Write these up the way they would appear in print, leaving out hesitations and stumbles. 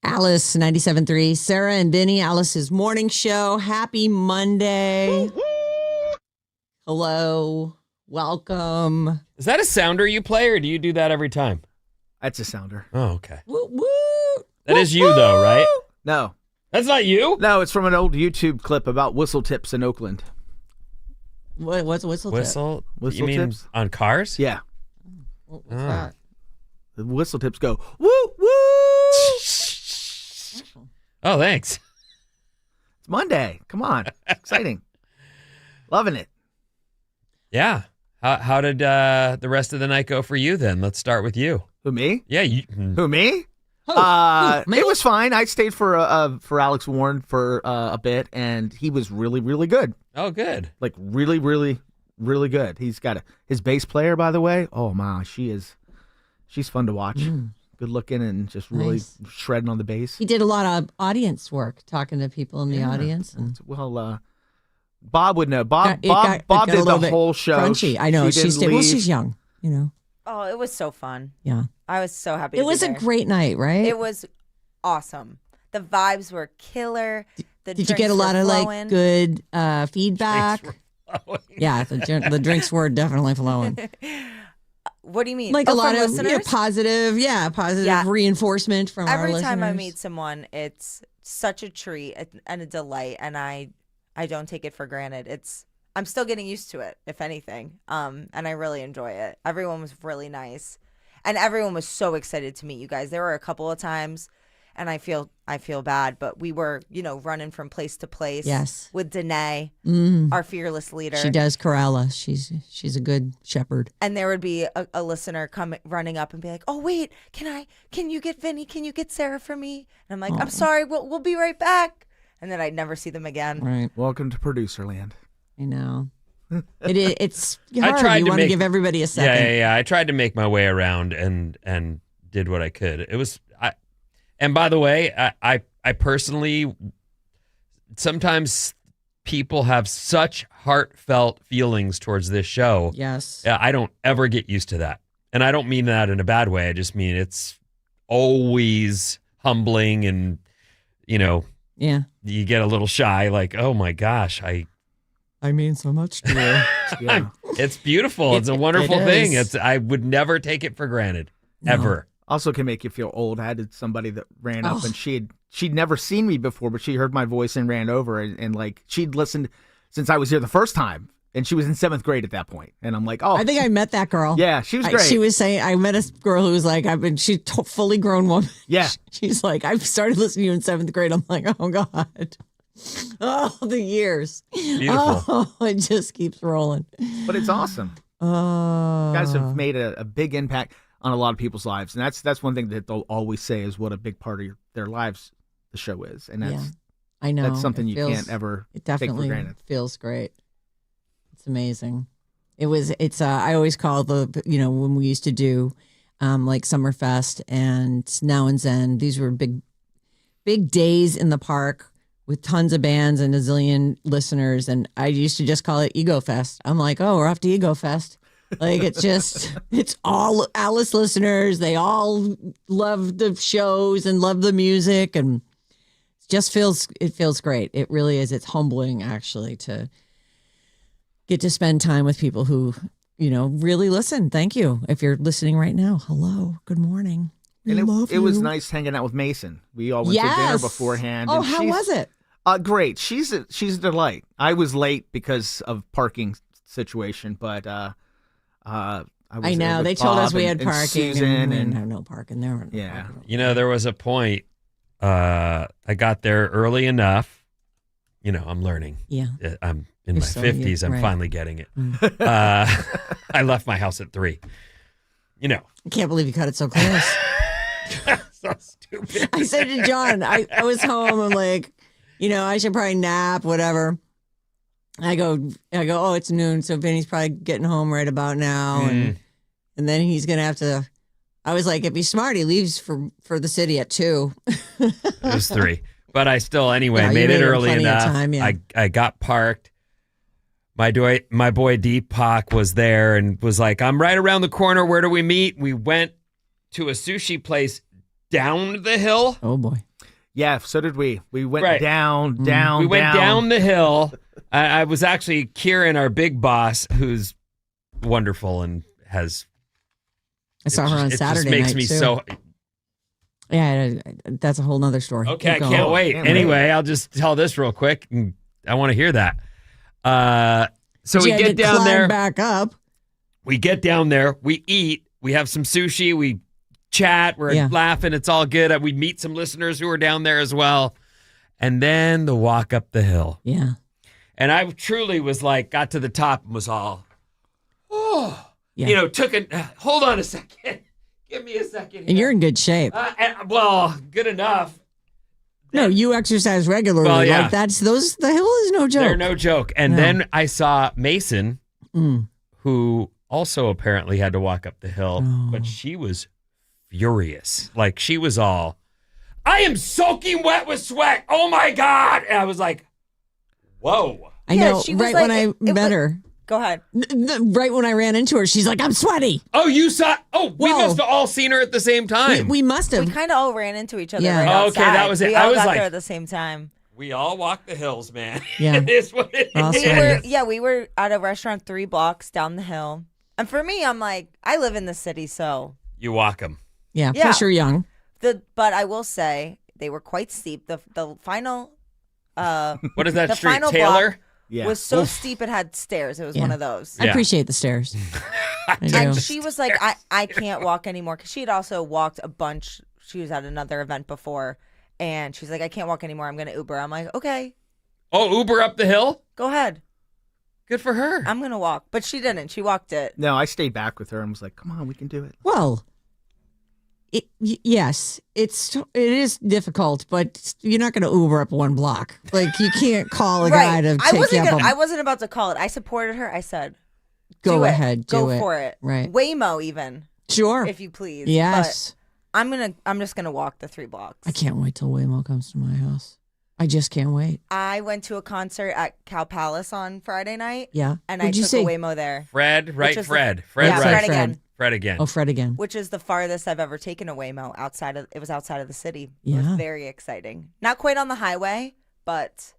Alice 97.3, Sarah and Vinnie, Alice's morning show. Happy Monday. Hello. Welcome. Is that a sounder you play, or do you do that every time? That's a sounder. Oh, okay. Woo, woo. That is you, though, right? No. That's not you? No, it's from an old YouTube clip about whistle tips in Oakland. What's whistle tip? Whistle Whistle you mean tips? on cars? Yeah. What's that? The whistle tips go, woo, woo! Oh, thanks. It's Monday. Come on. Exciting. Loving it. Yeah. How did the rest of the night go for you then? Let's start with you. Who, me? Yeah. Who, me? Me? It was fine. I stayed for Alex Warren for a bit, and he was really, really good. Oh, good. Like, really, really, really good. He's got his bass player, by the way. Oh, my. She's fun to watch. Good looking and just really shredding on the bass. He did a lot of audience work, talking to people in the audience. And Well, Bob would know. Bob it got did a little the bit whole show. crunchy. I know. She didn't leave. She's young, you know. Oh, it was so fun. Yeah. I was so happy. It was a great night, right? It was awesome. The vibes were killer. Did you get a lot of like good feedback? Yeah, the drinks were definitely flowing. What do you mean? Like a lot from of listeners? positive reinforcement from our listeners. Every time I meet someone, it's such a treat and a delight, and I don't take it for granted. I'm still getting used to it, if anything, and I really enjoy it. Everyone was really nice, and everyone was so excited to meet you guys. There were a couple of times, and I feel bad, but we were, running from place to place. Yes. With Danae, our fearless leader. She does corral us. She's a good shepherd. And there would be a listener running up and be like, "Oh wait, can you get Vinnie? Can you get Sarah for me?" And I'm like, "I'm sorry, we'll be right back." And then I'd never see them again. Right. Welcome to producer land. I know. It's hard. I tried you to want to give everybody a second. Yeah. I tried to make my way around and did what I could. It was and by the way, I personally, sometimes people have such heartfelt feelings towards this show. Yes. I don't ever get used to that. And I don't mean that in a bad way. I just mean it's always humbling and, Yeah. you get a little shy, like, oh my gosh, I mean so much to you. Yeah. it's beautiful. It's a wonderful it thing. is. I would never take it for granted, No. ever. Also can make you feel old. I had somebody that ran up and she'd never seen me before, but she heard my voice and ran over and like she'd listened since I was here the first time, and she was in 7th grade at that point. And I'm like, oh, I think I met that girl. yeah, she was great. She was saying, I met a girl who was like, she's a fully grown woman. Yeah. She's like, I've started listening to you in 7th grade. I'm like, oh God. Oh, the years. Beautiful. Oh, it just keeps rolling. But it's awesome. Oh. You guys have made a big impact on a lot of people's lives, and that's one thing that they'll always say is what a big part of their lives the show is, and that's I know. that's something you can't ever It take for definitely granted. feels great. It's amazing. It's I always call when we used to do like Summerfest and Now and Zen, these were big days in the park with tons of bands and a zillion listeners, and I used to just call it Ego Fest. I'm like, oh, we're off to Ego Fest. Like it's all Alice listeners. They all love the shows and love the music, and it feels great. It really is. It's humbling actually to get to spend time with people who, really listen. Thank you. If you're listening right now, hello, good morning. And love it was you. nice hanging out with Mason. We all went to dinner beforehand. Oh, and how was it? Great. She's a delight. I was late because of parking situation, but I know there with they told us Bob we had and parking, Susan and we and didn't have no parking there. Yeah. There was a point. I got there early enough. I'm learning. Yeah. I'm in You're my so 50s. I'm right. finally getting it. Mm. I left my house at 3. I can't believe you cut it so close. So stupid. I said to John, I was home. I'm like, I should probably nap, whatever. I go, oh, it's noon. So Vinny's probably getting home right about now. And then he's going to have to, I was like, if he's smart, he leaves for the city at 2. It was 3. But I still, anyway, Yeah, you made made it it early plenty of enough. time, yeah. I got parked. My boy Deepak was there and was like, I'm right around the corner. Where do we meet? We went to a sushi place down the hill. Oh, boy. Yeah, so did we. We went Right. down. We went down the hill. I was actually Kieran, our big boss, who's wonderful and has. I saw her on it Saturday just makes night me too. so. Yeah, that's a whole nother story. Okay, I Keep going. can't wait. Can't Anyway, I'll just tell this real quick. And I want to hear that. So we You had get to down climb there. back up. We get down there. We eat. We have some sushi. We chat. We're Yeah. laughing. It's all good. We meet some listeners who are down there as well. And then the walk up the hill. Yeah. And I truly was like, got to the top and was all, Yeah. took a, hold on a second. Give me a second here. And you're in good shape. Well, good enough. No, you exercise regularly. Well, yeah. Like the hill is no joke. They're no joke. And No. then I saw Mason, Mm. who also apparently had to walk up the hill, Oh. but she was furious. Like she was all, I am soaking wet with sweat. Oh my God. And I was like, whoa. I Yeah, know. she was Right like- when I it met was- her, Go ahead. right when I ran into her, she's like, "I'm sweaty." Oh, you saw, we Whoa. must have all seen her at the same time. We must We have. kind of all ran into each other. Yeah. Right Oh, okay, outside. that was it. We I all was got like- there at the same time. We all walk the hills, man. Yeah. It is what it All is. sweaty. We were at a restaurant 3 blocks down the hill. And for me, I'm like, I live in the city, so You walk them. Yeah. Yeah. Plus, you're young. but I will say they were quite steep. The final What is that The street? final Taylor? Yeah. was so steep it had stairs. It was Yeah. one of those. I Yeah. appreciate the stairs. I do. And she was like, I can't walk anymore because she had also walked a bunch. She was at another event before, and she's like, I can't walk anymore. I'm gonna Uber. I'm like, okay, Oh, Uber up the hill? go ahead. Good for her. I'm gonna walk. But she didn't. She walked it. No, I stayed back with her and was like, come on, we can do it. Well, yes, it is difficult, but you're not going to Uber up 1 block. Like you can't call a guy to I take wasn't you up. I wasn't about to call it. I supported her. I said, Go do it. ahead, go do it. for it. Right. Waymo even, Sure. if you please. Yes. But I'm just gonna walk the 3 blocks. I can't wait till Waymo comes to my house. I just can't wait. I went to a concert at Cow Palace on Friday night, Yeah. and Who'd I you took see? a Waymo there, Fred, right? is the- Fred. Fred, yeah, right. Fred Fred. again, Fred again. Oh, Fred again. which is the farthest I've ever taken a Waymo outside of. It was outside of the city. It Yeah. was very exciting. Not quite on the highway, but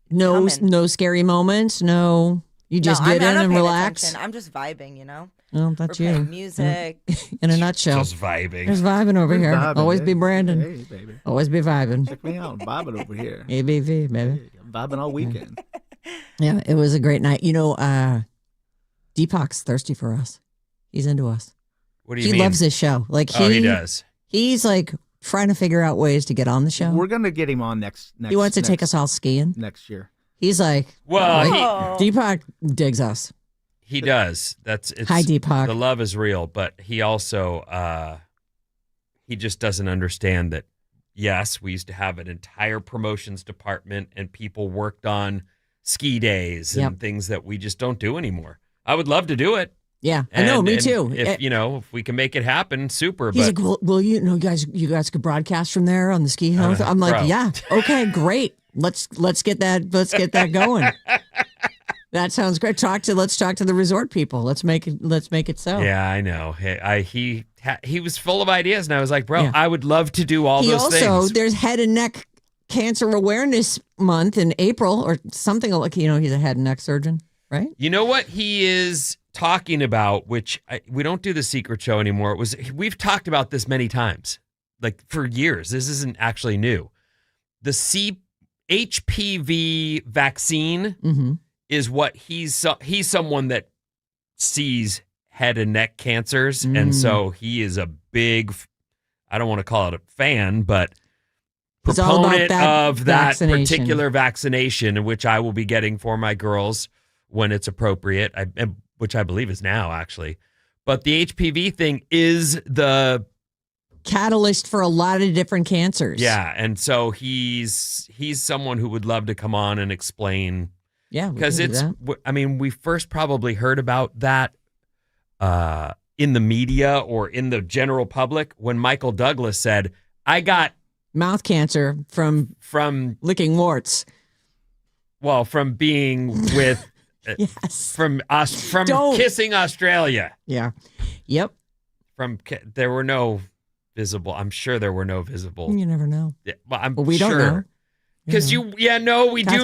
No, coming. no scary moments. No, you just no, I'm get in not and paying relax. attention. I'm just vibing, you know. Oh, We're that's playing you. music. In a nutshell. Just vibing. There's vibing over here. Vibing, Always be hey. Brandon. Hey, baby. Always be vibing. Check me out. I'm vibing over here. ABV, baby. I'm vibing all weekend. Yeah, it was a great night. You know, Deepak's thirsty for us. He's into us. What do you He mean? loves this show. Like He does. He's like trying to figure out ways to get on the show. We're gonna get him on next. He wants to take us all skiing. next year. He's like, Well, Oh. Deepak digs us. he does. It's Hi, Deepak. The love is real, but he also he just doesn't understand that. Yes, we used to have an entire promotions department, and people worked on ski days and Yep. things that we just don't do anymore. I would love to do it. Yeah, I know. Me And too. If if we can make it happen, super. He's But like, well, will you know, you guys could broadcast from there on the ski hill. I'm like, bro. yeah, okay, great. Let's get that going. That sounds great. Let's talk to the resort people. Let's make it so. yeah, I know. He was full of ideas, and I was like, bro, Yeah. I would love to do all He those also things. there's Head and Neck Cancer Awareness Month in April or something like. He's a head and neck surgeon, right? You know what he is talking about, which we don't do the secret show anymore. We've talked about this many times, like for years. This isn't actually new. The HPV vaccine Mm-hmm. is what he's someone that sees head and neck cancers, and so he is a big, I don't want to call it a fan, but He's all about proponent that of that vaccination. particular vaccination, which I will be getting for my girls when it's appropriate, which I believe is now actually. But the HPV thing is the Catalyst for a lot of different cancers. yeah, and so he's someone who would love to come on and explain. Yeah, we Because can do it's, that. I mean, we first probably heard about that in the media or in the general public when Michael Douglas said, I got Mouth cancer from from licking being with, Yes. from Don't. kissing Australia. Yeah. Yep. There were no visible. I'm sure there were no visible. You never know. Yeah, well, I'm But we don't know. sure. Because we do Catherine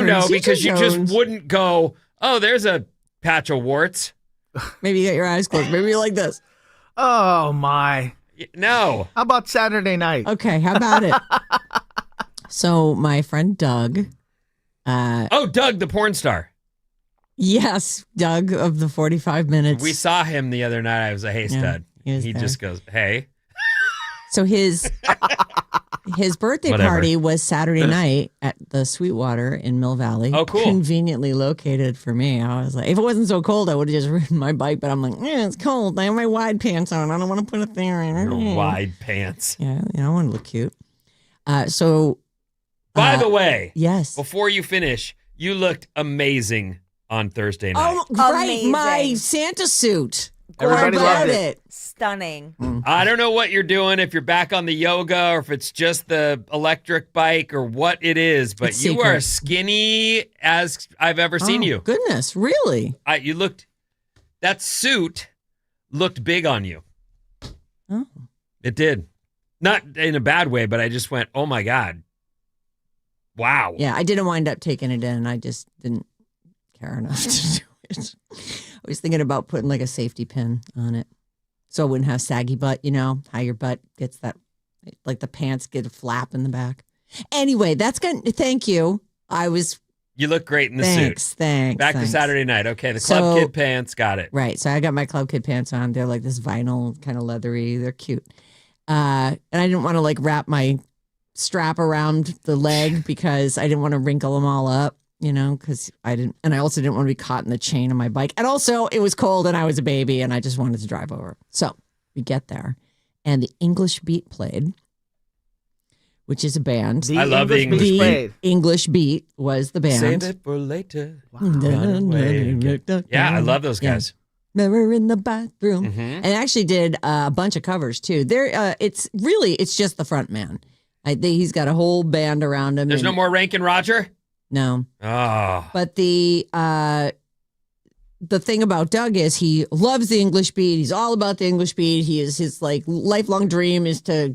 know because you just Zeta-Jones. wouldn't go, oh, there's a patch of warts. Maybe you got your eyes closed. Maybe you're like this. Oh my! No. How about Saturday night? Okay, how about it? So my friend Doug. Doug, the porn star. Yes, Doug of the 45 minutes. We saw him the other night. I was like, hey, stud. he was there. Just goes, hey. So his birthday Whatever. party was Saturday night at the Sweetwater in Mill Valley. Oh, cool. Conveniently located for me. I was like, if it wasn't so cold, I would have just ridden my bike. But I'm like, it's cold. I have my wide pants on. I don't want to put a thing on. Your wide pants. Yeah, I want to look cute. By the way, yes. before you finish, you looked amazing on Thursday night. Oh, right, Amazing. my Santa suit. Everybody How loved about it. Stunning. I don't know what you're doing, if you're back on the yoga or if it's just the electric bike or what it is, but It's you secret. are as skinny as I've ever seen Oh, you. Goodness, really? That suit looked big on you. Oh. It did. Not in a bad way, but I just went, oh my God. Wow. Yeah, I didn't wind up taking it in. I just didn't care enough to do it. I was thinking about putting like a safety pin on it so it wouldn't have saggy butt, how your butt gets that, like the pants get a flap in the back. Anyway, that's good. Thank you. You look great in the Thanks. suit. Back Back to Saturday night. Okay, the Club Kid pants. Got it. Right. So I got my Club Kid pants on. They're like this vinyl, kind of leathery. They're cute. And I didn't want to like wrap my strap around the leg because I didn't want to wrinkle them all up, because and I also didn't want to be caught in the chain of my bike. And also it was cold and I was a baby and I just wanted to drive over. So we get there and the English Beat played, which is a band. I love the English Beat Beat. played. English Beat was the band. Save it for later. Run away again. Yeah, I love those guys. Never in the bathroom. Mhm. And actually did a bunch of covers too. It's just the front man. He's got a whole band around him. There's no more Rankin Roger? No. Oh. But the thing about Doug is he loves the English Beat. He's all about the English Beat. His like lifelong dream is to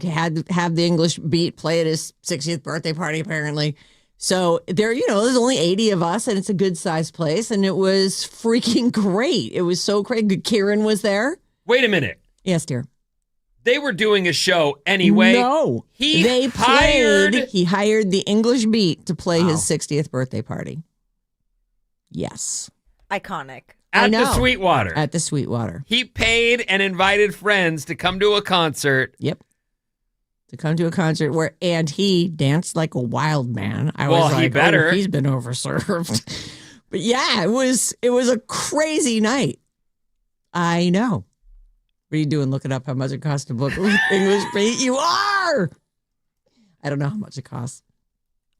have the English Beat play at his 60th birthday party, apparently. So there's only 80 of us and it's a good sized place and it was freaking great. It was so great. Kieran was there. Wait a minute. Yes, dear. They were doing a show anyway. No. He hired the English Beat to play his 60th birthday party. Yes. Iconic. I At know. the Sweetwater. At the Sweetwater. He paid and invited friends to come to a concert. Yep. To come to a concert and he danced like a wild man. I Well, was like, he better. he's been overserved. But yeah, it was a crazy night. I know. What are you doing looking up how much it costs to book English Beat? You are. I don't know how much it costs.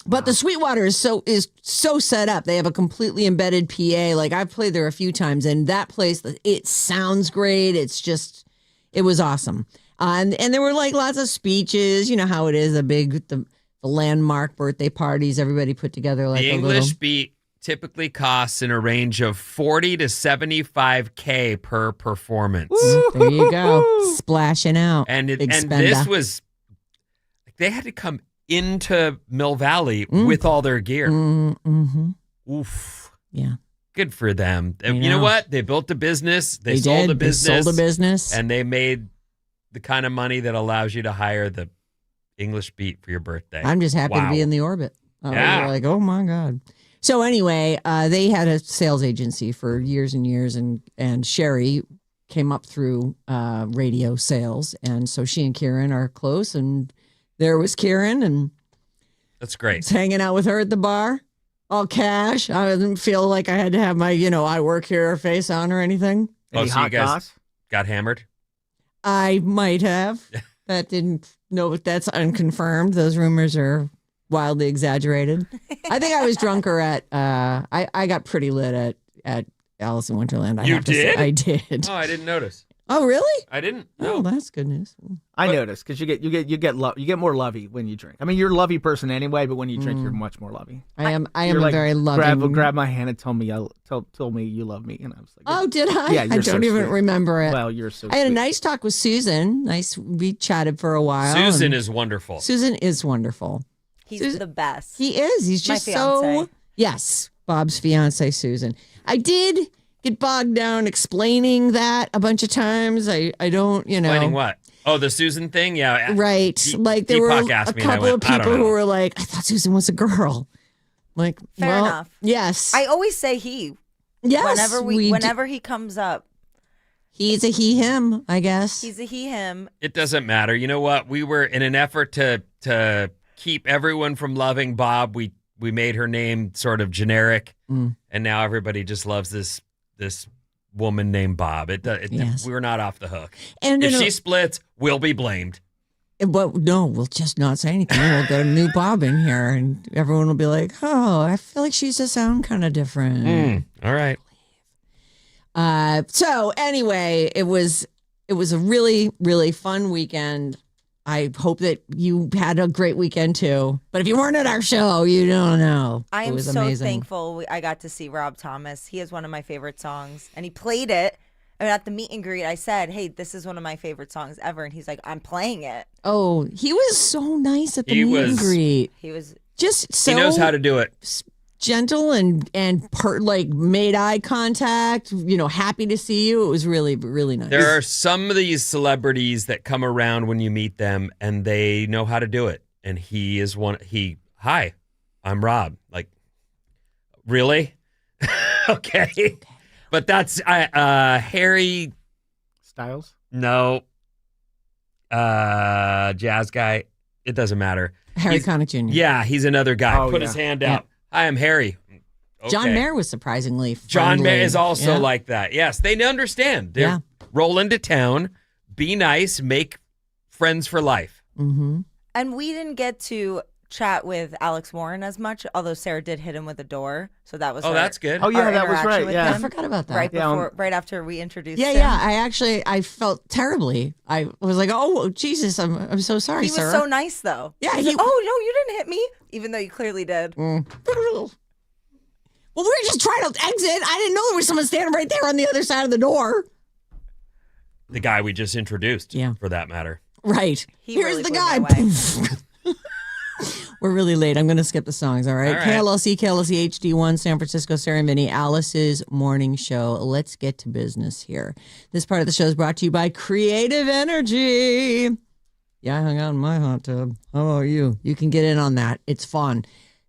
But the Sweetwater is so set up. They have a completely embedded PA. Like I've played there a few times and that place, it sounds great. It was awesome. And there were like lots of speeches, you know how it is, the landmark birthday parties, everybody put together like The a English little. Beat typically costs in a range of $40,000 to $75,000 per performance. There you go. Splashing out. And Big this spender. was, they had to come into Mill Valley with all their gear. Mm-hmm. Oof. Yeah. Good for them. I You know know. what? They built a business. They They sold did. a business. They sold a business. And they made the kind of money that allows you to hire the English Beat for your birthday. I'm just happy to be Wow. in the orbit. Yeah. Like, oh my God. So anyway, they had a sales agency for years and years, and Sherry came up through radio sales, and so she and Kieran are close, and there was Kieran, and That's great. was hanging out with her at the bar, all cash. I didn't feel like I had to have my, I work here face on or anything. Any so you hot guys goss? got hammered? I might have. That didn't. No, that's unconfirmed. Those rumors are wildly exaggerated. I think I was drunker at. I got pretty lit at Alice in Wonderland. I You have to say. did? I did. Oh, I didn't notice. Oh, really? I didn't. Oh, No. that's good news. I noticed because you get more lovey when you drink. I mean, you're a lovey person anyway, but when you drink, you're much more lovey. I am You're a like, very loving. Grab my hand and told me you love me, and I was like, Oh, did I? Yeah, I you're don't so even sweet. remember it. Well, you're so. I had a sweet. nice talk with Susan. We chatted for a while. Susan and is wonderful. Susan is wonderful. He's the best. He is. He's My just fiance. so. Yes, Bob's fiance, Susan. I did get bogged down explaining that a bunch of times. I don't, Explaining what? Oh, the Susan thing? Yeah. Right. Like there were Deepak a asked me and I couple of went, I don't people who know. were like, I thought Susan was a girl. Like, Fair well, enough. Yes. I always say he. yes. Whenever he comes up, He's a he, him, I guess. he's a he, him. It doesn't matter. You know what? We were in an effort to keep everyone from loving Bob. We made her name sort of generic, and now everybody just loves this woman named Bob. Yes. We're not off the hook. And If she splits, we'll be blamed. but no, we'll just not say anything. We'll get a new Bob in here, and everyone will be like, "Oh, I feel like she used to sound kind of different." All right. So anyway, it was a really, really fun weekend. I hope that you had a great weekend too. But if you weren't at our show, you don't know. I It am was so amazing. thankful I got to see Rob Thomas. He is one of my favorite songs, and he played it. And at the meet and greet, I said, "Hey, this is one of my favorite songs ever," and he's like, "I'm playing it." Oh, he was so nice at the He meet and was- greet. He was. Just so He knows how to do it. gentle and like made eye contact. Happy to see you. It was really, really nice. There are some of these celebrities that come around when you meet them and they know how to do it. And he is one. Hi, I'm Rob. Like, really? Okay. But that's Harry. Styles. No. Jazz guy. It doesn't matter. Harry he's- Connick Jr. Yeah, he's another guy. Oh, Put yeah. his hand out. Hi, I'm Harry. Okay. John Mayer was surprisingly John friendly. Mayer is also Yeah. like that. Yes, they understand. They Yeah. roll into town, be nice, make friends for life. Mm-hmm. And we didn't get to chat with Alex Warren as much, although Sarah did hit him with a door, so that was. Oh, our- that's good. Oh, yeah, our that was interaction right, with yeah. I him forgot about that. right Yeah, before, right after we introduced Yeah, him. yeah. I felt terribly. I was like, "Oh, Jesus, I'm so sorry, He was sir." so nice, though. Yeah, He's he- like, "Oh no, you didn't hit me," even though you clearly did. Well, we were just trying to exit. I didn't know there was someone standing right there on the other side of the door. The guy we just introduced, Yeah. for that matter. Right. He Here's really the blew guy. me We're really late. I'm going to skip the songs, all right? All right. KLLC HD1, San Francisco, Sarah and Vinnie, Alice's morning show. Let's get to business here. This part of the show is brought to you by Creative Energy. Yeah, I hung out in my hot tub. How about you? You can get in on that. It's fun.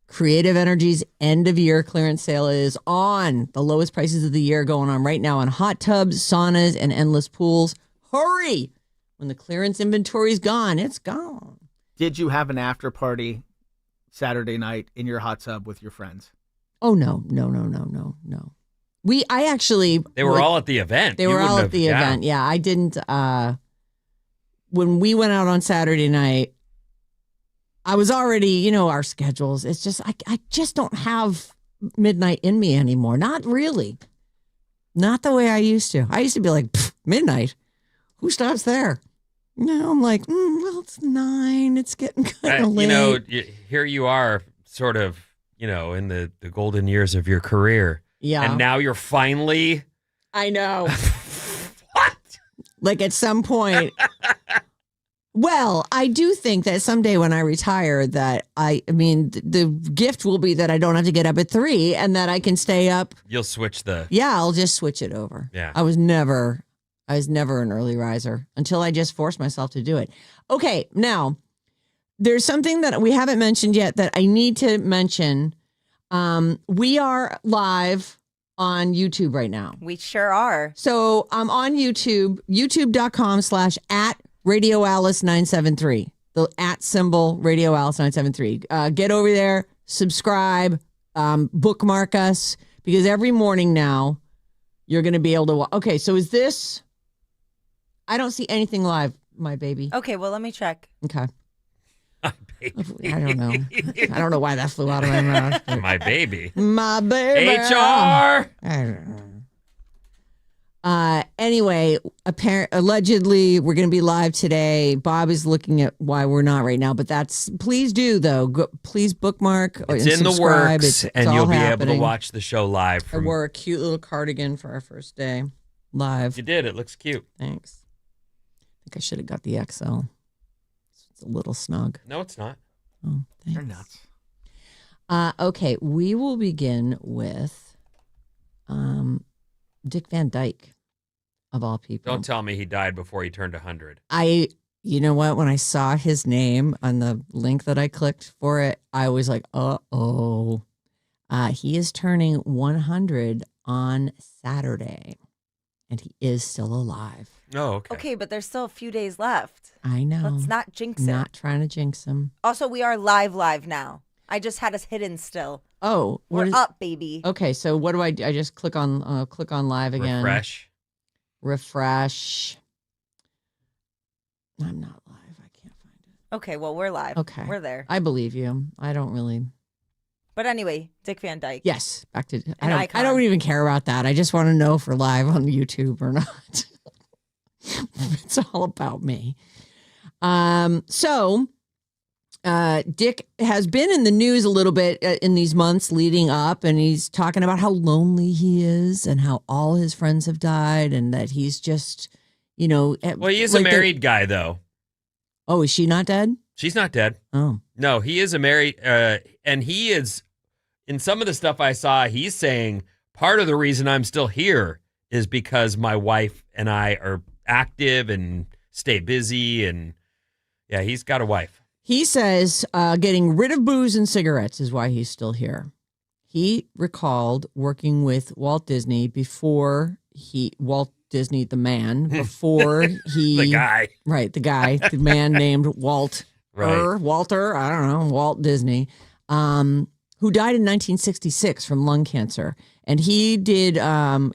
Creative Energy's end of year clearance sale is on. The lowest prices of the year going on right now on hot tubs, saunas, and endless pools. Hurry! When the clearance inventory's gone, it's gone. Did you have an after party Saturday night in your hot tub with your friends? Oh no. I actually They were all at the event. They You were all wouldn't at have- the event. Yeah, I didn't when we went out on Saturday night, I was already, our schedules. It's just I just don't have midnight in me anymore. Not really. Not the way I used to. I used to be like, midnight. Who stops there? No, I'm like, well, it's 9. It's getting kind of late. Here you are, sort of, in the golden years of your career. Yeah. And now you're finally. I know. What? Like at some point. Well, I do think that someday when I retire that the gift will be that I don't have to get up at 3 and that I can stay up. You'll switch the. Yeah, I'll just switch it over. Yeah. I was never an early riser until I just forced myself to do it. Okay, now there's something that we haven't mentioned yet that I need to mention. We are live on YouTube right now. We sure are. So I'm on YouTube, youtube.com/@RadioAlice973. The @ symbol RadioAlice973. Get over there, subscribe, bookmark us, because every morning now you're going to be able to. Okay, so is this? I don't see anything live, my baby. Okay, well, let me check. Okay. Baby. I don't know. I don't know why that flew out of my mouth. but- My baby. My baby. HR. I don't know. Anyway, allegedly, we're going to be live today. Bob is looking at why we're not right now, but please do, though. Please bookmark or It's in the subscribe. works, It's and all you'll be able happening. to watch the show live. I wore a cute little cardigan for our first day live. You did. It looks cute. Thanks. I think I should have got the XL. It's a little snug. No, it's not. Oh, thanks. You're nuts. Okay, we will begin with Dick Van Dyke, of all people. Don't tell me he died before he turned 100. You know what? When I saw his name on the link that I clicked for it, I was like, uh-oh. He is turning 100 on Saturday, and he is still alive. Oh, okay. Okay, but there's still a few days left. I know. Let's not jinx it. Not trying to jinx him. Also, we are live now. I just had us hidden still. Oh, We're up, baby. Okay, so what do I do? I just click on live again. Refresh. I'm not live. I can't find it. Okay, well, we're live. Okay. We're there. I believe you. I don't really. But anyway, Dick Van Dyke. Yes, back to. An I icon. don't even care about that. I just want to know if we're live on YouTube or not. It's all about me. So Dick has been in the news a little bit in these months leading up, and he's talking about how lonely he is and how all his friends have died and that he's just, Well, he is a married guy, though. Oh, is she not dead? She's not dead. Oh. No, he is a married, and he is, in some of the stuff I saw, he's saying part of the reason I'm still here is because my wife and I are active and stay busy, and yeah, he's got a wife. He says getting rid of booze and cigarettes is why he's still here. He recalled working with Walt Disney Walt Disney, the man, before he... The guy. Right, the guy, the man named Walter, Right. I don't know, Walt Disney, who died in 1966 from lung cancer. And he did a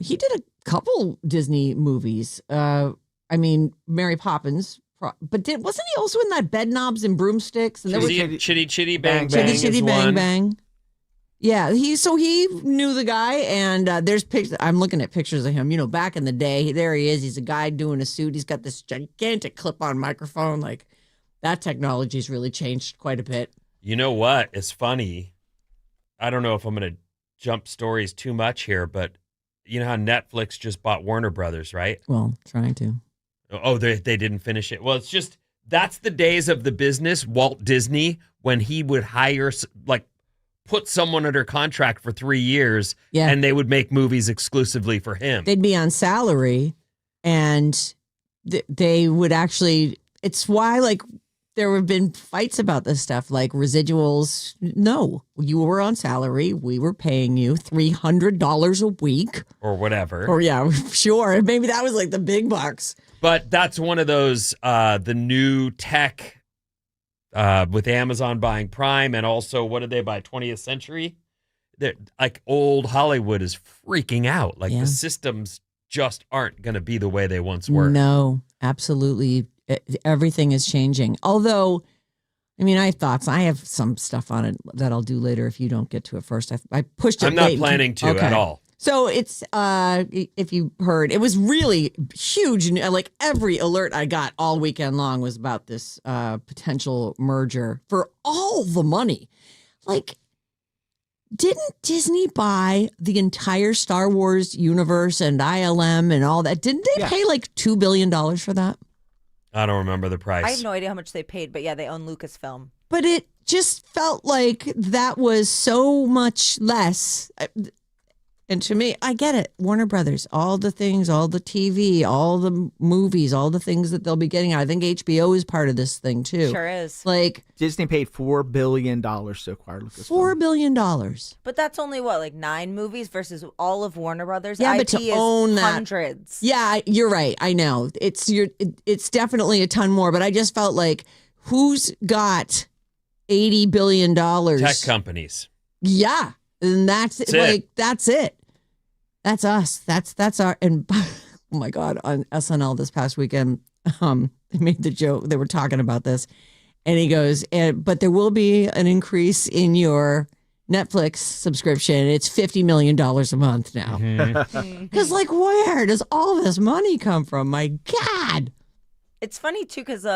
couple Disney movies. Mary Poppins... But wasn't he also in that Bed Knobs and Broomsticks? And Chitty Chitty Bang Bang. Chitty is Chitty Bang one. Bang. Yeah, he knew the guy, and there's pictures. I'm looking at pictures of him. Back in the day, there he is. He's a guy doing a suit. He's got this gigantic clip-on microphone. Like, that technology's really changed quite a bit. You know what? It's funny. I don't know if I'm going to jump stories too much here, but you know how Netflix just bought Warner Brothers, right? Well, trying to. Oh, they didn't finish it. Well, it's just, that's the days of the business, Walt Disney, when he would hire, put someone under contract for 3 years, and they would make movies exclusively for him. They'd be on salary, and they would actually, it's why, there have been fights about this stuff, like residuals. No, you were on salary. We were paying you $300 a week. Or whatever. Or, yeah, sure. Maybe that was the big bucks. But that's one of those, the new tech with Amazon buying Prime, and also, what did they buy, 20th Century? Old Hollywood is freaking out. The systems just aren't going to be the way they once were. No, absolutely. Everything is changing. Although, I have thoughts. I have some stuff on it that I'll do later if you don't get to it first. I pushed it I'm not late. planning to at all. So it's, if you heard, it was really huge. Every alert I got all weekend long was about this potential merger for all the money. Didn't Disney buy the entire Star Wars universe and ILM and all that? Didn't they pay $2 billion for that? I don't remember the price. I have no idea how much they paid, but yeah, they own Lucasfilm. But it just felt like that was so much less. And to me, I get it. Warner Brothers, all the things, all the TV, all the movies, all the things that they'll be getting. I think HBO is part of this thing too. Sure is. Disney paid $4 billion to acquire Lucasfilm. $4 billion. But that's only 9 movies versus all of Warner Brothers. Yeah, IP but to is own that, hundreds. Yeah, you're right. I know it's definitely a ton more. But I just felt like, who's got $80 billion? Tech companies. Yeah, and that's it. That's it. That's us. That's our, and oh my God, on SNL this past weekend, they made the joke. They were talking about this, and he goes, but there will be an increase in your Netflix subscription, it's $50 million a month now. Because, like, where does all this money come from? My God. It's funny, too, because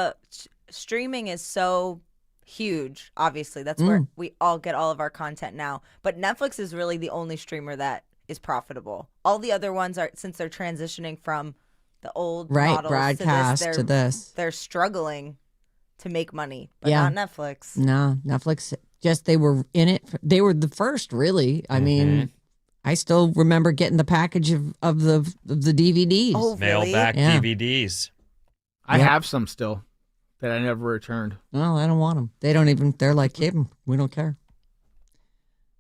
streaming is so huge, obviously. That's where we all get all of our content now. But Netflix is really the only streamer that is profitable. All the other ones are, since they're transitioning from the old models broadcast to this. They're struggling to make money, but not Netflix. No, Netflix, just they were in it. They were the first, really. I mean, I still remember getting the package of the DVDs. Oh, really? Mailback DVDs. I have some still that I never returned. Well, I don't want them. They don't even, they're like, keep them. We don't care.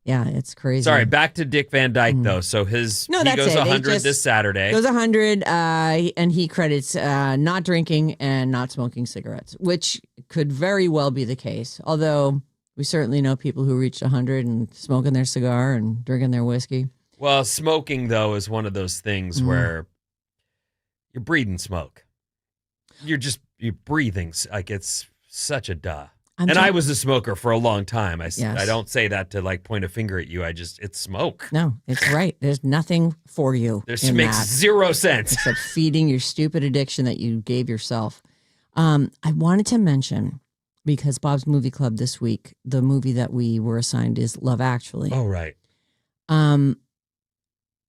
Yeah, it's crazy. Sorry, back to Dick Van Dyke, though. So he goes 100 this Saturday. Goes 100, and he credits not drinking and not smoking cigarettes, which could very well be the case. Although we certainly know people who reached 100 and smoking their cigar and drinking their whiskey. Well, smoking, though, is one of those things where you're breathing smoke. You're breathing. Like, it's such a duh. I was a smoker for a long time. I don't say that to like point a finger at you. It's smoke. No, it's right. There's nothing for you. This makes zero sense. Except feeding your stupid addiction that you gave yourself. I wanted to mention, because Bob's Movie Club this week, the movie that we were assigned is Love Actually. Oh, right.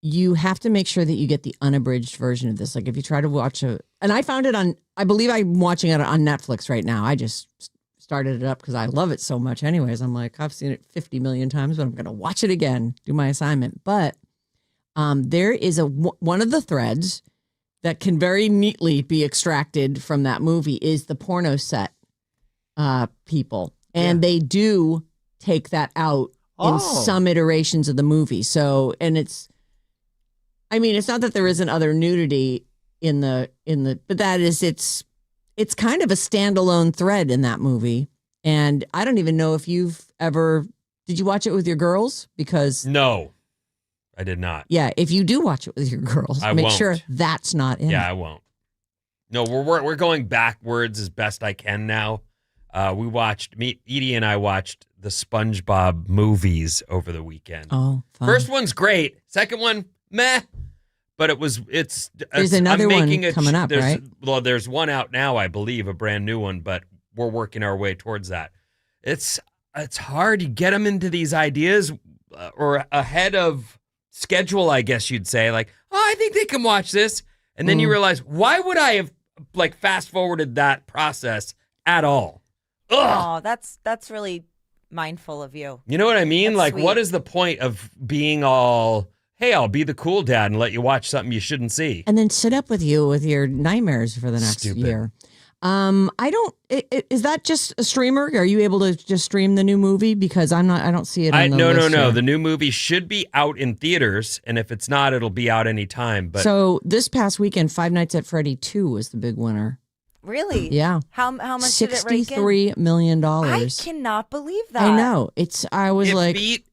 You have to make sure that you get the unabridged version of this. Like if you try to watch and I found it on, I believe I'm watching it on Netflix right now. I just started it up because I love it so much anyways. I'm like, I've seen it 50 million times, but I'm going to watch it again, do my assignment. But there is one of the threads that can very neatly be extracted from that movie is the porno set people. And they do take that out in some iterations of the movie. So, and it's not that there isn't other nudity but that is, it's kind of a standalone thread in that movie. And I don't even know if did you watch it with your girls? Because no, I did not. Yeah. If you do watch it with your girls, make sure that's not in it. I won't. No, we're going backwards as best I can now. Edie and I watched the SpongeBob movies over the weekend. Oh, fun. First one's great. Second one, meh. But there's another one coming up, right? Well, there's one out now, I believe, a brand new one, but we're working our way towards that. It's hard to get them into these ideas or ahead of schedule, I guess you'd say. Like, I think they can watch this. And then you realize, why would I have like fast forwarded that process at all? Ugh. Oh, that's really mindful of you. You know what I mean? That's like, sweet. What is the point of being all, hey, I'll be the cool dad and let you watch something you shouldn't see? And then sit up with you with your nightmares for the next year. Is that just a streamer? Are you able to just stream the new movie? Because I don't see it on the list No. here. The new movie should be out in theaters, and if it's not, it'll be out anytime. But so this past weekend, Five Nights at Freddy 2 was the big winner. Really? Yeah. How much did it rake in? $63 million. I cannot believe that. I know. I was it like, beat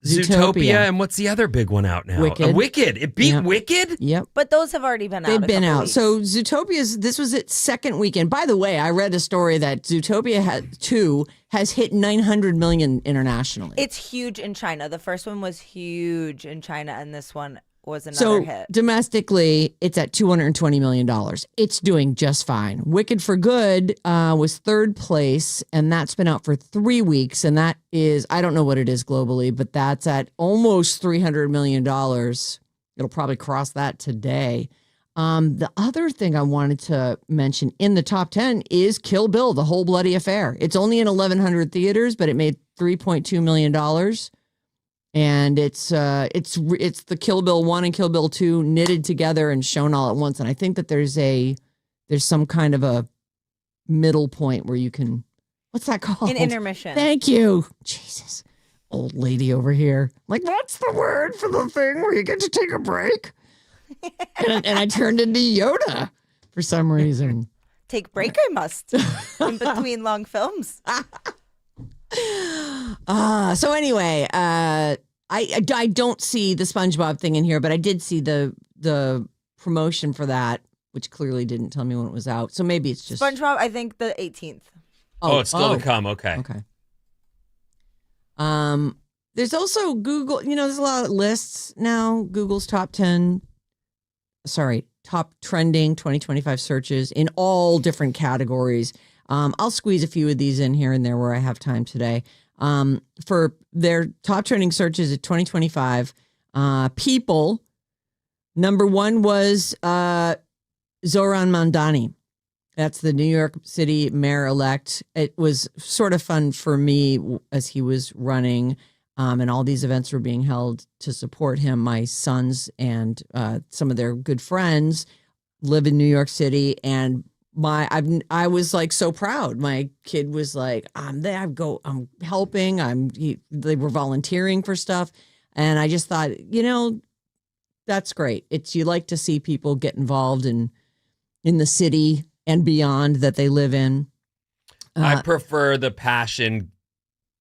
Zootopia, and what's the other big one out now? Wicked. It beat Wicked? Yep. But those have already been out. They've been out. So this was its second weekend. By the way, I read a story that Zootopia 2 has hit 900 million internationally. It's huge in China. The first one was huge in China, and this one was another hit. Domestically, it's at $220 million. It's doing just fine. Wicked for Good was third place, and that's been out for 3 weeks. And that is, I don't know what it is globally, but that's at almost $300 million. It'll probably cross that today. The other thing I wanted to mention in the top 10 is Kill Bill, The Whole Bloody Affair. It's only in 1,100 theaters, but it made $3.2 million. And it's the Kill Bill 1 and Kill Bill 2 knitted together and shown all at once. And I think that there's some kind of a middle point where you can, what's that called? An intermission. Thank you. Jesus. Old lady over here. Like, what's the word for the thing where you get to take a break? and I turned into Yoda for some reason. Take break, I must. In between long films. So anyway, I don't see the SpongeBob thing in here, but I did see the promotion for that, which clearly didn't tell me when it was out. So maybe it's just SpongeBob. I think the 18th. Oh, it's still to come. Okay. Okay. There's also Google, there's a lot of lists now. Google's top trending 2025 searches in all different categories. I'll squeeze a few of these in here and there where I have time today. For their top trending searches of 2025, people, number one was Zoran Mamdani. That's the New York City mayor-elect. It was sort of fun for me as he was running, and all these events were being held to support him. My sons and some of their good friends live in New York City, and I was like so proud. My kid was like, I'm there, I'm helping. They were volunteering for stuff, and I just thought, that's great. You like to see people get involved in the city and beyond that they live in. I prefer the passion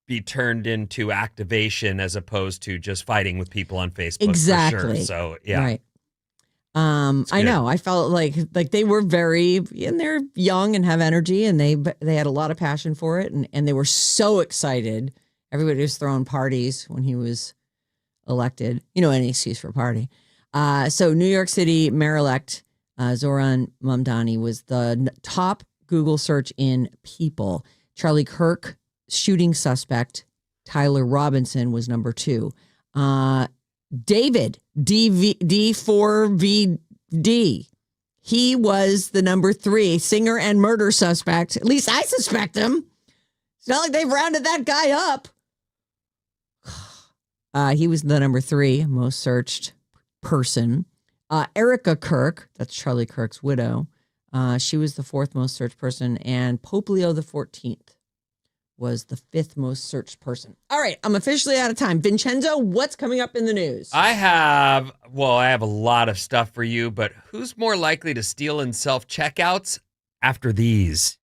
be turned into activation as opposed to just fighting with people on Facebook. Exactly. For sure. So yeah. Right. I know. I felt like they were and they're young and have energy, and they had a lot of passion for it, and they were so excited. Everybody was throwing parties when he was elected. Any excuse for a party. So New York City mayor-elect Zoran Mamdani was the top Google search in people. Charlie Kirk, shooting suspect. Tyler Robinson was number 2. David, D4VD. He was the number 3, singer and murder suspect. At least I suspect him. It's not like they've rounded that guy up. He was the number 3 most searched person. Erica Kirk, that's Charlie Kirk's widow. She was the 4th most searched person, and Pope Leo the 14th was the 5th most searched person. All right, I'm officially out of time. Vincenzo, what's coming up in the news? I have a lot of stuff for you, but who's more likely to steal in self-checkouts after these?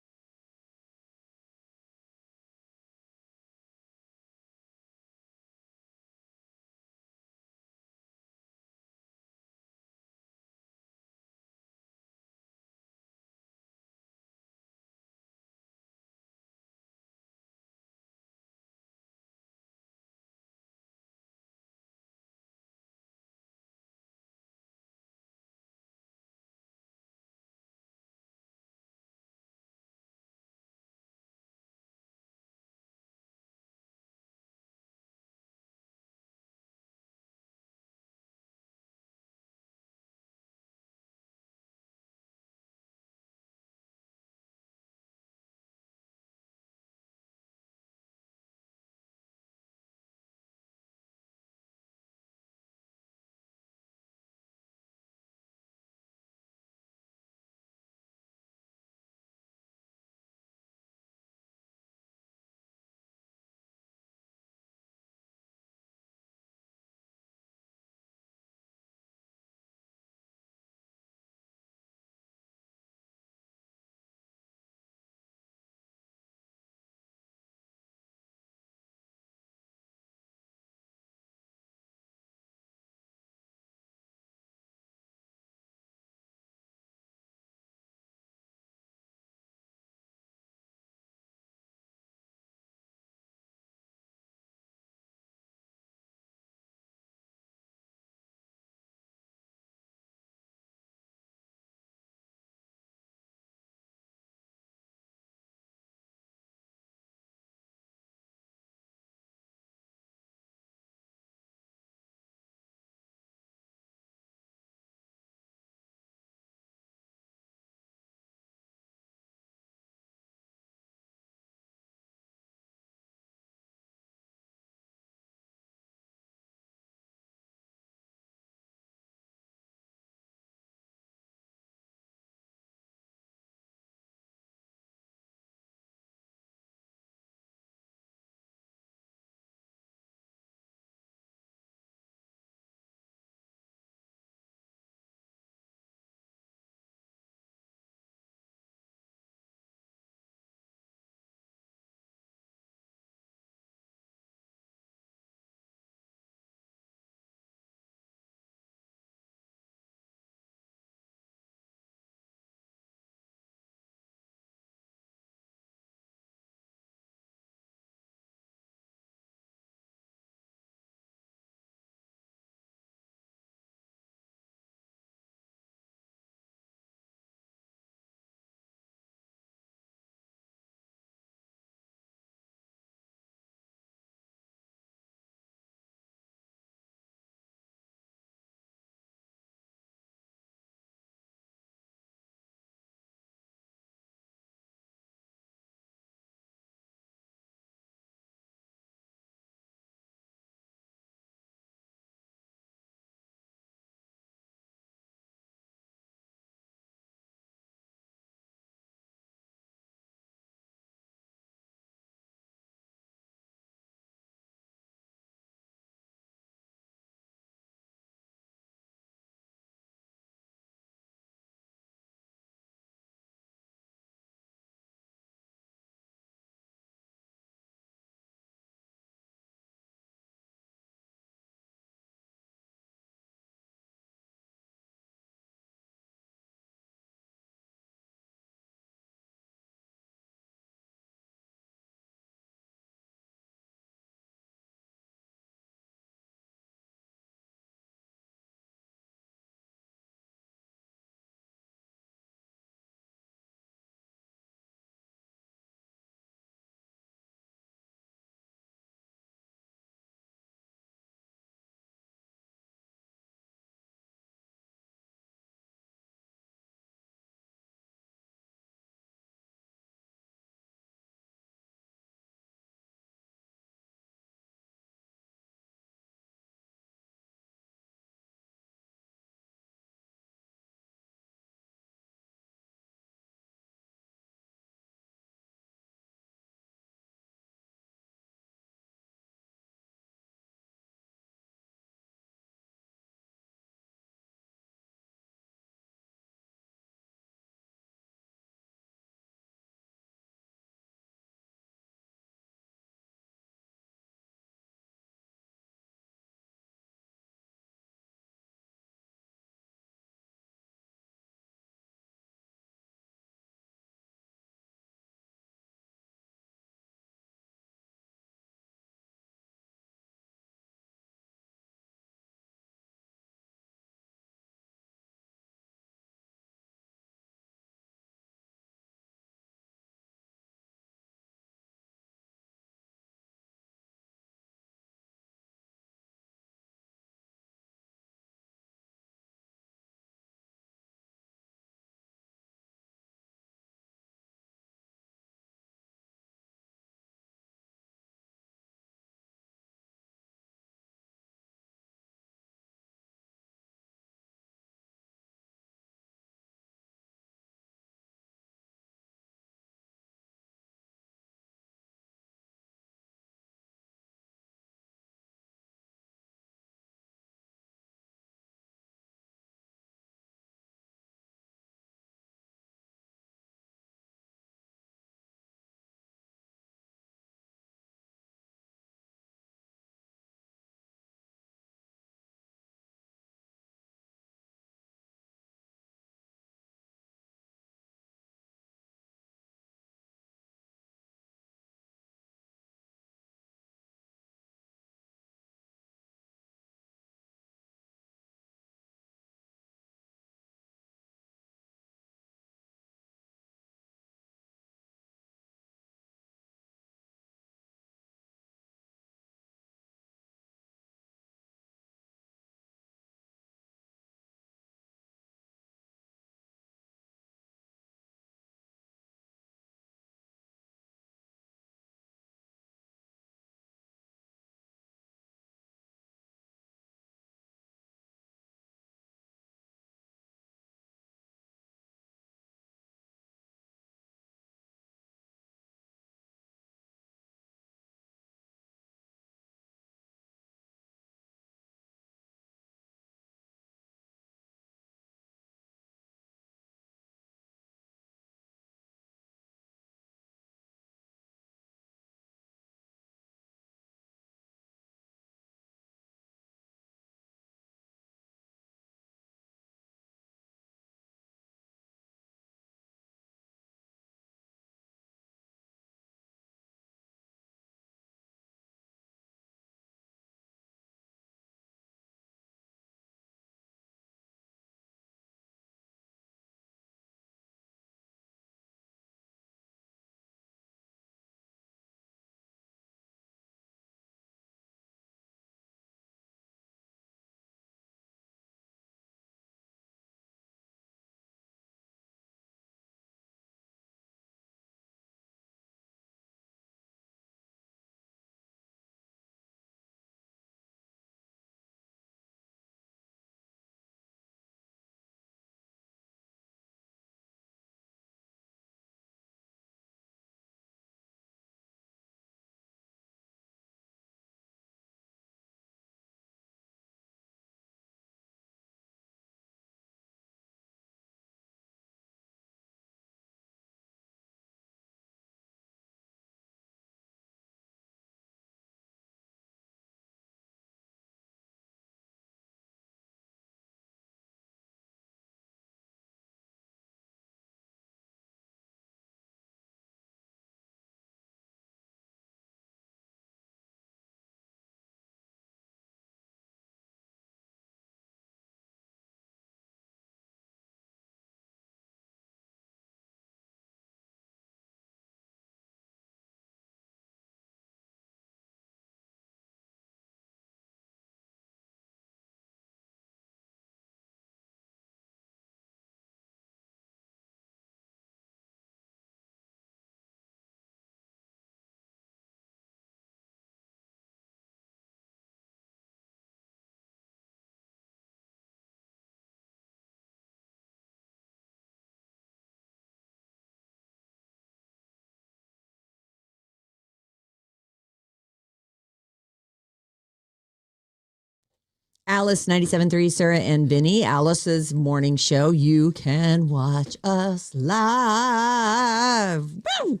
Alice 97.3, Sarah and Vinnie, Alice's morning show. You can watch us live. Woo!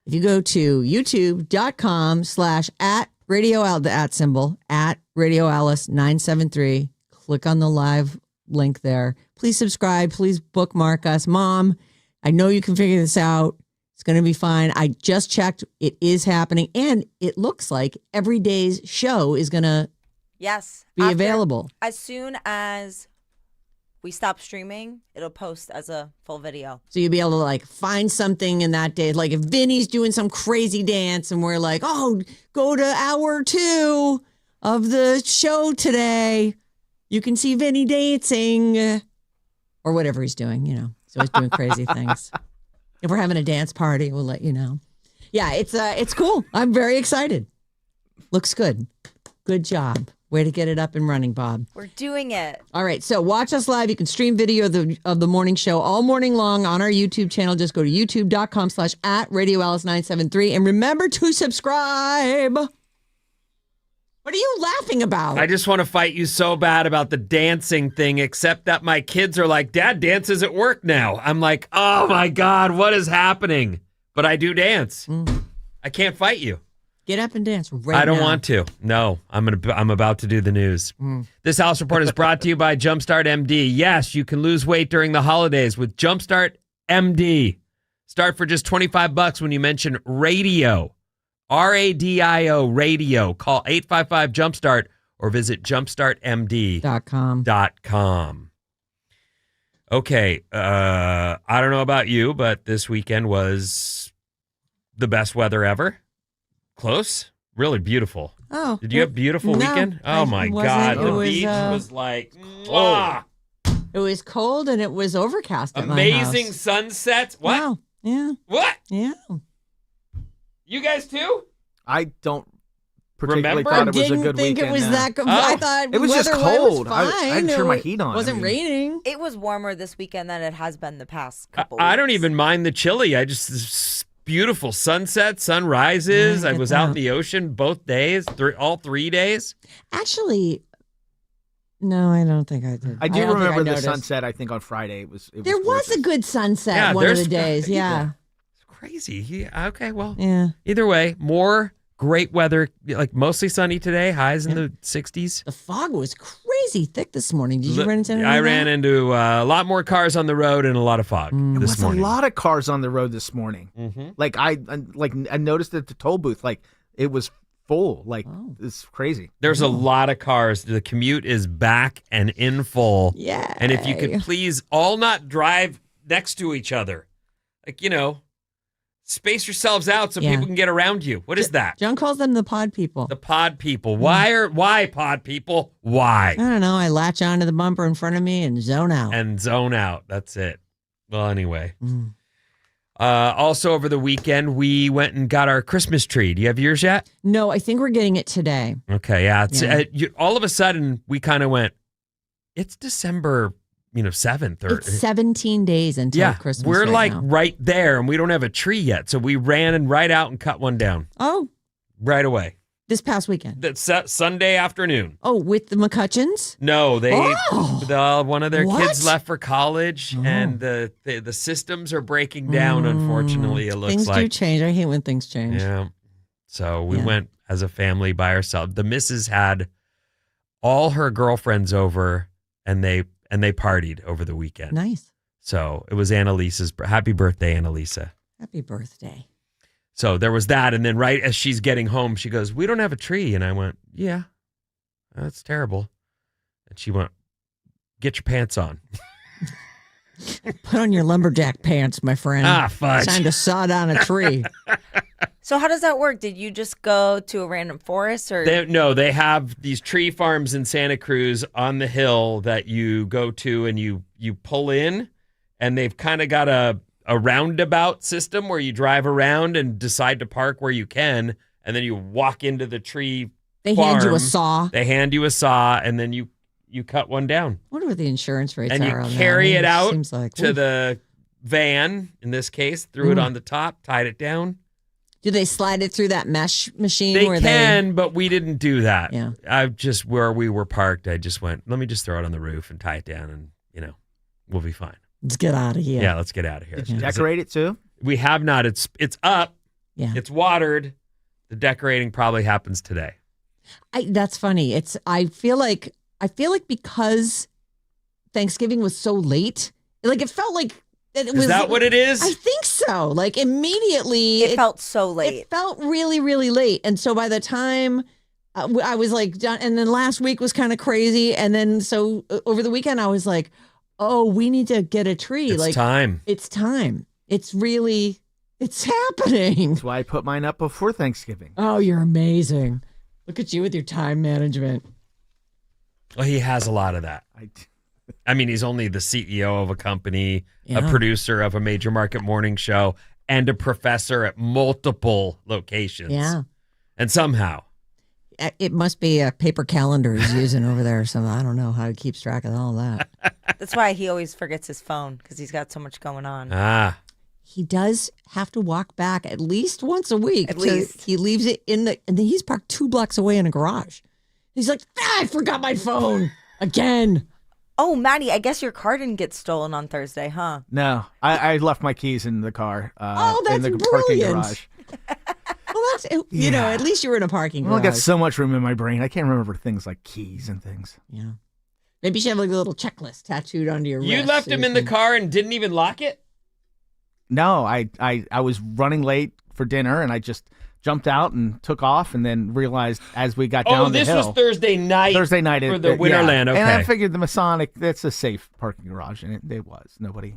If you go to youtube.com/@radio, the @ symbol, @Radio Alice 973, click on the live link there. Please subscribe. Please bookmark us. Mom, I know you can figure this out. It's going to be fine. I just checked. It is happening. And it looks like every day's show is going to Yes. be available. As soon as we stop streaming, it'll post as a full video. So you'll be able to like find something in that day. Like if Vinny's doing some crazy dance and we're like, oh, go to hour 2 of the show today. You can see Vinny dancing or whatever he's doing, you know. So he's doing crazy things. If we're having a dance party, we'll let you know. Yeah, it's cool. I'm very excited. Looks good. Good job. Way to get it up and running, Bob. We're doing it. All right, so watch us live. You can stream video of the morning show all morning long on our YouTube channel. Just go to youtube.com/@Radio Alice 973 and remember to subscribe. What are you laughing about? I just want to fight you so bad about the dancing thing, except that my kids are like, Dad dances at work now. I'm like, oh my God, what is happening? But I do dance. I can't fight you. Get up and dance right now. I don't want to. No, I'm about to do the news. This Alice Report is brought to you by Jumpstart MD. Yes, you can lose weight during the holidays with Jumpstart MD. Start for just $25 when you mention radio. RADIO radio. Call 855-JUMPSTART or visit jumpstartmd.com. Okay, I don't know about you, but this weekend was the best weather ever. Close? Really beautiful. Oh. Did you have a beautiful weekend? Oh, my God. The beach was like, mwah. It was cold and it was overcast at Amazing my house. sunsets. What? Wow. Yeah. What? Yeah. You guys too? I don't particularly Remember? thought it was a Didn't good think weekend. it was no. that good. Oh. I thought It was just weather-wise cold. was fine. I had to turn my heat on. It wasn't raining. It was warmer this weekend than it has been the past couple I don't weeks. even mind the chilly. I just beautiful sunsets, sunrises. Yeah, I I get was out in that. the ocean both days, all 3 days. Actually, no, I don't think I did. I do don't think remember the noticed. sunset. I think on Friday it was. There was gorgeous. a good sunset Yeah, one of there's- the days. Yeah. It's crazy. Yeah, okay, well, Yeah. either way, more great weather, like mostly sunny today, highs in the 60s. The fog was crazy thick this morning. Did you run into anything? I ran into a lot more cars on the road and a lot of fog There this was morning. a lot of cars on the road this morning. Mm-hmm. Like I noticed at the toll booth, like it was full. Like Oh. it's crazy. There's a lot of cars. The commute is back and in full. Yeah. And if you could please all not drive next to each other, like, you know, space yourselves out so Yeah. people can get around you. What is that? John calls them the pod people. The pod people. Why pod people? Why? I don't know. I latch onto the bumper in front of me and zone out. And zone out. That's it. Well, anyway. Mm. Also over the weekend, we went and got our Christmas tree. Do you have yours yet? No, I think we're getting it today. Okay, yeah. It's, Yeah. all of a sudden, we kind of went, it's December, 7th. Or, It's 17 days until yeah, Christmas. we're right like now. right there, and we don't have a tree yet. So we ran right out and cut one down Oh, right away. this past weekend. That's Sunday afternoon. Oh, with the McCutcheons? No, they Oh. one of their What? kids left for college, Oh. and the systems are breaking down. Unfortunately, it looks Things like do change. I hate when things change. yeah. So we Yeah. went as a family by ourselves. The missus had all her girlfriends over, and they partied over the weekend. Nice. So it was Annalisa's happy birthday, Annalisa. Happy birthday. So there was that, and then right as she's getting home, she goes, "We don't have a tree," and I went, "Yeah, that's terrible." And she went, "Get your pants on." Put on your lumberjack pants, my friend. Fudge. Time to saw down a tree. So how does that work? Did you just go to a random forest or? They have these tree farms in Santa Cruz on the hill that you go to, and you pull in, and they've kind of got a roundabout system where you drive around and decide to park where you can, and then you walk into the tree They farm. hand you a saw. They hand you a saw, and then you cut one down. I wonder what the insurance rates And you are on that. carry it out Seems like to oof. the van, in this case, threw it on the top, tied it down. Do they slide it through that mesh machine? They where can, but we didn't do that. Yeah. I just, where we were parked, I just went, let me just throw it on the roof and tie it down and, we'll be fine. Let's get out of here. Yeah, let's get out of here. Did you decorate it too? We have not. It's up. Yeah. It's watered. The decorating probably happens today. That's funny. I feel like because Thanksgiving was so late, like it felt like it was. Is that what it is? I think so. Like immediately, It felt so late. It felt really, really late, and so by the time I was like done, and then last week was kind of crazy, and then so over the weekend I was like, oh, we need to get a tree. It's time. It's time. It's really. It's happening. That's why I put mine up before Thanksgiving. Oh, you're amazing. Look at you with your time management. Well, he has a lot of that. I mean, he's only the CEO of a company, a Yeah. producer of a major market morning show, and a professor at multiple locations. Yeah. And somehow. It must be a paper calendar he's using over there or something. I don't know how he keeps track of all that. That's why he always forgets his phone because he's got so much going on. He does have to walk back at least once a week. At least. He leaves it in and then he's parked 2 blocks away in a garage. He's like, I forgot my phone again. Oh, Maddie, I guess your car didn't get stolen on Thursday, huh? No, I left my keys in the car. Oh, that's in the brilliant. parking garage. Well, that's, at least you were in a parking I garage. only got so much room in my brain. I can't remember things like keys and things. Yeah. Maybe you should have like a little checklist tattooed onto your wrist. You left so him you in the can- car and didn't even lock it? No, I was running late for dinner and I just jumped out and took off and then realized as we got down the this hill. was Thursday night. Thursday night for the Winterland. Okay. And I figured the Masonic, that's a safe parking garage, and it was. Nobody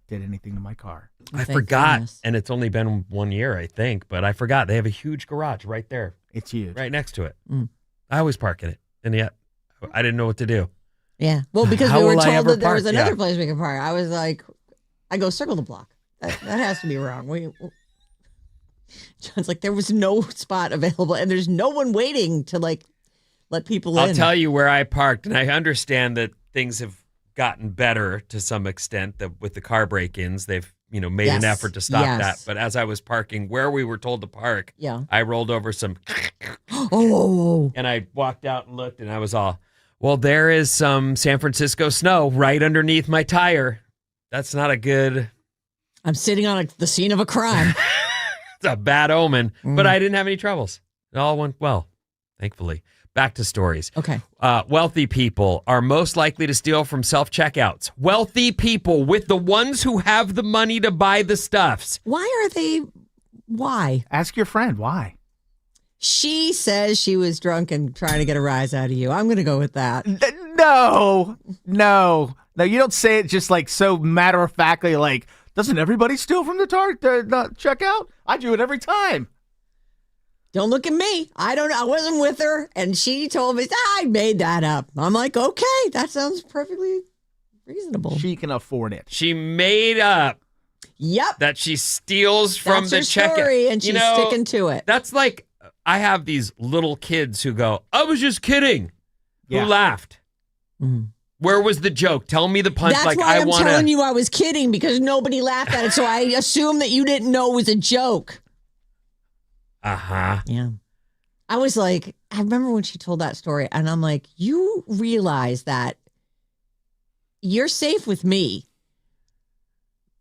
did anything to my car. I Thank forgot, goodness. and it's only been 1 year, I think, but I forgot. They have a huge garage right there, It's huge. right next to it. Mm. I always park in it, and yet I didn't know what to do. Yeah. Well, because How we were will I told ever that there was park? another Yeah. place we could park. I was like, I go circle the block. That has to be wrong. John's like, there was no spot available, and there's no one waiting to like let people in. I'll tell you where I parked, and I understand that things have gotten better to some extent. That with the car break-ins, they've made an Yes. effort to stop Yes. that. But as I was parking where we were told to park, Yeah. I rolled over some, Oh. and I walked out and looked, and I was all, well, there is some San Francisco snow right underneath my tire. That's not a good. I'm sitting on the scene of a crime. It's a bad omen, but I didn't have any troubles. It all went well, thankfully. Back to stories. Okay. Wealthy people are most likely to steal from self-checkouts. Wealthy people, with the ones who have the money to buy the stuffs. Why? Ask your friend why. She says she was drunk and trying to get a rise out of you. I'm going to go with that. No. You don't say it just like so matter of factly. Like, doesn't everybody steal from the checkout? I do it every time. Don't look at me. I don't know. I wasn't with her. And she told me, I made that up. I'm like, okay, that sounds perfectly reasonable. She can afford it. She made up Yep. that she steals from That's the her checkout. story, and she's sticking to it. That's like, I have these little kids who go, I was just kidding. Yeah. Who laughed? Mm. Where was the joke? Tell me the punch. That's like why I'm want telling you I was kidding, because nobody laughed at it. So I assumed that you didn't know it was a joke. Uh-huh. Yeah. I was like, I remember when she told that story, and I'm like, you realize that you're safe with me.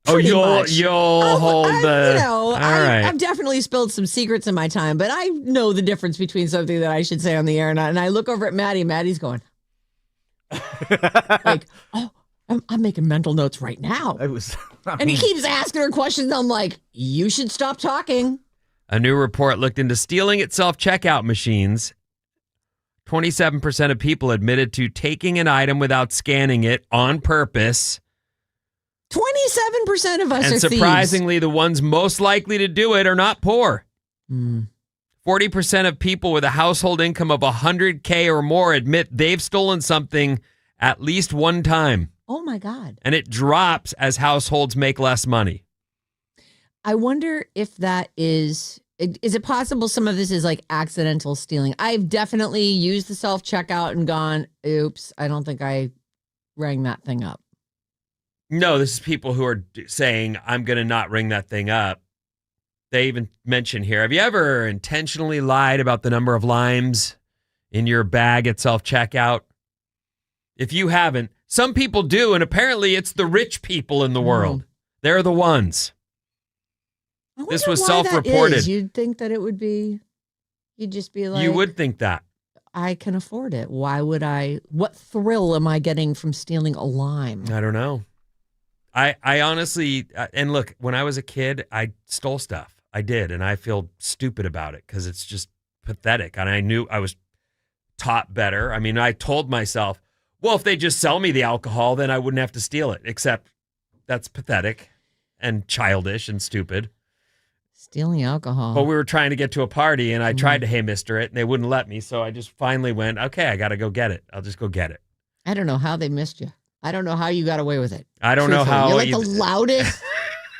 Oh, Pretty you'll much. hold the. All right. I've definitely spilled some secrets in my time, but I know the difference between something that I should say on the air and not. And I look over at Maddie, and Maddie's going, like, oh, I'm making mental notes right now. It was. And he keeps asking her questions. I'm like, you should stop talking. A new report looked into stealing at self-checkout machines. 27% of people admitted to taking an item without scanning it on purpose. 27% of us And are surprisingly, the ones most likely to do it are not poor. thieves. 40% of people with a household income of $100K or more admit they've stolen something at least one time. Oh my God. And it drops as households make less money. I wonder if that is it possible some of this is like accidental stealing? I've definitely used the self-checkout and gone, oops, I don't think I rang that thing up. No, this is people who are saying, I'm going to not ring that thing up. They even mention here, have you ever intentionally lied about the number of limes in your bag at self-checkout? If you haven't, some people do, and apparently it's the rich people in the world. They're the ones. This was self-reported. You'd think that it would be, you'd just be like. You would think that. I can afford it. Why would I? What thrill am I getting from stealing a lime? I don't know. I honestly, and look, when I was a kid, I stole stuff. I did, and I feel stupid about it because it's just pathetic. And I knew I was taught better. I mean, I told myself, well, if they just sell me the alcohol, then I wouldn't have to steal it, except that's pathetic and childish and stupid. Stealing alcohol. But we were trying to get to a party, and I tried to hey mister it, and they wouldn't let me, so I just finally went, okay, I got to go get it. I'll just go get it. I don't know how they missed you. I don't know how you got away with it. I don't know how. You're like the loudest,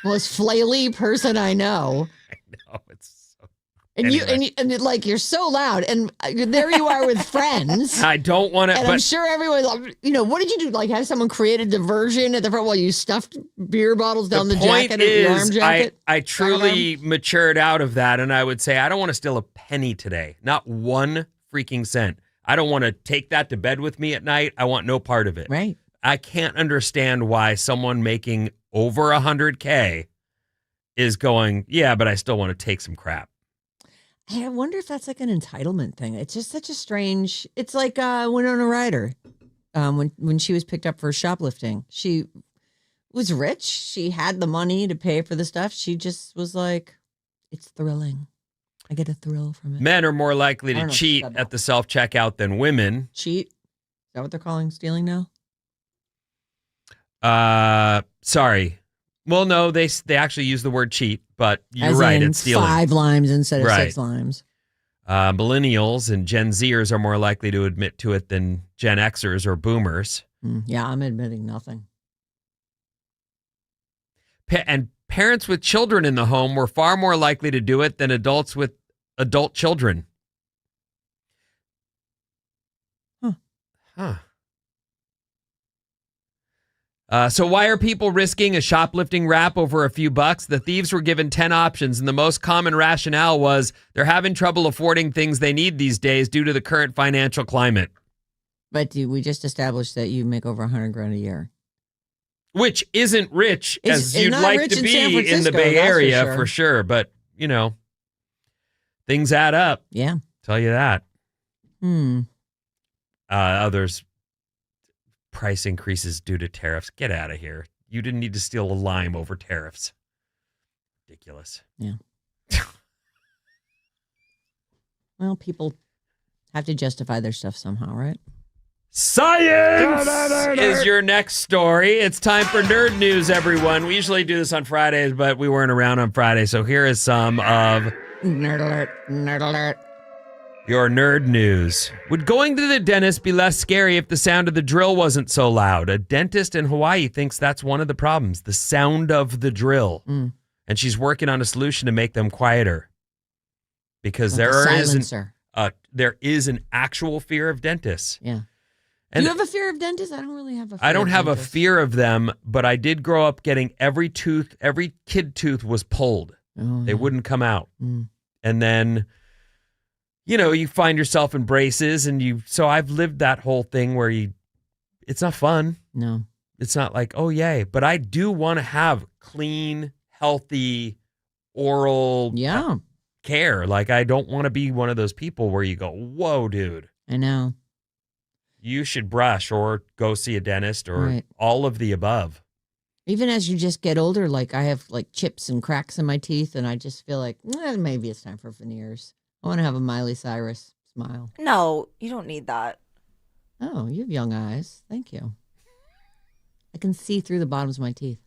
most flaily person I know. I know, it's so... And Anyway. and like you're so loud, and there you are with friends. I don't want to. And I'm sure everyone's like, what did you do? Like have someone create a diversion at the front while you stuffed beer bottles down the jacket of your arm jacket? I truly matured out of that, and I would say I don't want to steal a penny today. Not one freaking cent. I don't want to take that to bed with me at night. I want no part of it. Right. I can't understand why someone making over $100K is going, yeah, but I still want to take some crap. I wonder if that's like an entitlement thing. It's just such a strange. It's like Winona Ryder, when she was picked up for shoplifting. She was rich. She had the money to pay for the stuff. She just was like, it's thrilling. I get a thrill from it. Men are more likely to cheat at the self-checkout than women. Cheat? Is that what they're calling stealing now? Sorry. Well, no, they actually use the word cheat, but you're right. It's stealing. 5 limes instead of 6 limes. Millennials and Gen Zers are more likely to admit to it than Gen Xers or Boomers. Yeah, I'm admitting nothing. And parents with children in the home were far more likely to do it than adults with adult children. Huh. So why are people risking a shoplifting rap over a few bucks? The thieves were given 10 options, and the most common rationale was they're having trouble affording things they need these days due to the current financial climate. But we just established that you make over $100,000 a year. Which isn't rich as you'd like to be in the Bay Area for sure. But, things add up. Yeah. Tell you that. Others... price increases due to tariffs. Get out of here. You didn't need to steal a lime over tariffs. Ridiculous. Yeah. Well, people have to justify their stuff somehow, right? Science is your next story. It's time for Nerd News, everyone. We usually do this on Fridays, but we weren't around on Friday, so here is some of... Nerd alert, nerd alert. Your nerd news. Would going to the dentist be less scary if the sound of the drill wasn't so loud? A dentist in Hawaii thinks that's one of the problems, the sound of the drill. And she's working on a solution to make them quieter. Because there is an actual fear of dentists. Yeah. And do you have a fear of dentists? I don't really have a fear I don't of have dentists. a fear of them, but I did grow up getting every kid tooth was pulled. They wouldn't come out. And then... you find yourself in braces so I've lived that whole thing where it's not fun. No. It's not like, oh, yay. But I do want to have clean, healthy, oral care. Like, I don't want to be one of those people where you go, whoa, dude. I know. You should brush or go see a dentist or all of the above. Even as you just get older, like I have like chips and cracks in my teeth and I just feel like maybe it's time for veneers. I want to have a Miley Cyrus smile. No, you don't need that. Oh, you have young eyes. Thank you. I can see through the bottoms of my teeth.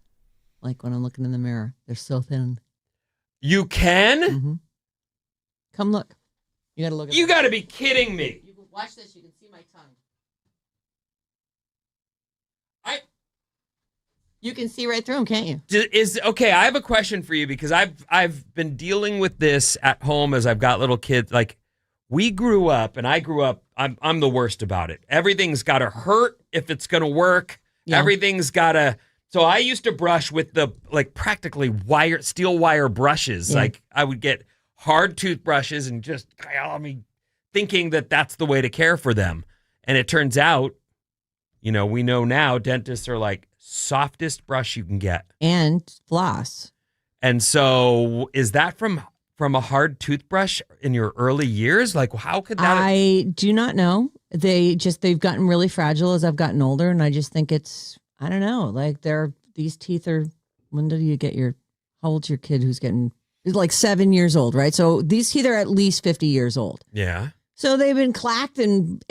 Like when I'm looking in the mirror. They're so thin. You can? Mm-hmm. Come look. You got to look at You got to be kidding me. You can watch this. You can see my tongue. You can see right through them, can't you? Okay, I have a question for you because I've been dealing with this at home as I've got little kids. Like, we grew up, and I grew up, I'm the worst about it. Everything's got to hurt if it's going to work. Yeah. Everything's got to So I used to brush with the practically steel wire brushes. Yeah. Like I would get hard toothbrushes and just thinking that that's the way to care for them. And it turns out, we know now dentists are like softest brush you can get. And floss. And so is that from a hard toothbrush in your early years? Like how could that I do not know. They've gotten really fragile as I've gotten older, and I just think I don't know. Like these teeth are. When did you get how old's your kid who's getting? He's like 7 years old, right? So these teeth are at least 50 years old. Yeah. So they've been clacked and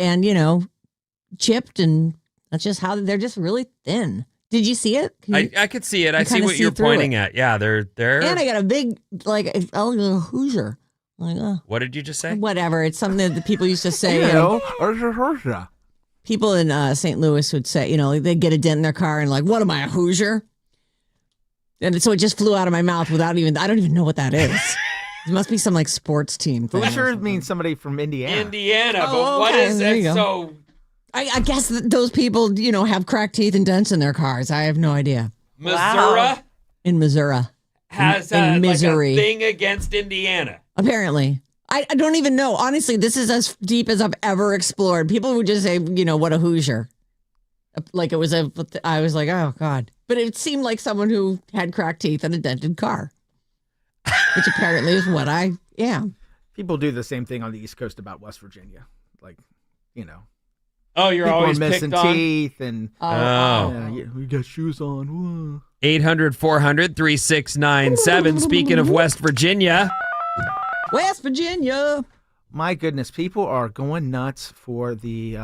chipped, and that's just how they're just really thin. Did you see it? I could see it. I see what you're pointing at. Yeah, they're. And I got a big a Hoosier. Like, what did you just say? Whatever. It's something that the people used to say. People in St. Louis would say, they'd get a dent in their car and like, what am I, a Hoosier? And so it just flew out of my mouth I don't even know what that is. It must be some like sports team thing. Hoosier means somebody from Indiana. But what is it? So I guess those people, have cracked teeth and dents in their cars. I have no idea. Missouri Wow. In Missouri. has in a Missouri. thing against Indiana. Apparently. I don't even know. Honestly, this is as deep as I've ever explored. People would just say, what a Hoosier. Like I was like, oh God. But it seemed like someone who had cracked teeth and a dented car. Which apparently is what I am. People do the same thing on the East Coast about West Virginia. Like, Oh, you're people always are missing picked on? teeth and we got shoes on. Whoa. 800-400-3697. Speaking of West Virginia. West Virginia. My goodness, people are going nuts for the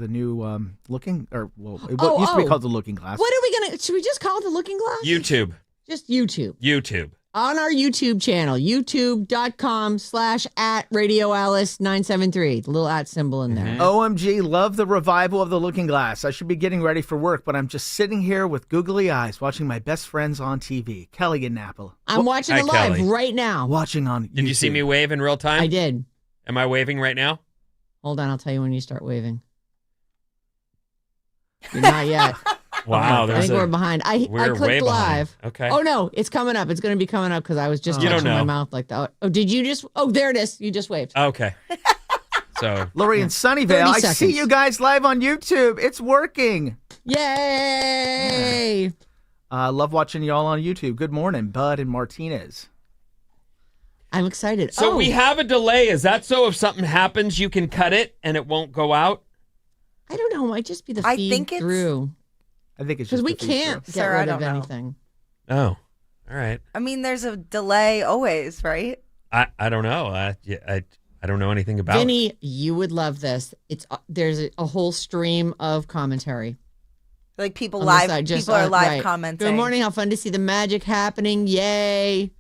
new looking it used to be called the Looking Glass. What are we gonna? Should we just call it the Looking Glass? YouTube. Just YouTube. YouTube. On our YouTube channel, youtube.com/@RadioAlice973. The little @ symbol in there. OMG, love the revival of the Looking Glass. I should be getting ready for work, but I'm just sitting here with googly eyes watching my best friends on TV, Kelly and Napa. I'm watching it live right now. Watching on YouTube. Did you see me wave in real time? I did. Am I waving right now? Hold on, I'll tell you when you start waving. You're not yet. Wow, I think we're behind. I clicked way live. behind. Okay. Oh no, it's coming up. It's going to be coming up because I was just You don't touching my know. mouth like that. Oh, did you just? Oh, there it is. You just waved. Okay. So, Lori in Sunnyvale, 30 I see seconds. you guys live on YouTube. It's working. Yay! Love watching y'all on YouTube. Good morning, Bud and Martinez. I'm excited. so we have a delay. Is that so if something happens, you can cut it and it won't go out? I don't know. It might just be the I feed think it's- through. I think it's Because just we the feature. can't get Sarah, I rid of don't know. anything. Oh, all right. I mean, there's a delay always, right? I don't know. I don't know anything about it. Vinny, you would love this. There's a whole stream of commentary. Like people on the live, side, just people are live right. commenting. Good morning. How fun to see the magic happening. Yay.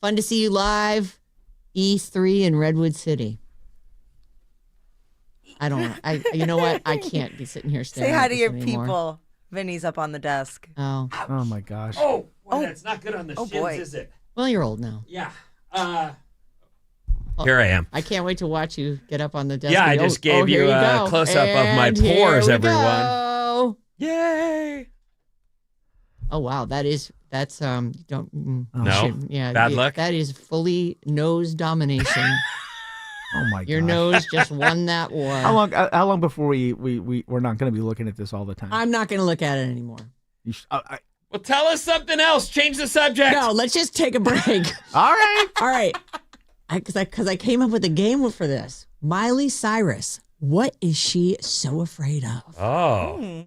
Fun to see you live. E3 in Redwood City. I don't know. You know what? I can't be sitting here staring Say at hi to this your anymore. people. Vinny's up on the desk. Oh. Oh my gosh. Oh, boy, that's not good on the shins, boy. is it? Well, you're old now. Yeah. Here I am. I can't wait to watch you get up on the desk. Yeah, I and just here gave you you a go. close-up of my And here pores, we everyone. go. Yay! Oh wow, that's don't No? shouldn't- yeah, Bad luck? That is fully nose domination. Oh my god. Your nose just won that war. How long before we're not going to be looking at this all the time? I'm not going to look at it anymore. Well, tell us something else. Change the subject. No, let's just take a break. All right. All right. Because I came up with a game for this. Miley Cyrus. What is she so afraid of? Oh.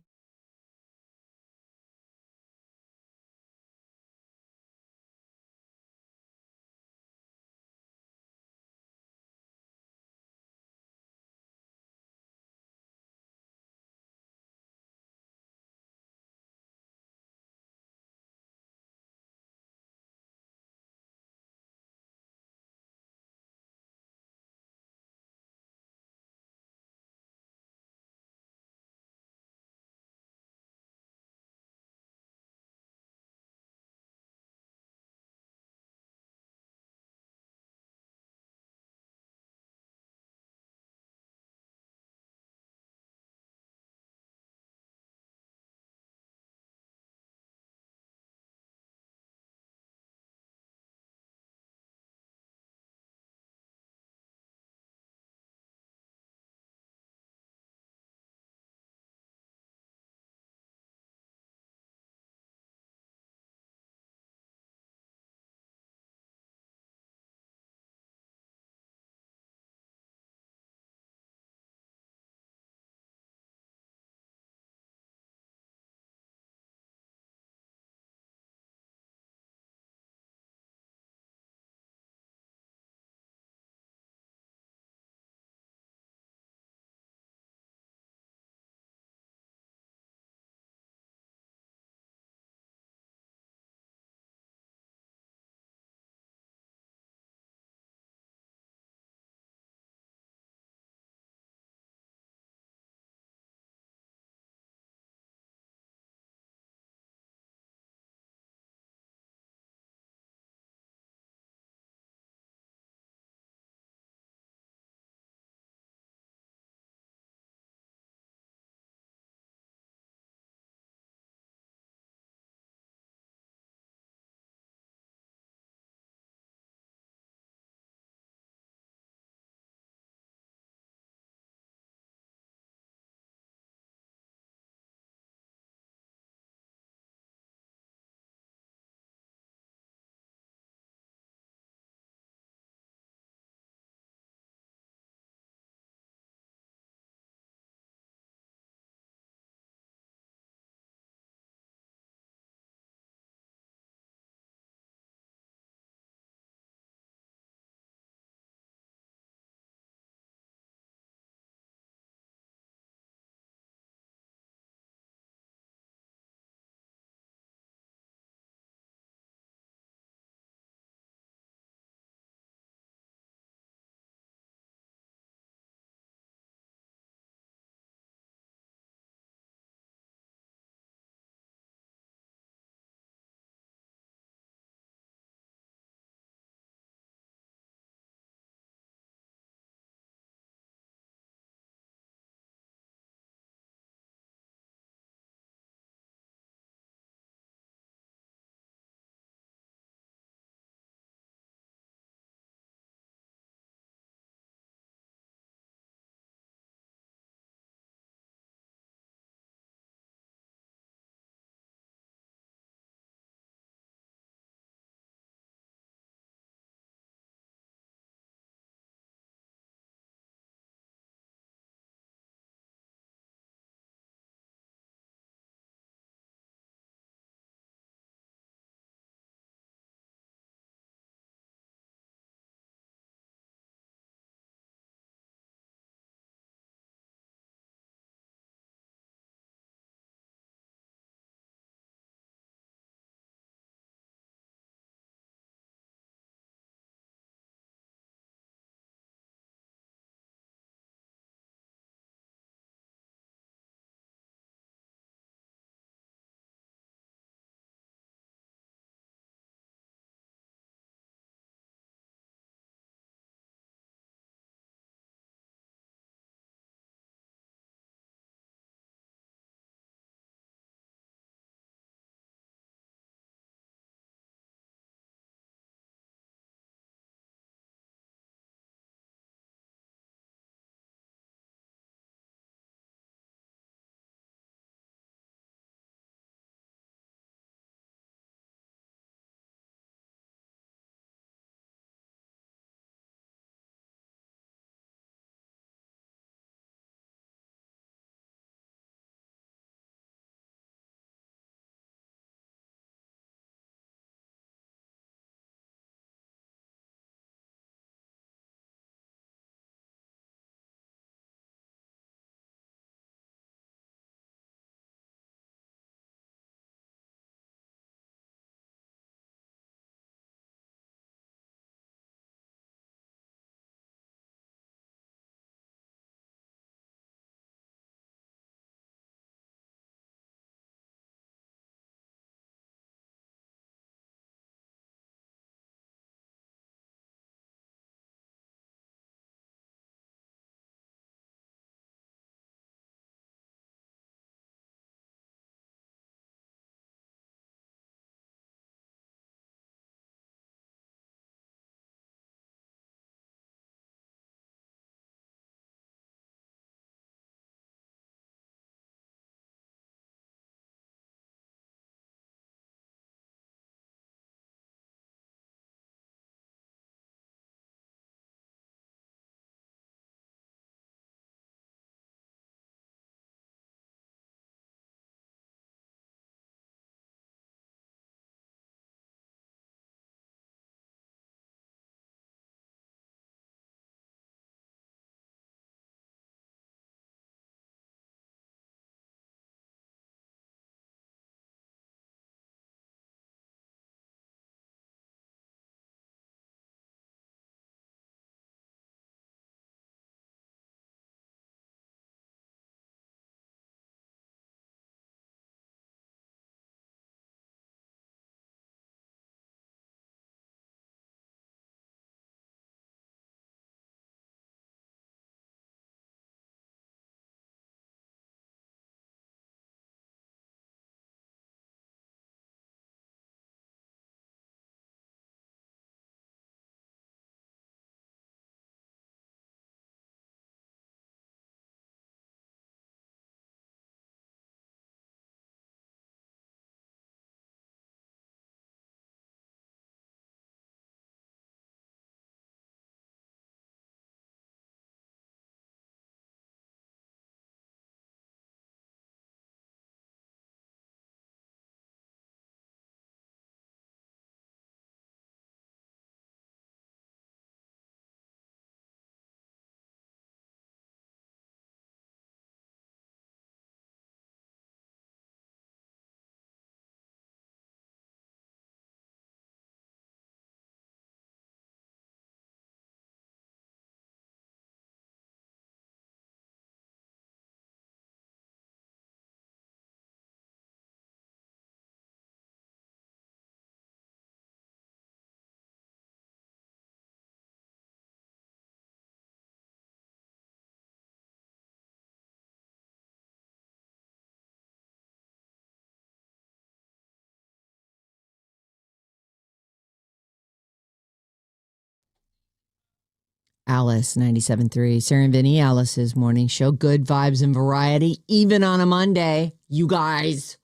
Alice, 97.3. Sarah and Vinnie, Alice's morning show. Good vibes and variety, even on a Monday. You guys,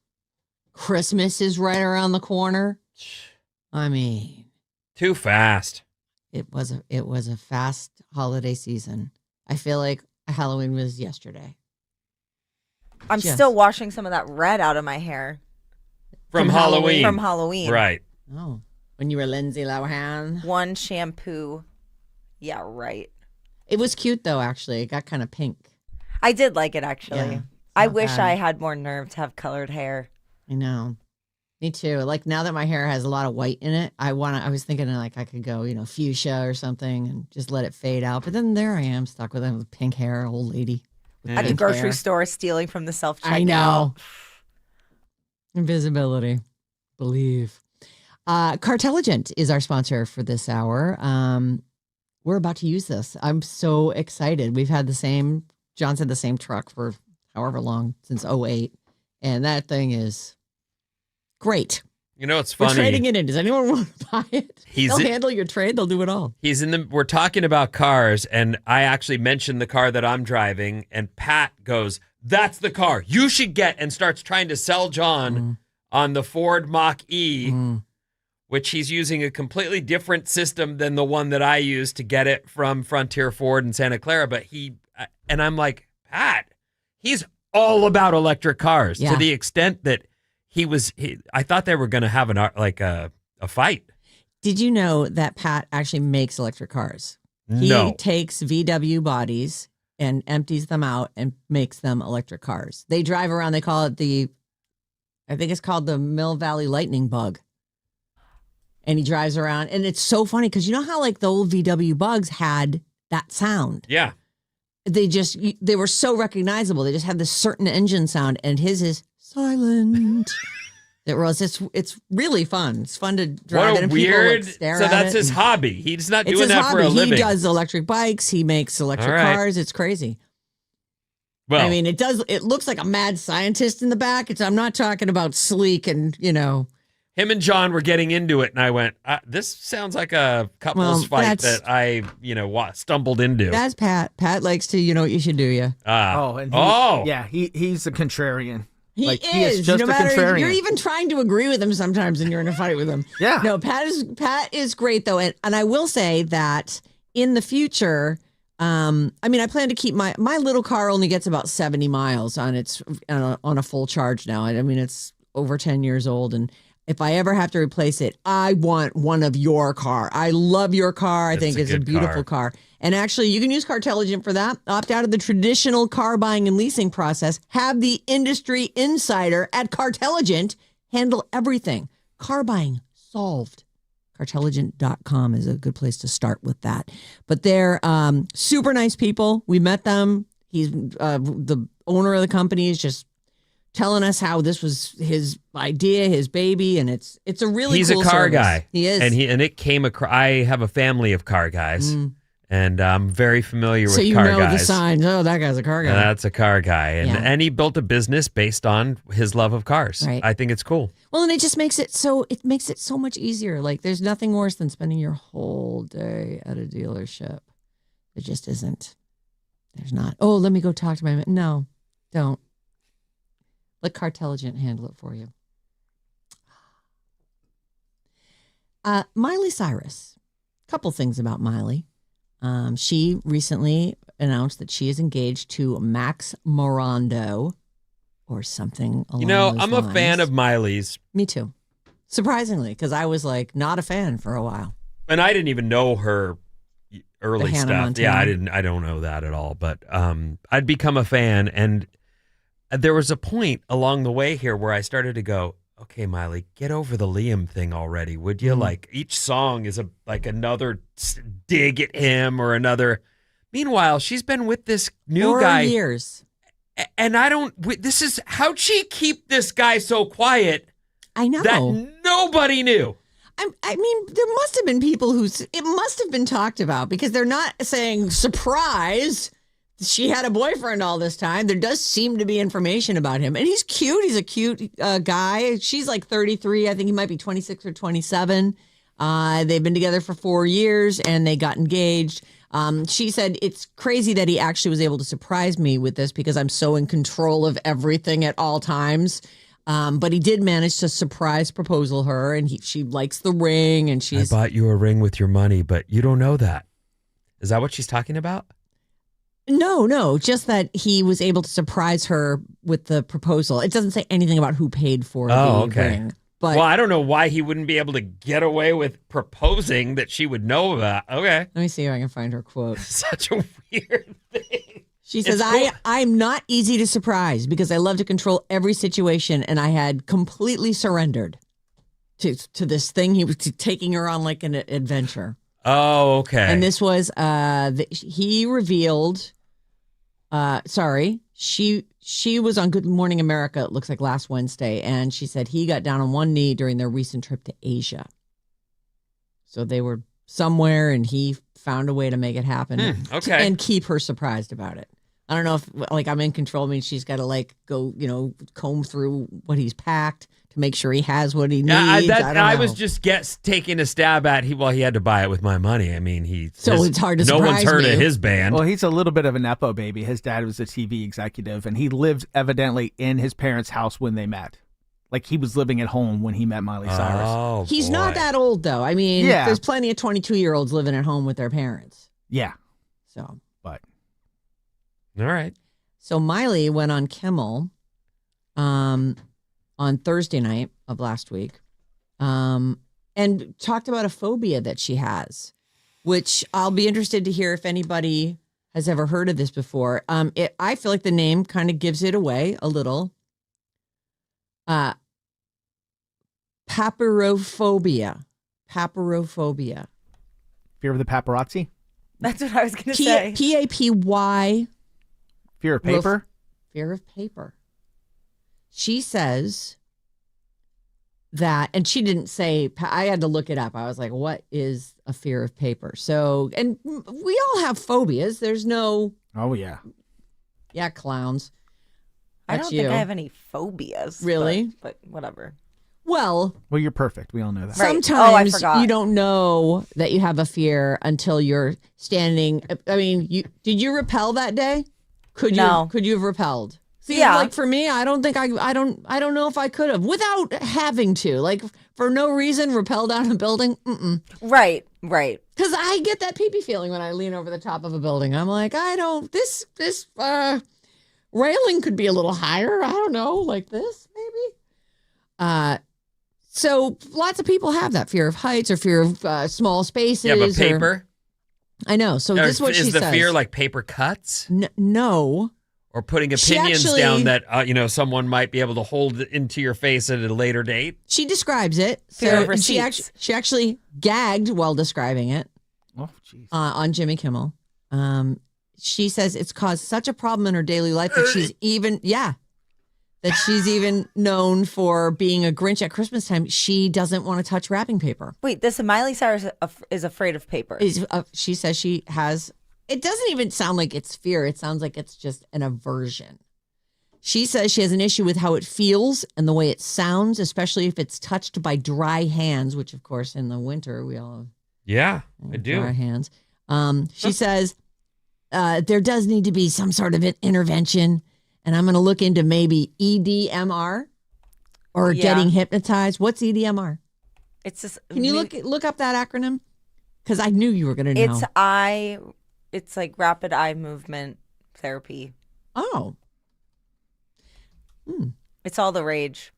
Christmas is right around the corner. I mean, Too fast. it was a fast holiday season. I feel like Halloween was yesterday. I'm Just- still washing some of that red out of my hair From Halloween. from Halloween. Right. Oh, when you were Lindsay Lohan. One shampoo. Yeah, right. It was cute though, actually. It got kind of pink. I did like it, actually. Yeah, I not wish bad. I had more nerve to have colored hair. I know. Me too. Like now that my hair has a lot of white in it, I was thinking like I could go, fuchsia or something and just let it fade out. But then there I am stuck with it with pink hair, old lady. with At the pink grocery hair. store, stealing from the self-checkout. I know. Invisibility. Believe. Cartelligent is our sponsor for this hour. We're about to use this. I'm so excited. We've had John said the same truck for however long, since 2008. And that thing is great. It's We're funny. trading it in. Does anyone want to buy it? They'll in- handle your trade. They'll do it all. We're talking about cars, and I actually mentioned the car that I'm driving, and Pat goes, "That's the car you should get," and starts trying to sell John on the Ford Mach-E, which he's using a completely different system than the one that I use to get it from Frontier Ford in Santa Clara. But I'm like, Pat, he's all about electric cars to the extent that I thought they were going to have a fight. Did you know that Pat actually makes electric cars? No. He takes VW bodies and empties them out and makes them electric cars. They drive around. They call it I think it's called the Mill Valley Lightning Bug. And he drives around. And it's so funny because you know how like the old VW bugs had that sound? Yeah. They were so recognizable. They just had this certain engine sound, and his is silent. It's really fun. It's fun to drive What it, a and weird. people stare So at that's it. his hobby. He's not It's doing his that hobby. for a living. He does electric bikes. He makes electric All right. cars. It's crazy. Well, I mean, it looks like a mad scientist in the back. I'm not talking about sleek and him and John were getting into it, and I went, "This sounds like a couples Well, fight that's- that I, stumbled into." That's Pat. Pat likes to, what you should do, yeah. He's a contrarian. He Like, is. he is just no a matter, contrarian. you're even trying to agree with him sometimes, and you're in a fight with him. Yeah. No, Pat is great though, and I will say that in the future, I plan to keep my little car only gets about 70 miles on a full charge now. I mean, it's over 10 years old, and if I ever have to replace it, I want one of your car. I love your car. I think it's a good beautiful car. And actually, you can use Cartelligent for that. Opt out of the traditional car buying and leasing process. Have the industry insider at Cartelligent handle everything. Car buying solved. Cartelligent.com is a good place to start with that. But they're super nice people. We met them. He's the owner of the company is just telling us how this was his idea, his baby, and it's a really He's cool a car service. guy. He is. and it came across. I have a family of car guys, and I'm very familiar so with you car know guys. the signs. Oh, that guy's a car guy. And that's a car guy, Yeah. and he built a business based on his love of cars. Right. I think it's cool. Well, and it just makes it so much easier. Like there's nothing worse than spending your whole day at a dealership. It just isn't. There's not. Oh, let me go talk to my no, don't. Let Cartelligent handle it for you. Miley Cyrus. Couple things about Miley. She recently announced that she is engaged to Max Morando or something along those I'm a lines. fan of Miley's, Me too. Surprisingly, because I was like not a fan for a while. and I didn't even know her early Hannah stuff. Montana. Yeah, I don't know that at all. But I'd become a fan, and there was a point along the way here where I started to go, okay, Miley, get over the Liam thing already, would you? Like each song is another dig at him or another. Meanwhile, she's been with this new 4 guy, years. and I don't. This is how'd she keep this guy so quiet I know. that nobody knew? I mean, there must have been people it must have been talked about because they're not saying surprise. She had a boyfriend all this time. There does seem to be information about him, and he's cute. He's a cute guy. She's like 33. I think he might be 26 or 27. They've been together for 4 years and they got engaged. She said it's crazy that he actually was able to surprise me with this because I'm so in control of everything at all times. But he did manage to surprise proposal her, and she likes the ring, and she's. I bought you a ring with your money, but you don't know that. Is that what she's talking about? No, just that he was able to surprise her with the proposal. It doesn't say anything about who paid for the ring. But well, I don't know why he wouldn't be able to get away with proposing that she would know about. Okay. Let me see if I can find her quote. Such a weird thing. She says, Cool. I'm not easy to surprise because I love to control every situation, and I had completely surrendered to this thing. He was taking her on like an adventure. Oh, okay. And this was, he revealed, she was on Good Morning America, it looks like last Wednesday, and she said he got down on one knee during their recent trip to Asia. So they were somewhere, and he found a way to make it happen. And keep her surprised about it. I don't know if, like, I'm in control means she's got to, like, go, comb through what he's packed to make sure he has what he needs. I was just taking a stab at he had to buy it with my money. I mean, it's hard to no surprise one's heard me. of his band. Well, he's a little bit of a Nepo baby. His dad was a TV executive, and he lived evidently in his parents' house when they met. Like, he was living at home when he met Miley Cyrus. Oh, He's boy. not that old, though. I mean, there's plenty of 22-year-olds living at home with their parents. Yeah. So, but. All right. So Miley went on Kimmel on Thursday night of last week and talked about a phobia that she has, which I'll be interested to hear if anybody has ever heard of this before. I feel like the name kind of gives it away a little. Papyrophobia. Fear of the paparazzi? That's what I was going to say. Papy. Fear of paper? Fear of paper. She says that, and she didn't say, I had to look it up. I was like, what is a fear of paper? So, and we all have phobias. There's no. Oh, yeah. Yeah, clowns. I That's don't think you. I have any phobias. Really? But whatever. Well, you're perfect. We all know that. Right. sometimes I forgot. you don't know that you have a fear until you're standing. I mean, did you repel that day? Could you have repelled? See, Yeah. like for me, I don't think I don't know if I could have without having to, like for no reason, repel down a building. Right. Because I get that pee-pee feeling when I lean over the top of a building. I'm like, this railing could be a little higher. I don't know, like this maybe. So lots of people have that fear of heights or fear of small spaces. Yeah, but paper? I know. So this is what she says. Is the fear like paper cuts? No. Or putting opinions down that, someone might be able to hold into your face at a later date? She describes it. Fear of So receipts. she actually gagged while describing it Oh, jeez. on Jimmy Kimmel. She says it's caused such a problem in her daily life that she's even known for being a Grinch at Christmas time. She doesn't want to touch wrapping paper. Wait, this Miley Cyrus is afraid of paper. She says she has. It doesn't even sound like it's fear. It sounds like it's just an aversion. She says she has an issue with how it feels and the way it sounds, especially if it's touched by dry hands, which, of course, in the winter, we all have I do. dry hands. She says there does need to be some sort of an intervention, and I'm going to look into maybe EDMR or getting hypnotized. What's EDMR? It's just. Can you look up that acronym? Because I knew you were going to know. It's like rapid eye movement therapy. Oh. It's all the rage.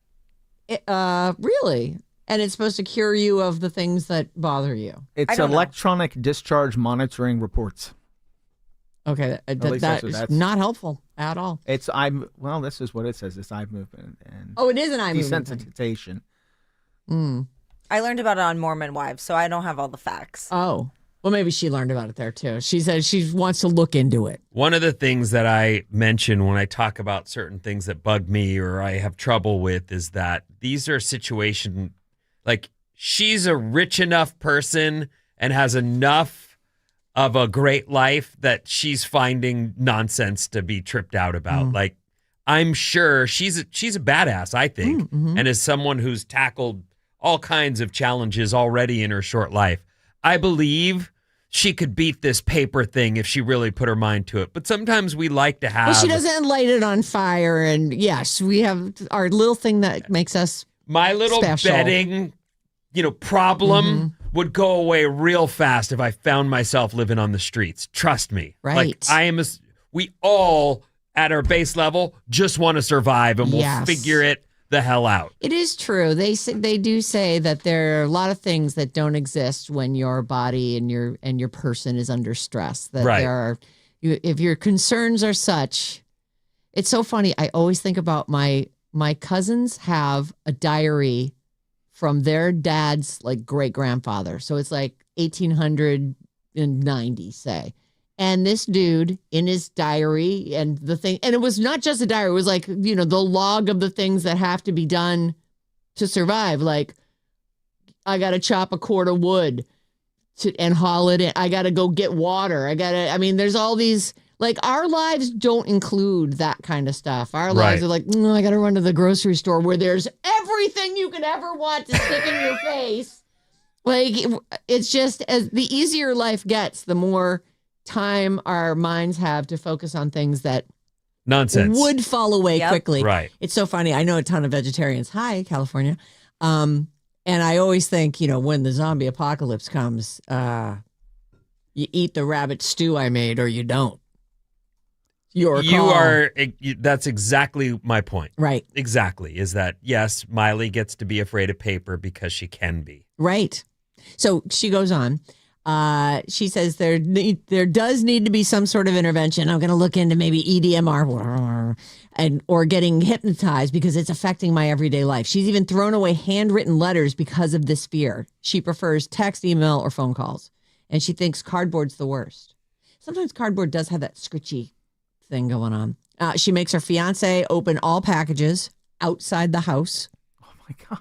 Really? And it's supposed to cure you of the things that bother you. It's electronic discharge monitoring reports. Okay, that is not helpful at all. This is what it says. It's eye movement and it is an eye movement. desensitization. I learned about it on Mormon Wives, so I don't have all the facts. Oh. Well, maybe she learned about it there, too. She said she wants to look into it. One of the things that I mention when I talk about certain things that bug me or I have trouble with is that these are situations, like she's a rich enough person and has enough of a great life that she's finding nonsense to be tripped out about. Like, I'm sure she's a badass, I think, and is someone who's tackled all kinds of challenges already in her short life. I believe she could beat this paper thing if she really put her mind to it. But sometimes we like to have... Well, she doesn't light it on fire. And yes, we have our little thing that makes us My little special. bedding, problem would go away real fast if I found myself living on the streets. Trust me. Right. Like, we all, at our base level, just want to survive, and we'll Yes. figure it the hell out. It is true. They do say that there are a lot of things that don't exist when your body and your person is under stress. That Right. there are, if your concerns are such, it's so funny. I always think about my cousins have a diary from their dad's like great grandfather. So it's like 1890, say. And this dude in his diary and the thing, and it was not just a diary, it was like, the log of the things that have to be done to survive. Like, I got to chop a cord of wood and haul it in. I got to go get water. There's all these, like, our lives don't include that kind of stuff. Our lives Right. are like, I got to run to the grocery store where there's everything you could ever want to stick in your face. Like, it's just, as the easier life gets, the more time our minds have to focus on things that Nonsense. would fall away Yep. quickly. Right. It's so funny. I know a ton of vegetarians. Hi, California. And I always think, when the zombie apocalypse comes, you eat the rabbit stew I made or you don't. Your call. That's exactly my point. Right. Exactly. Is that, yes, Miley gets to be afraid of paper because she can be. Right. So she goes on. She says there does need to be some sort of intervention. I'm going to look into maybe EDMR or getting hypnotized because it's affecting my everyday life. She's even thrown away handwritten letters because of this fear. She prefers text, email, or phone calls, and she thinks cardboard's the worst. Sometimes cardboard does have that scritchy thing going on. She makes her fiance open all packages outside the house. Oh my God.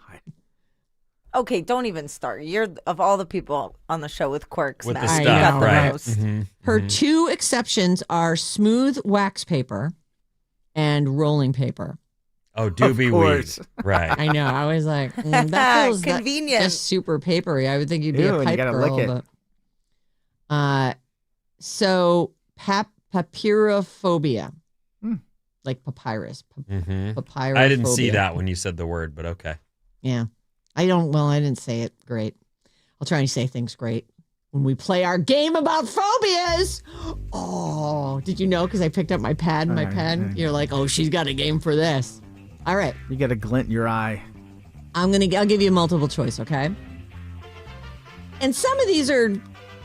Okay, don't even start. You're of all the people on the show with quirks. With the Matt. I You stuff, got the right. most. Her two exceptions are smooth wax paper and rolling paper. Oh, doobie weed. course. Right. I know. I was like, that feels Convenient. just super papery. I would think you'd be Ew, a and you pipe gotta girl. lick it. But, so papyrophobia, like papyrus. Papyrophobia. I didn't see that when you said the word, but okay. Yeah. I didn't say it great. I'll try and say things great when we play our game about phobias. Oh, did you know? Because I picked up my pad and my pen. You're like, oh, she's got a game for this. All right. You got a glint in your eye. I'll give you a multiple choice, okay? And some of these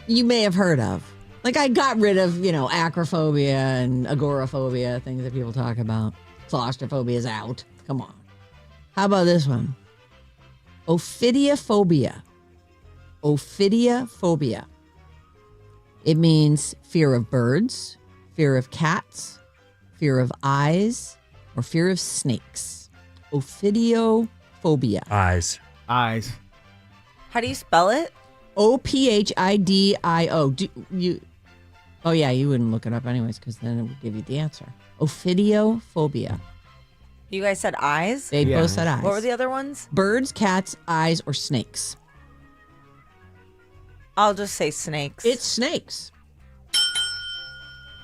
you may have heard of. Like I got rid of, acrophobia and agoraphobia, things that people talk about. Claustrophobia is out. Come on. How about this one? Ophidiophobia. Ophidiophobia. It means fear of birds, fear of cats, fear of eyes, or fear of snakes. Ophidiophobia. Eyes. Eyes. How do you spell it? Ophidio. Oh yeah, you wouldn't look it up anyways because then it would give you the answer. Ophidiophobia. You guys said eyes? They Yeah. both said eyes. What were the other ones? Birds, cats, eyes, or snakes? I'll just say snakes. It's snakes.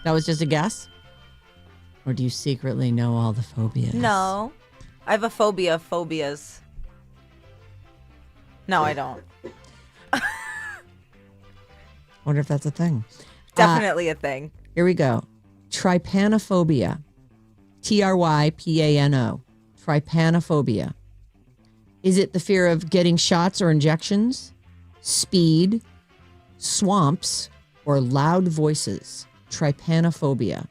That was just a guess? Or do you secretly know all the phobias? No. I have a phobia of phobias. No, I don't. Wonder if that's a thing. Definitely a thing. Here we go. Trypanophobia. Trypano. Trypanophobia. Is it the fear of getting shots or injections, speed, swamps, or loud voices? Trypanophobia.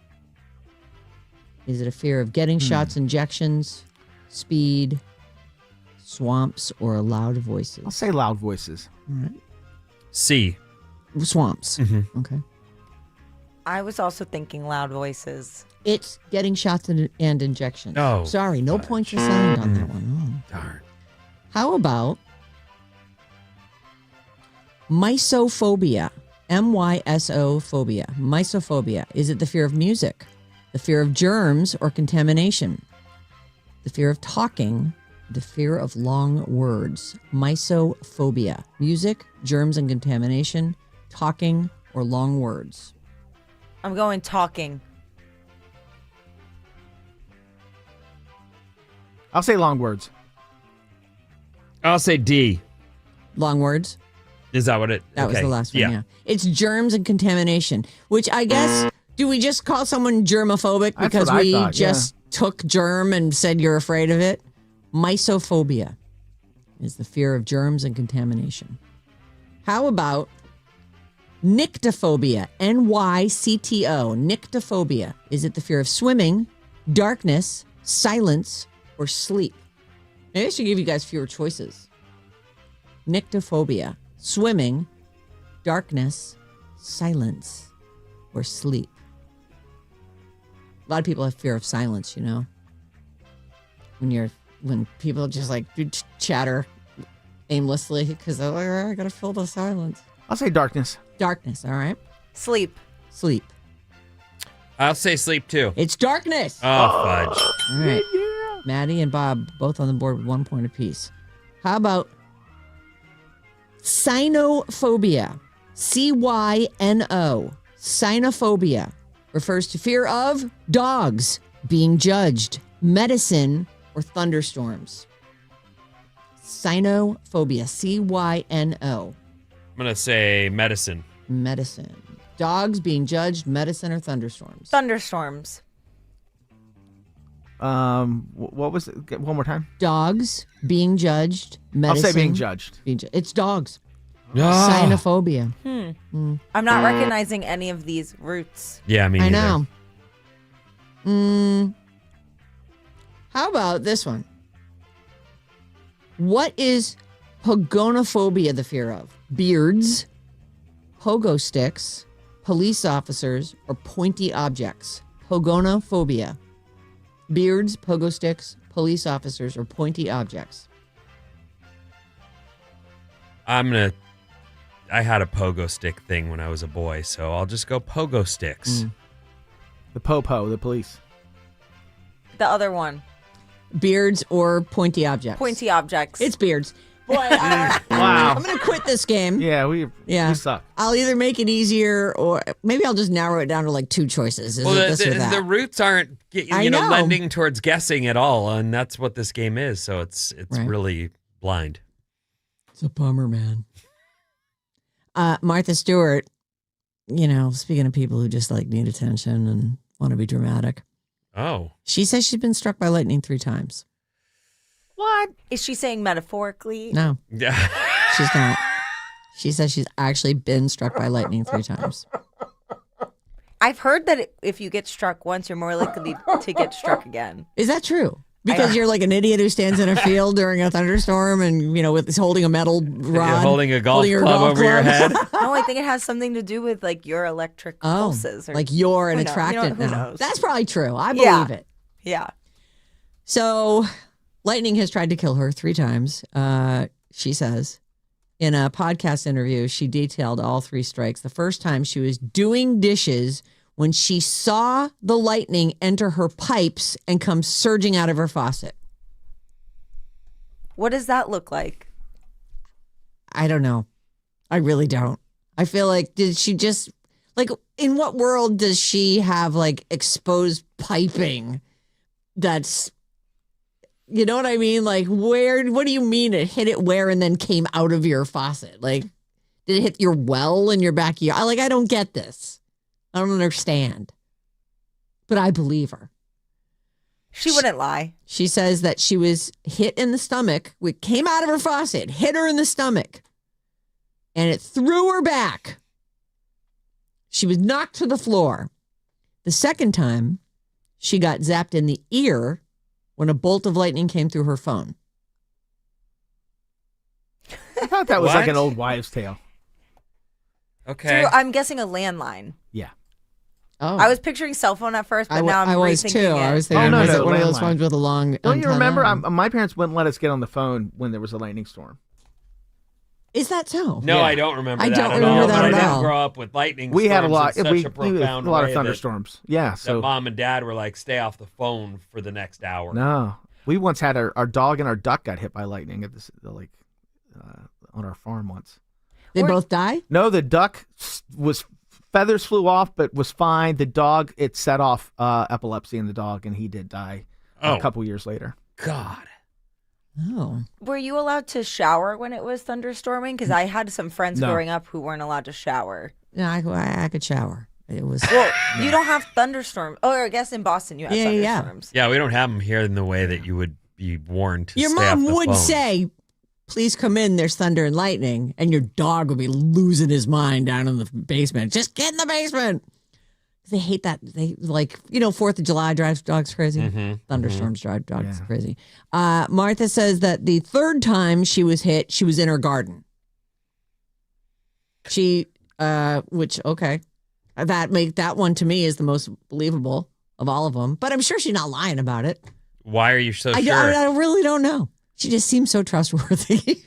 Is it a fear of getting shots, injections, speed, swamps, or loud voices? I'll say loud voices. C. Swamps. Okay. I was also thinking loud voices. It's getting shots and injections. Oh, Sorry, no points assigned on that one. Oh. Darn. How about mysophobia? MYSO phobia. Mysophobia. Is it the fear of music, the fear of germs or contamination, the fear of talking, the fear of long words. Mysophobia. Music, germs and contamination, talking, or long words. I'm going talking. I'll say long words. I'll say D. Long words. Is that what it? That was okay. the last one, yeah. It's germs and contamination, which I guess, do we just call someone germophobic That's because what I we thought, just took germ and said you're afraid of it? Mysophobia is the fear of germs and contamination. How about nyctophobia? Nycto. Nyctophobia. Is it the fear of swimming, darkness, silence, or sleep? Maybe I should give you guys fewer choices. Nyctophobia. Swimming, darkness, silence, or sleep. A lot of people have fear of silence, you know. When people just like chatter aimlessly because they're like, "Oh, I gotta fill the silence." I'll say darkness. Darkness, all right. Sleep. Sleep. I'll say sleep too. It's darkness. Oh, fudge. All right. Maddie and Bob both on the board with 1 point apiece. How about cynophobia? CYNO. Cynophobia refers to fear of dogs, being judged, medicine, or thunderstorms. Cynophobia. CYNO. I'm going to say medicine. Medicine. Dogs, being judged, medicine, or thunderstorms. Thunderstorms. What was it? One more time. Dogs, being judged, medicine. I'll say being judged. It's dogs. Ah. Cynophobia. I'm not recognizing any of these roots. Yeah, me I neither. know. How about this one? What is pogonophobia the fear of? Beards, pogo sticks, police officers, or pointy objects? Pogonophobia. Beards, pogo sticks, police officers, or pointy objects? I had a pogo stick thing when I was a boy, so I'll just go pogo sticks. The popo, the police. The other one. Beards or pointy objects? Pointy objects. It's beards. Boy, Wow. I'm going to quit this game. Yeah, we suck. I'll either make it easier or maybe I'll just narrow it down to like 2 choices. Is Well, it this or that? the roots aren't I know. lending towards guessing at all, and that's what this game is. So it's Right. really blind. It's a bummer, man. Martha Stewart, speaking of people who just like need attention and want to be dramatic, Oh, she says she's been struck by lightning 3 times. What? Is she saying metaphorically? No, yeah. she's not. She says she's actually been struck by lightning 3 times. I've heard that if you get struck once, you're more likely to get struck again. Is that true? Because you're like an idiot who stands in a field during a thunderstorm and, with holding a metal rod. You're holding a golf holding your club golf over your club. head. No, I think it has something to do with like your electric pulses. Or, like you're an who knows? attractant Who now. knows? That's probably true. I Yeah. believe it. Yeah. So lightning has tried to kill her 3 times, she says. In a podcast interview, she detailed all 3 strikes. The first time she was doing dishes when she saw the lightning enter her pipes and come surging out of her faucet. What does that look like? I don't know. I really don't. I feel like, did she just, like, in what world does she have, like, exposed piping that's, you know what I mean? Like, what do you mean it hit it where and then came out of your faucet? Like, did it hit your well in your backyard? I don't get this. I don't understand. But I believe her. She wouldn't lie. She says that she was hit in the stomach. It came out of her faucet, hit her in the stomach, and it threw her back. She was knocked to the floor. The second time, she got zapped in the ear when a bolt of lightning came through her phone. I thought that was like What? an old wives' tale. Okay. Through, I'm guessing a landline. Yeah. Oh, I was picturing cell phone at first, but now I'm I was rethinking too. it. I was thinking, no, was no, it one of those landline. phones with a long Don't you antenna? remember? My parents wouldn't let us get on the phone when there was a lightning storm. Is that so? No, Yeah. I don't remember I that don't at remember all. that but I at didn't all. grow up with lightning We had a storms lot. in such We a profound a lot way of thunderstorms. Yeah. that So mom and dad were like, stay off the phone for the next hour. no. We once had our dog and our duck got hit by lightning at on our farm once. They both die? No, the duck was feathers flew off, but was fine. The dog, it set off epilepsy in the dog, and he did die a couple years later. God. Oh. Were you allowed to shower when it was thunderstorming? Because I had some friends growing up who weren't allowed to shower. Yeah, I could shower. It was. Well, you don't have thunderstorms. Oh, I guess in Boston you have thunderstorms. Yeah, we don't have them here in the way that you would be warned to Your stay off mom the would phone. say, please come in, there's thunder and lightning, and your dog would be losing his mind down in the basement. Just get in the basement. They hate that. They 4th of July drives dogs crazy. Thunderstorms drive dogs crazy. Martha says that the third time she was hit, she was in her garden. That one to me is the most believable of all of them. But I'm sure she's not lying about it. Why are you so sure? I really don't know. She just seems so trustworthy.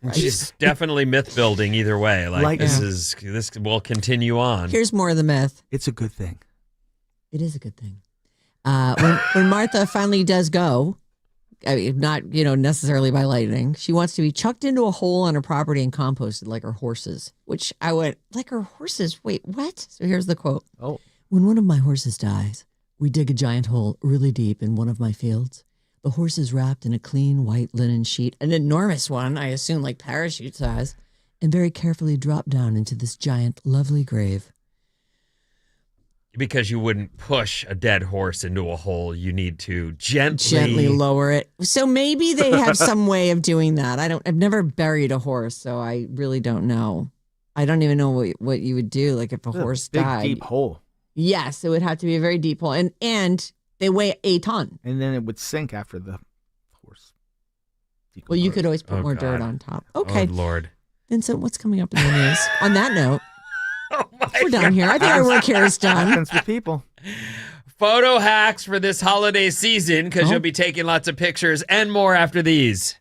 Right. She's definitely myth building either way. This will continue on. Here's more of the myth. It's a good thing. It is a good thing. When Martha finally does go, I mean, not necessarily by lightning, she wants to be chucked into a hole on her property and composted like her horses. Which I went, like her horses? Wait, what? So here's the quote. Oh. When one of my horses dies, we dig a giant hole really deep in one of my fields. The horse is wrapped in a clean white linen sheet, an enormous one, I assume like parachute size, and very carefully dropped down into this giant, lovely grave. Because you wouldn't push a dead horse into a hole. You need to gently lower it. So maybe they have some way of doing that. I've never buried a horse, so I really don't know. I don't even know what you would do, like if a horse died. Big deep hole. Yes, it would have to be a very deep hole, and they weigh a ton. And then it would sink after the horse. Well, you could always put more dirt on top. Okay. Oh, Lord. Vincent, what's coming up in the news? On that note, we're done God. here. I think our work here is done. Happens with people. Photo hacks for this holiday season because you'll be taking lots of pictures and more after these.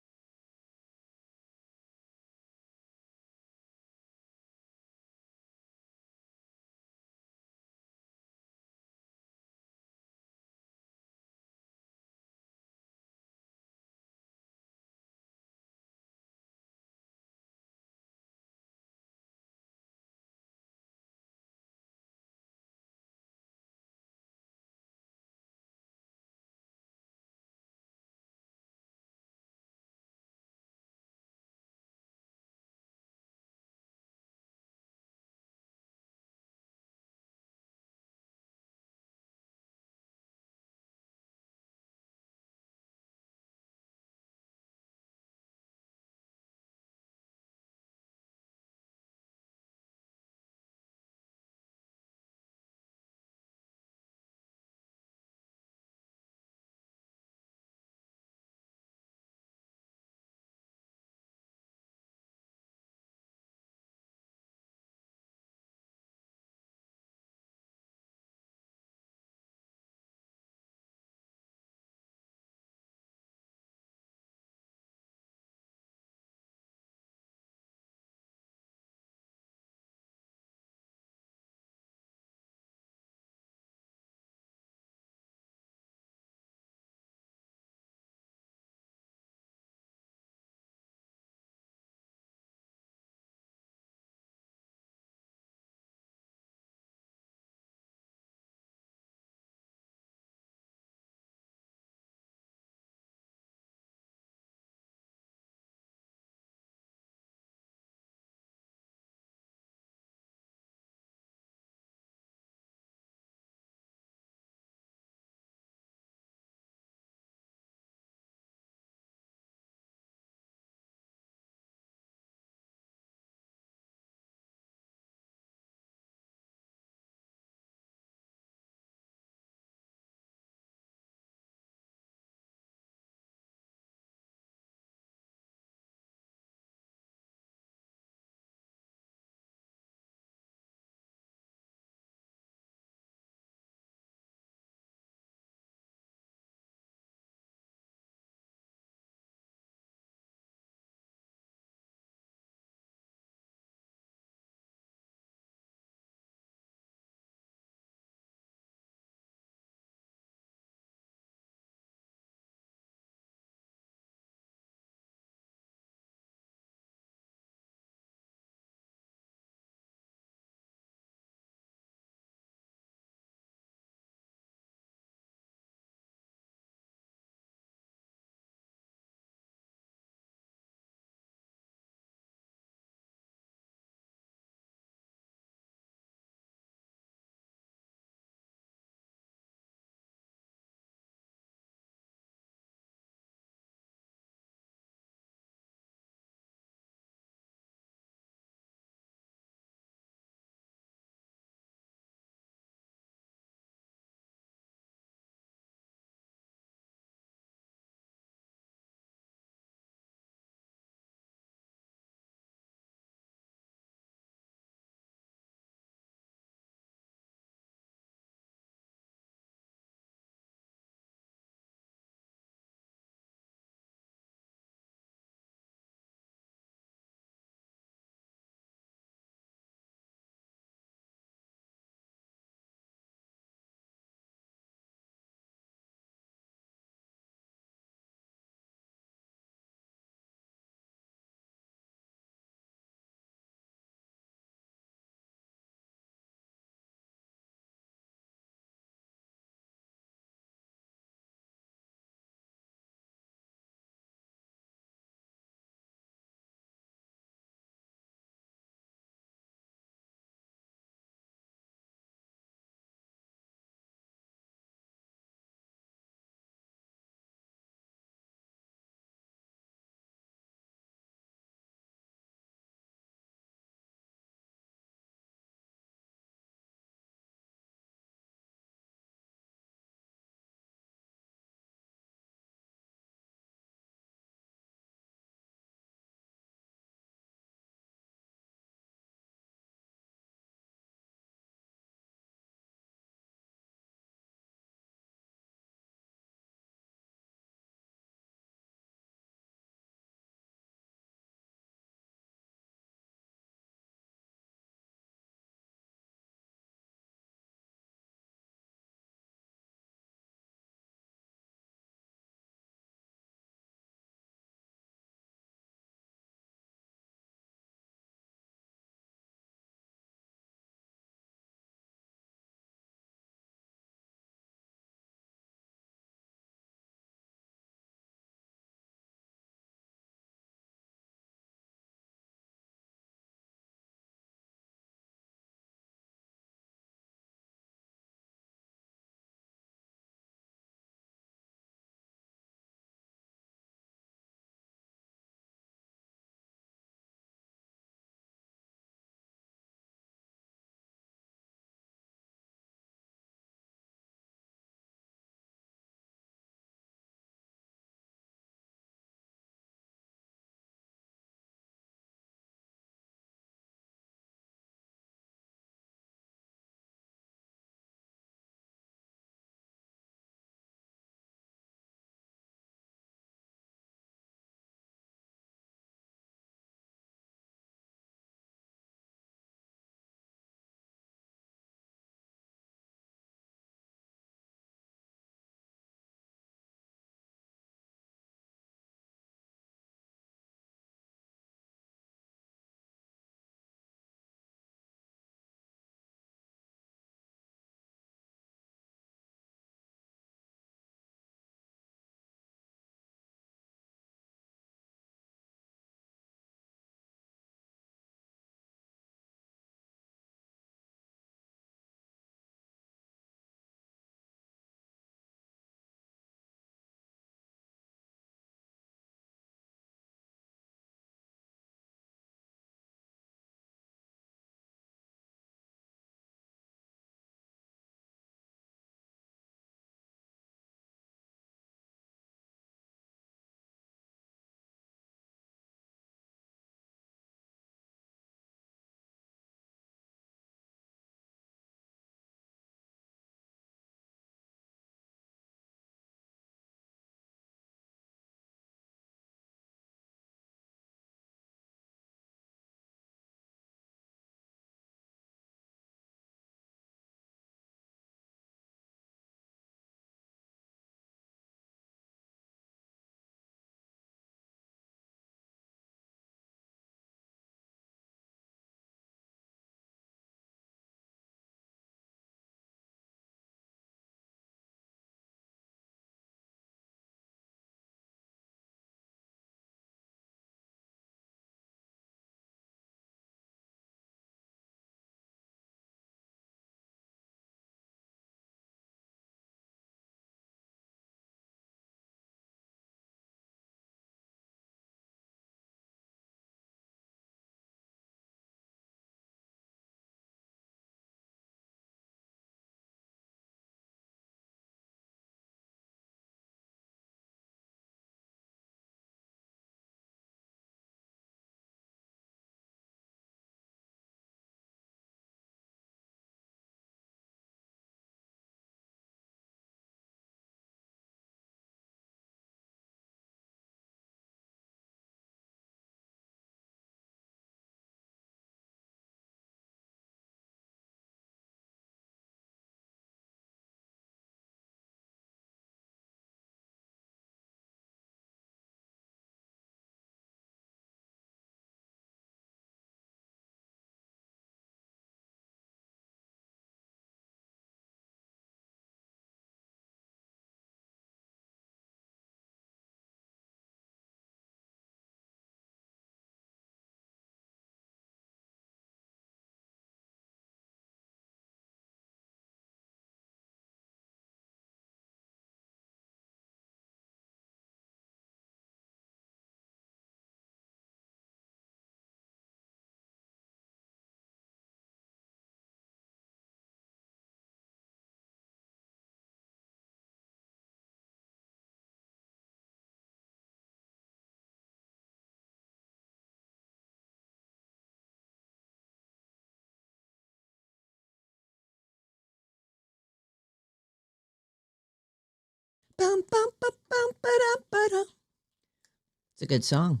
It's a good song.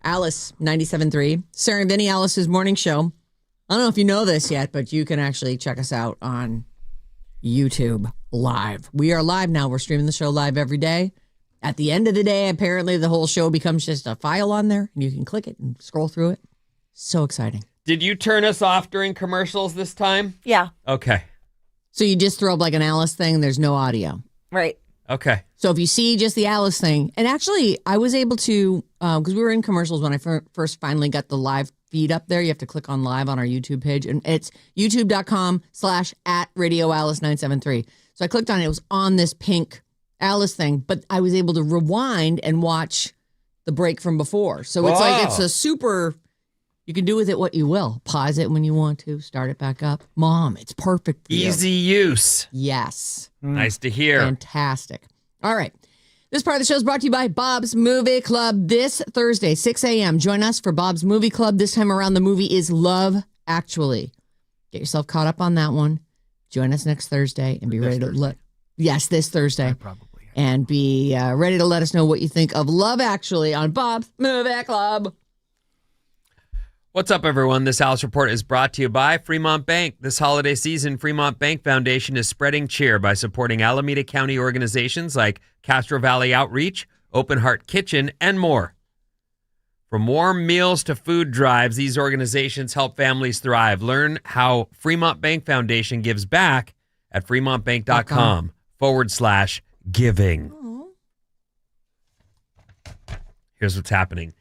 Alice, 97.3. Sarah and Vinnie, Alice's morning show. I don't know if you know this yet, but you can actually check us out on YouTube live. We are live now. We're streaming the show live every day. At the end of the day, apparently the whole show becomes just a file on there, and you can click it and scroll through it. So exciting. Did you turn us off during commercials this time? Yeah. Okay. So you just throw up like an Alice thing, and there's no audio. Right. Okay. So if you see just the Alice thing, and actually I was able to, because we were in commercials when I first finally got the live feed up there. You have to click on live on our YouTube page, and it's youtube.com/@radioalice973. So I clicked on it. It was on this pink Alice thing, but I was able to rewind and watch the break from before. So it's like, it's a super, you can do with it what you will. Pause it when you want to, start it back up. Mom, it's perfect for you. Easy use. Yes. Nice to hear. Fantastic. All right. This part of the show is brought to you by Bob's Movie Club this Thursday, 6 a.m. Join us for Bob's Movie Club. This time around, the movie is Love Actually. Get yourself caught up on that one. Join us next Thursday and be ready to let. Yes, this Thursday. Probably. And be ready to let us know what you think of Love Actually on Bob's Movie Club. What's up, everyone? This Alice Report is brought to you by Fremont Bank. This holiday season, Fremont Bank Foundation is spreading cheer by supporting Alameda County organizations like Castro Valley Outreach, Open Heart Kitchen, and more. From warm meals to food drives, these organizations help families thrive. Learn how Fremont Bank Foundation gives back at fremontbank.com/giving. Here's what's happening.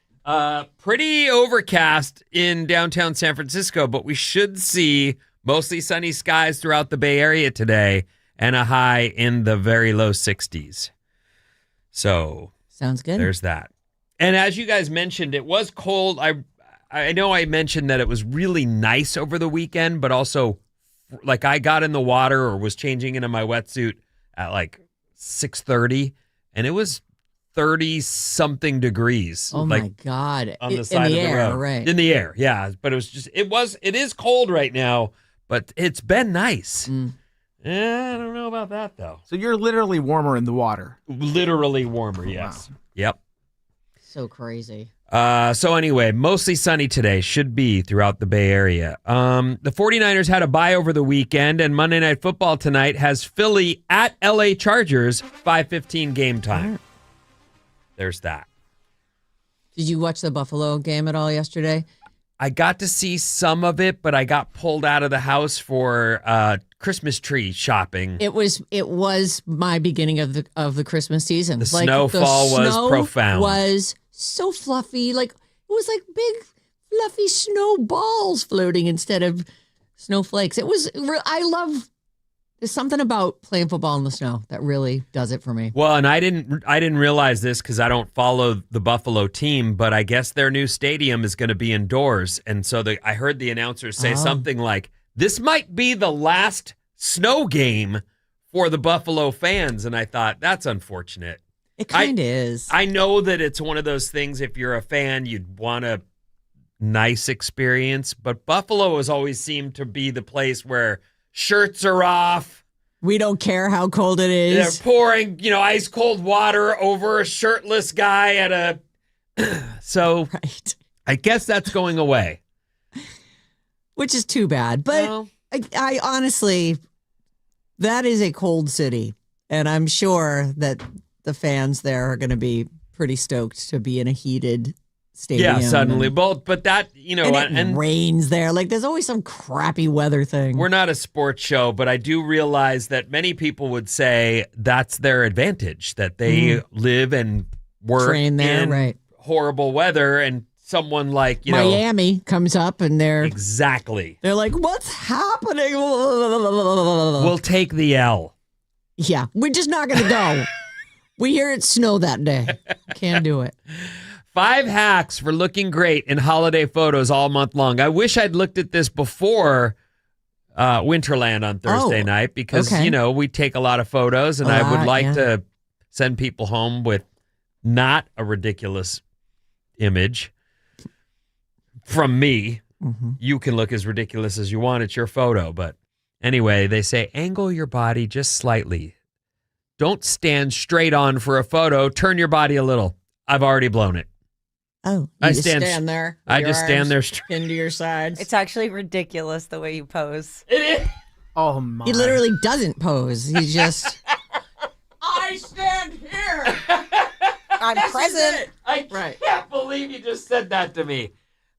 Pretty overcast in downtown San Francisco, but we should see mostly sunny skies throughout the Bay Area today and a high in the very low 60s. So Sounds good. there's that. And as you guys mentioned, it was cold. I know I mentioned that it was really nice over the weekend, but also like I got in the water or was changing into my wetsuit at like 6:30 and it was 30-something degrees. Oh, like, my God. on the side in the of the air, road. right. In the air, yeah. But it is cold right now, but it's been nice. Mm. I don't know about that, though. So you're literally warmer in the water. Literally warmer, yes. Wow. Yep. So crazy. So anyway, mostly sunny today, should be throughout the Bay Area. The 49ers had a bye over the weekend, and Monday Night Football tonight has Philly at LA Chargers, 5:15 game time. There's that. Did you watch the Buffalo game at all yesterday? I got to see some of it, but I got pulled out of the house for Christmas tree shopping. It was my beginning of the Christmas season. The snowfall was profound. Was so fluffy, like it was like big fluffy snowballs floating instead of snowflakes. It was. I love. There's something about playing football in the snow that really does it for me. Well, and I didn't realize this because I don't follow the Buffalo team, but I guess their new stadium is going to be indoors, and so I heard the announcers say something like, "This might be the last snow game for the Buffalo fans," and I thought that's unfortunate. It kind of is. I know that it's one of those things. If you're a fan, you'd want a nice experience, but Buffalo has always seemed to be the place where shirts are off. We don't care how cold it is. They're pouring, ice cold water over a shirtless guy at a. So, right. I guess that's going away. Which is too bad. But Well, I honestly, that is a cold city. And I'm sure that the fans there are going to be pretty stoked to be in a heated stadium. yeah, suddenly. But that, And it rains there. Like, there's always some crappy weather thing. we're not a sports show, but I do realize that many people would say that's their advantage, that they live and work Train there, in right. horrible weather, and someone like, Miami comes up and they're exactly. like, what's happening? We'll take the L. Yeah, we're just not going to go. We hear it snow that day. Can't do it. 5 hacks for looking great in holiday photos all month long. I wish I'd looked at this before Winterland on Thursday night because, okay. We take a lot of photos, and I would like to send people home with not a ridiculous image from me. Mm-hmm. You can look as ridiculous as you want. It's your photo. But anyway, they say angle your body just slightly Don't stand straight on for a photo. Turn your body a little. I've already blown it. Oh, I you just stand- stand there. with I your just stand arms there straight. into your sides. It's actually ridiculous the way you pose. It is. Oh my! He literally doesn't pose. He's just. I stand here. I'm present. I Right. can't believe you just said that to me.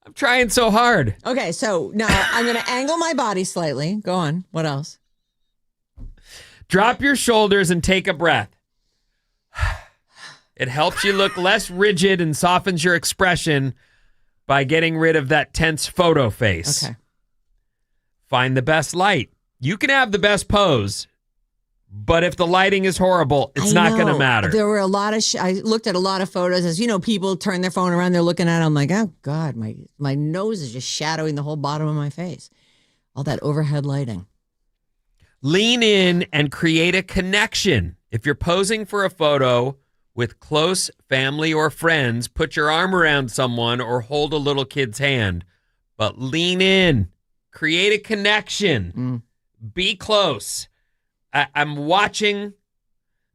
I'm trying so hard. Okay, so now I'm going to angle my body slightly. Go on. What else? Drop your shoulders and take a breath. It helps you look less rigid and softens your expression by getting rid of that tense photo face. Okay. Find the best light. You can have the best pose, but if the lighting is horrible, it's not going to matter. There were a lot of. I looked at a lot of photos as people turn their phone around. They're looking at it. I'm like, oh God, my nose is just shadowing the whole bottom of my face. All that overhead lighting. Lean in and create a connection. If you're posing for a photo with close family or friends, put your arm around someone or hold a little kid's hand. But lean in. Create a connection. Be close. I'm watching.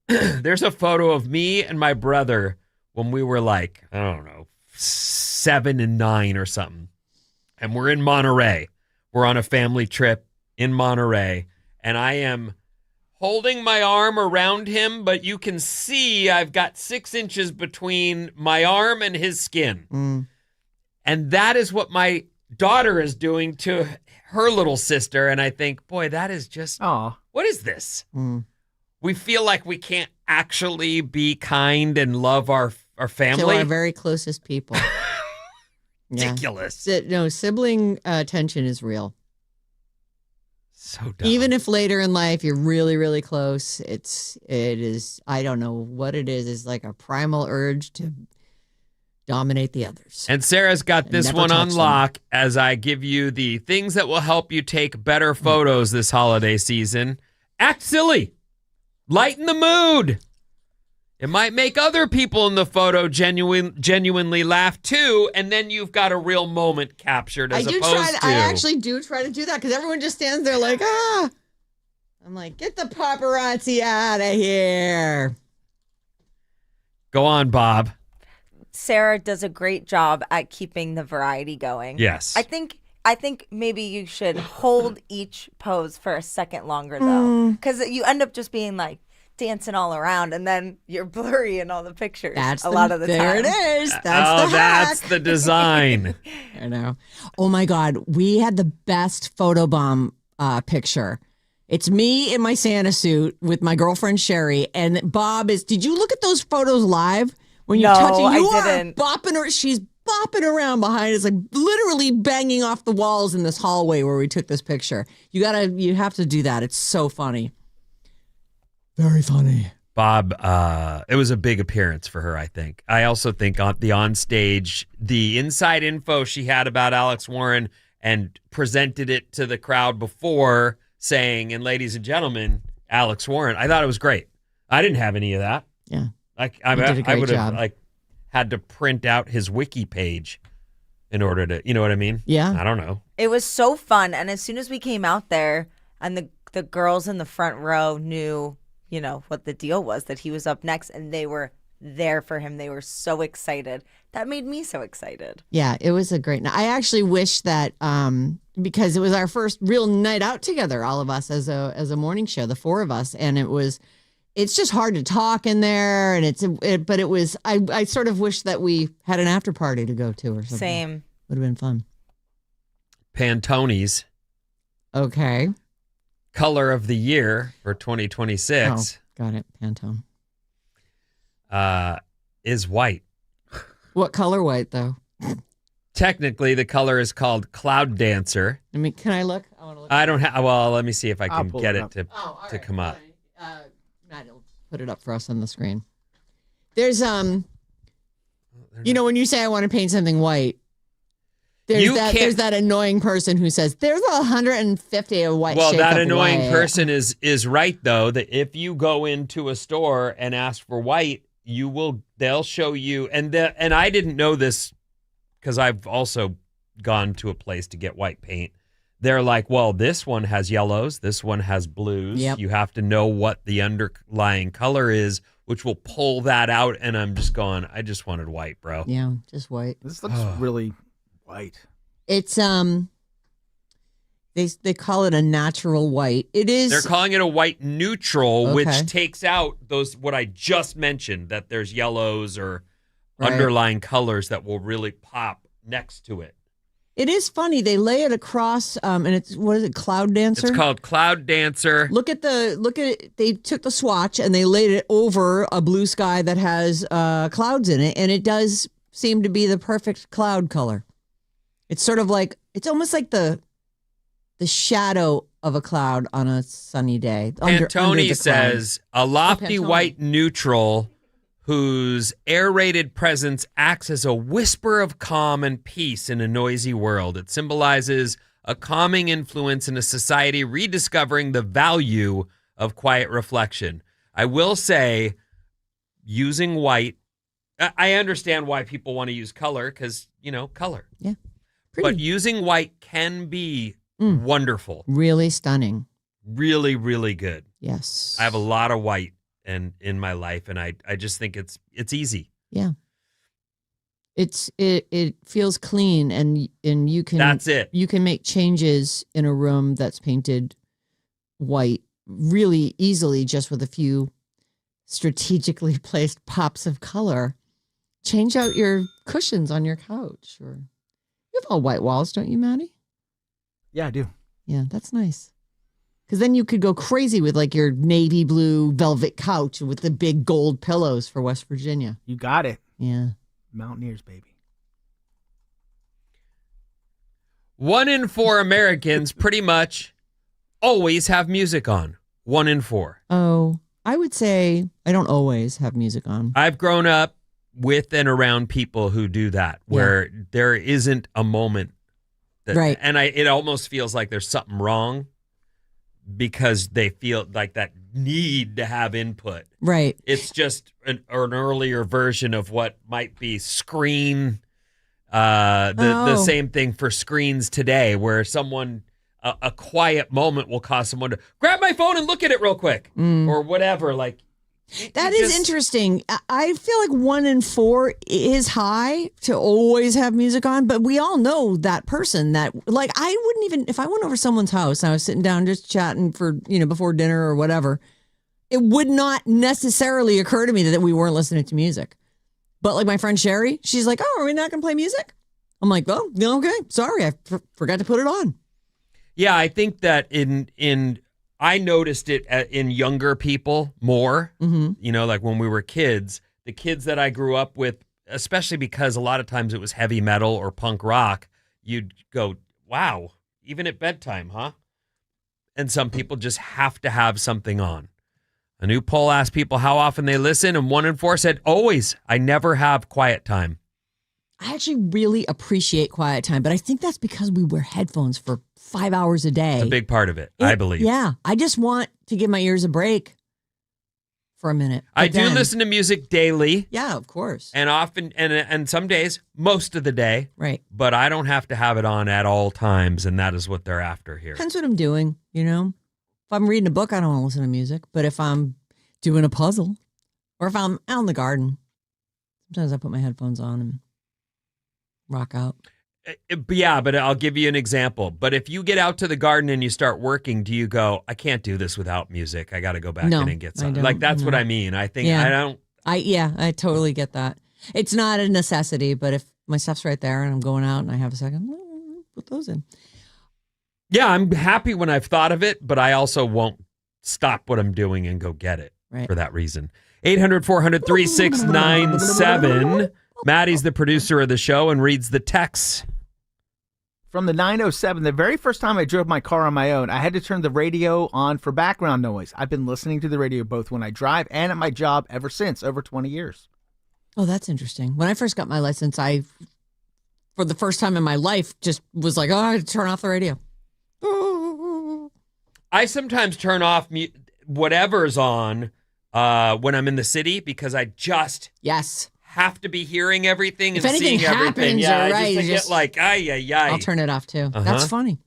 There's a photo of me and my brother when we were like, I don't know, 7 and 9 or something. And we're in Monterey. We're on a family trip in Monterey. And I am holding my arm around him, but you can see I've got 6 inches between my arm and his skin. And that is what my daughter is doing to her little sister. And I think, boy, that is just, what is this? We feel like we can't actually be kind and love our family. To our very closest people. Ridiculous. No, sibling tension is real. So dumb. Even if later in life you're really, really close, it is, I don't know what it is like a primal urge to dominate the others. And Sarah's got this never one on touch them. lock as I give you the things that will help you take better photos this holiday season. Act silly. Lighten the mood. It might make other people in the photo genuinely laugh too, and then you've got a real moment captured as opposed to... I actually do try to do that because everyone just stands there like, ah. I'm like, get the paparazzi out of here. Go on, Bob. Sarah does a great job at keeping the variety going. Yes. I think maybe you should hold each pose for a second longer though, because you end up just being like dancing all around, and then you're blurry in all the pictures. That's lot of the time. There it is. That's the hack. That's the design. I know. Oh my God, we had the best photobomb picture. It's me in my Santa suit with my girlfriend Sherry, and Bob is. Did you look at those photos live? When you No, touch it, I you are didn't. bopping her. She's bopping around behind us, like literally banging off the walls in this hallway where we took this picture. You have to do that. It's so funny. Very funny. Bob, it was a big appearance for her, I think. I also think on the onstage, the inside info she had about Alex Warren and presented it to the crowd before saying, and ladies and gentlemen, Alex Warren. I thought it was great. I didn't have any of that. Yeah. I did a great would have job. had to print out his wiki page in order to, you know what I mean? Yeah. I don't know. It was so fun, and as soon as we came out there, and the girls in the front row knew, what the deal was, that he was up next, and they were there for him. They were so excited. That made me so excited. Yeah, it was a great night. I actually wish that because it was our first real night out together, all of us as a morning show, the 4 of us, and it's just hard to talk in there, and but it was. I sort of wish that we had an after party to go to or something. Same. Would have been fun. Pantone's Okay. color of the year for 2026 Got it. Pantone. is white. What color white though? Technically, the color is called Cloud Dancer. Can I look? I want to look. I don't have. Well, let me see if I I'll can pull get it it up. to come up. Matt will put it up for us on the screen. There's when you say I want to paint something white, there's that annoying person who says there's 150 of white. Well, shake that up annoying white. person is right though. That if you go into a store and ask for white, they'll show you. And I didn't know this because I've also gone to a place to get white paint. they're like, well, this one has yellows, this one has blues. Yep. You have to know what the underlying color is, which will pull that out. And I'm just going, I just wanted white, bro. Yeah, just white. This looks really white. It's they call it a natural white. It is. They're calling it a white neutral, Okay. which takes out those, what I just mentioned, that there's yellows or Right. underlying colors that will really pop next to it. It is funny. They lay it across, and it's what is it? Cloud Dancer. It's called Cloud Dancer. Look at it. They took the swatch and they laid it over a blue sky that has clouds in it, and it does seem to be the perfect cloud color. It's sort of like, it's almost like the shadow of a cloud on a sunny day. Under Pantone the says a lofty Pantone. white neutral whose aerated presence acts as a whisper of calm and peace in a noisy world. It symbolizes a calming influence in a society rediscovering the value of quiet reflection. I will say, using white, I understand why people want to use color because, color. Yeah. But Pretty. using white can be wonderful. Really stunning. Really, really good. Yes. I have a lot of white in my life, and I just think it's easy. Yeah. It feels clean, and you can. That's it. You can make changes in a room that's painted white really easily, just with a few strategically placed pops of color. Change out your cushions on your couch, or you have all white walls, don't you, Maddie? Yeah, I do. Yeah, that's nice. Because then you could go crazy with like your navy blue velvet couch with the big gold pillows for West Virginia. You got it. Yeah. Mountaineers, baby. 1 in 4 Americans pretty much always have music on. 1 in 4. Oh, I would say I don't always have music on. I've grown up with and around people who do that, where there isn't a moment that, Right. And it almost feels like there's something wrong because they feel like that need to have input. Right. It's just an earlier version of what might be screen, the same thing for screens today, where someone, a quiet moment will cause someone to grab my phone and look at it real quick or whatever. Like, That is interesting. I feel like 1 in 4 is high to always have music on, but we all know that person that, like, I wouldn't even, if I went over someone's house and I was sitting down just chatting for, before dinner or whatever, it would not necessarily occur to me that we weren't listening to music. But like my friend Sherry, she's like, oh, are we not going to play music? I'm like, oh, okay. Sorry, I forgot to put it on. Yeah, I think that I noticed it in younger people more, like when we were kids, the kids that I grew up with, especially because a lot of times it was heavy metal or punk rock, you'd go, wow, even at bedtime, huh? And some people just have to have something on. A new poll asked people how often they listen, and 1 in 4 said, always. I never have quiet time. I actually really appreciate quiet time, but I think that's because we wear headphones for 5 hours a day. A big part of it, I believe. Yeah. I just want to give my ears a break for a minute. I But do then- listen to music daily Yeah, of course. and often, and some days, most of the day, Right. but I don't have to have it on at all times, and that is what they're after here. Depends what I'm doing, If I'm reading a book, I don't want to listen to music. But if I'm doing a puzzle or if I'm out in the garden, sometimes I put my headphones on and rock out. Yeah, but I'll give you an example. But if you get out to the garden and you start working, do you go, I can't do this without music. I got to go back No, in and get I something. don't, Like, that's what no. I mean. I think Yeah. I don't. I totally get that. It's not a necessity, but if my stuff's right there and I'm going out and I have a second, put those in. Yeah, I'm happy when I've thought of it, but I also won't stop what I'm doing and go get it Right. for that reason. 800-400-3697. Maddie's the producer of the show and reads the texts. From the 907, the very first time I drove my car on my own, I had to turn the radio on for background noise. I've been listening to the radio both when I drive and at my job ever since, over 20 years. Oh, that's interesting. When I first got my license, I, for the first time in my life, just was like, oh, I had to turn off the radio. I sometimes turn off whatever's on when I'm in the city because I just Yes. have to be hearing everything If and anything seeing everything. happens, Yeah, you're right, I you just just- get like, ay. I'll turn it off too. That's funny.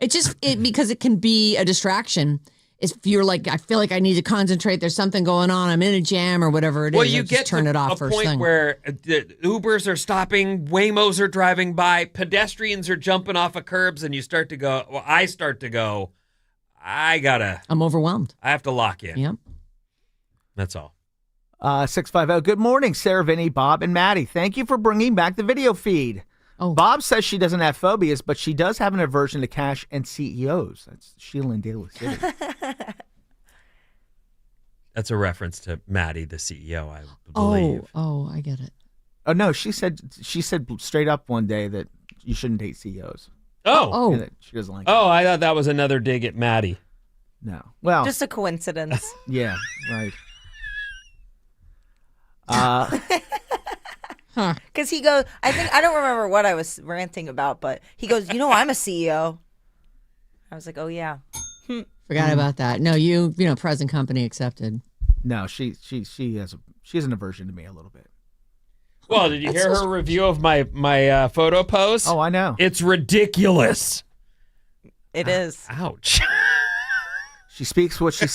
Because it can be a distraction. If you're like, I feel like I need to concentrate. There's something going on. I'm in a jam or whatever it is. Well, you I just get turn to it off a first point thing. where the Ubers are stopping, Waymos are driving by, pedestrians are jumping off of curbs, and you start to go. Well, I start to go. I'm overwhelmed. I have to lock in. Yep. That's all. 650. Good morning, Sarah, Vinnie, Bob, and Maddie. Thank you for bringing back the video feed. Oh. Bob says she doesn't have phobias, but she does have an aversion to cash and CEOs. That's Sheila in Daly City. That's a reference to Maddie, the CEO, I believe. Oh, I get it. Oh no, she said straight up one day that you shouldn't date CEOs. Oh. And that she doesn't like. Oh, I thought that was another dig at Maddie. It. No. Well, Just a coincidence. yeah, right. Because he goes, I don't remember what I was ranting about, but he goes, I'm a CEO. I was like, oh yeah. Forgot about that. No, you know, present company accepted. No, she has an aversion to me a little bit. Well, did you hear her review of my photo post? Oh, I know. It's ridiculous. It is. Ouch. She speaks what she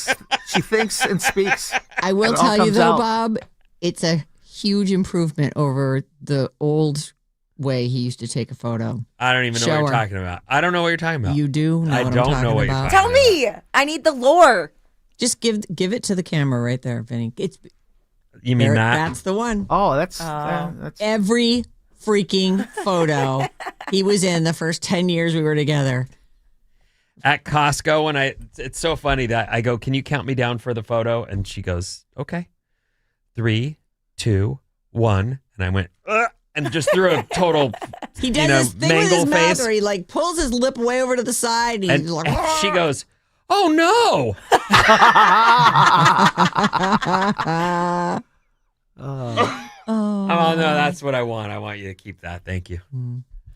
thinks and speaks. I will It all tell you comes though, out. Bob, it's a huge improvement over the old way he used to take a photo. I don't even know Show what you're her. talking about. I don't know what you're talking about. You do know I what don't I'm talking know what you're about. talking Tell me. I need the lore. Just give it to the camera right there, Vinny. You mean that? That's the one. Oh, that's Every freaking photo he was in the first 10 years we were together. At Costco, when it's so funny that I go, can you count me down for the photo? And she goes, okay. 3, 2, 1. And I went, and just threw a total, He does this thing with his mangle mouth face. where he like pulls his lip way over to the side. And he's And like, she goes, oh no. Oh, no, that's what I want. I want you to keep that. Thank you.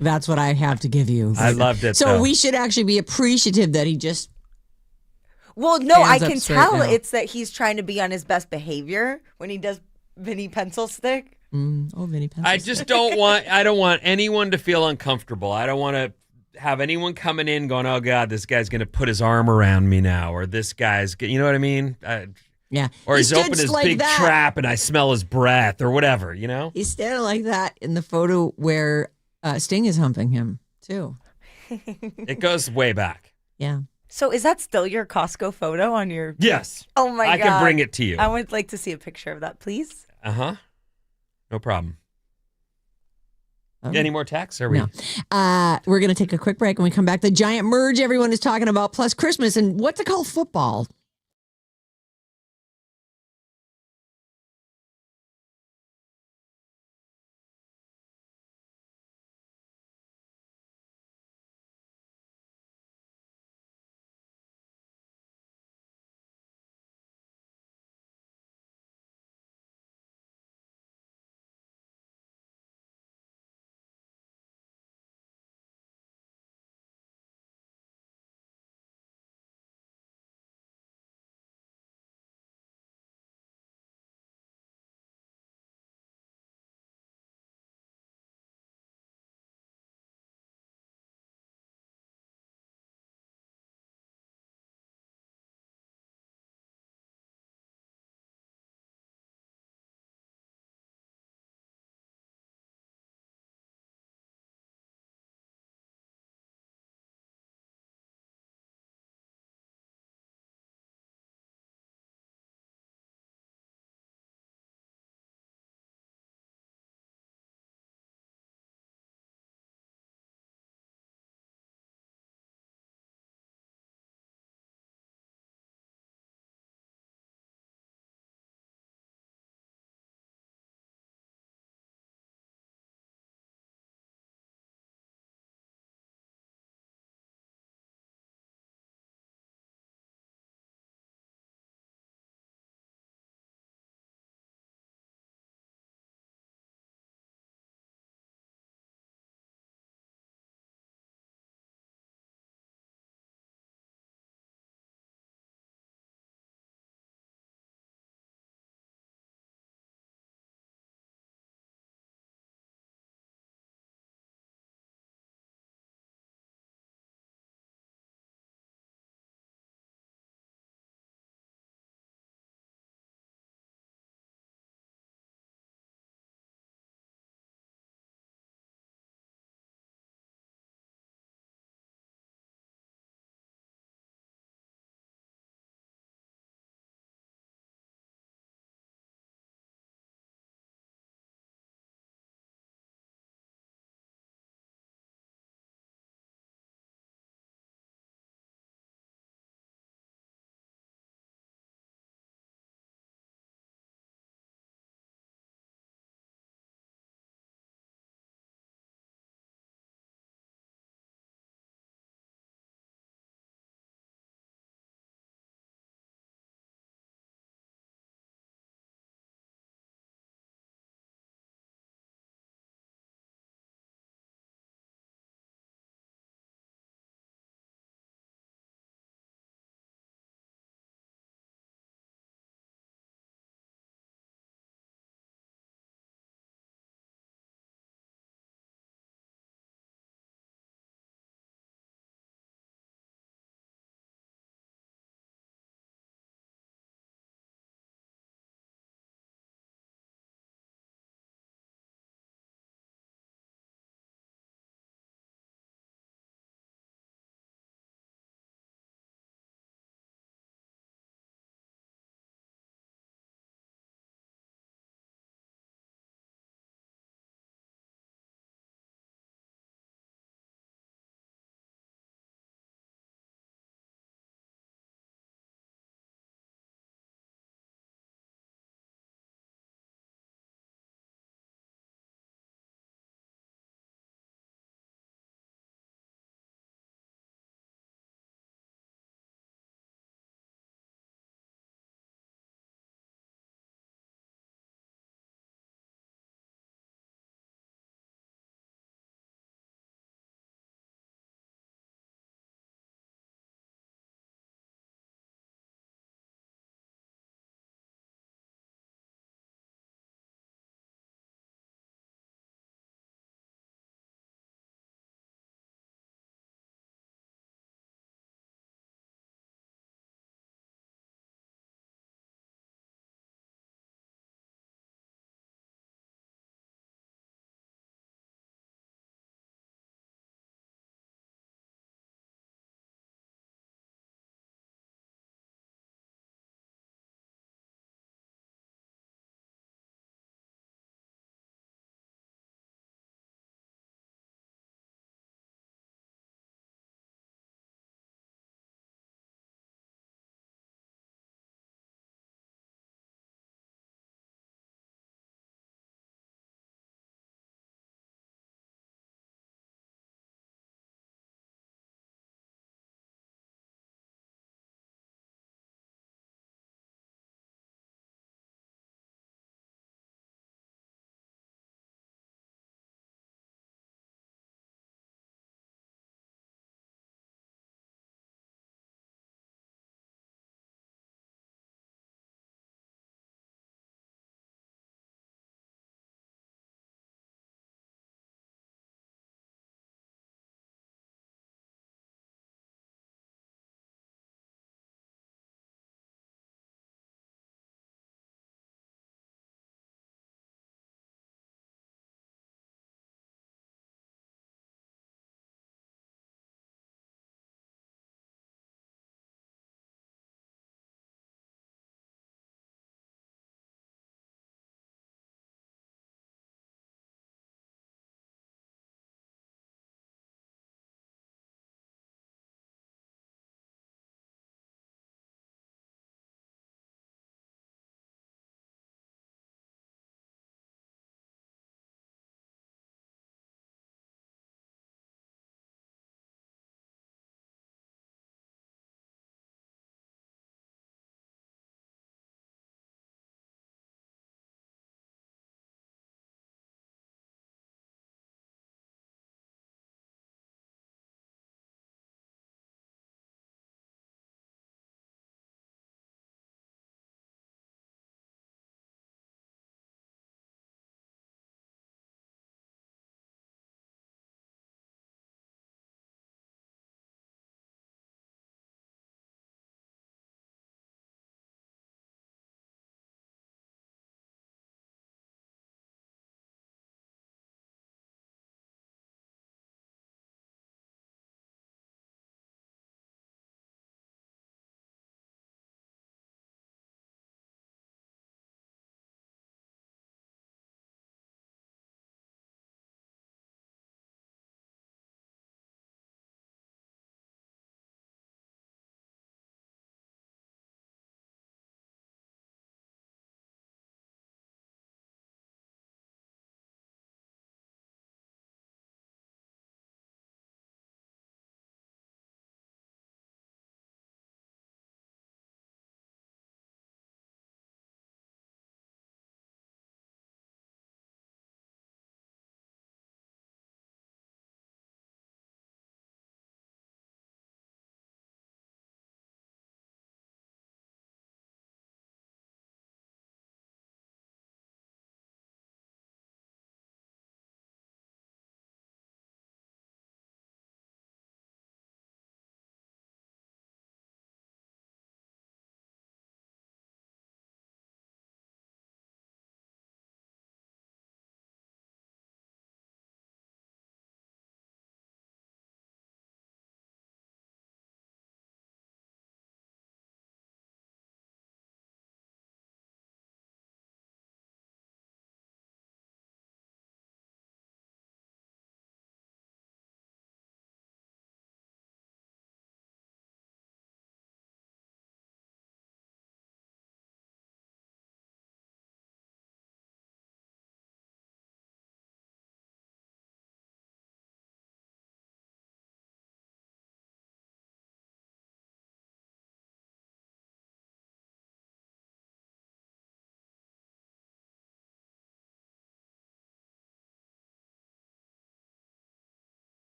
that's what I have to give you. I loved it. So though. we should actually be appreciative that he just Well, no, I Hands up can straight tell now. it's that he's trying to be on his best behavior when he does Vinny pencil stick. Vinny pencil. I just don't want anyone to feel uncomfortable. I don't want to have anyone coming in going, oh God, this guy's going to put his arm around me now. Or this guy's, you know what I mean? Yeah. Or he's stood opened his like big that. trap and I smell his breath or whatever, you know? He's standing like that in the photo where Sting is humping him too. It goes way back. Yeah. So is that still your Costco photo on your? Yes. Oh my I god! can bring it to you. I would like to see a picture of that, please. Uh-huh. No problem. Oh. Any more texts? Are we? No. We're going to take a quick break. When we come back, the giant merge everyone is talking about, plus Christmas and what's it called? Football.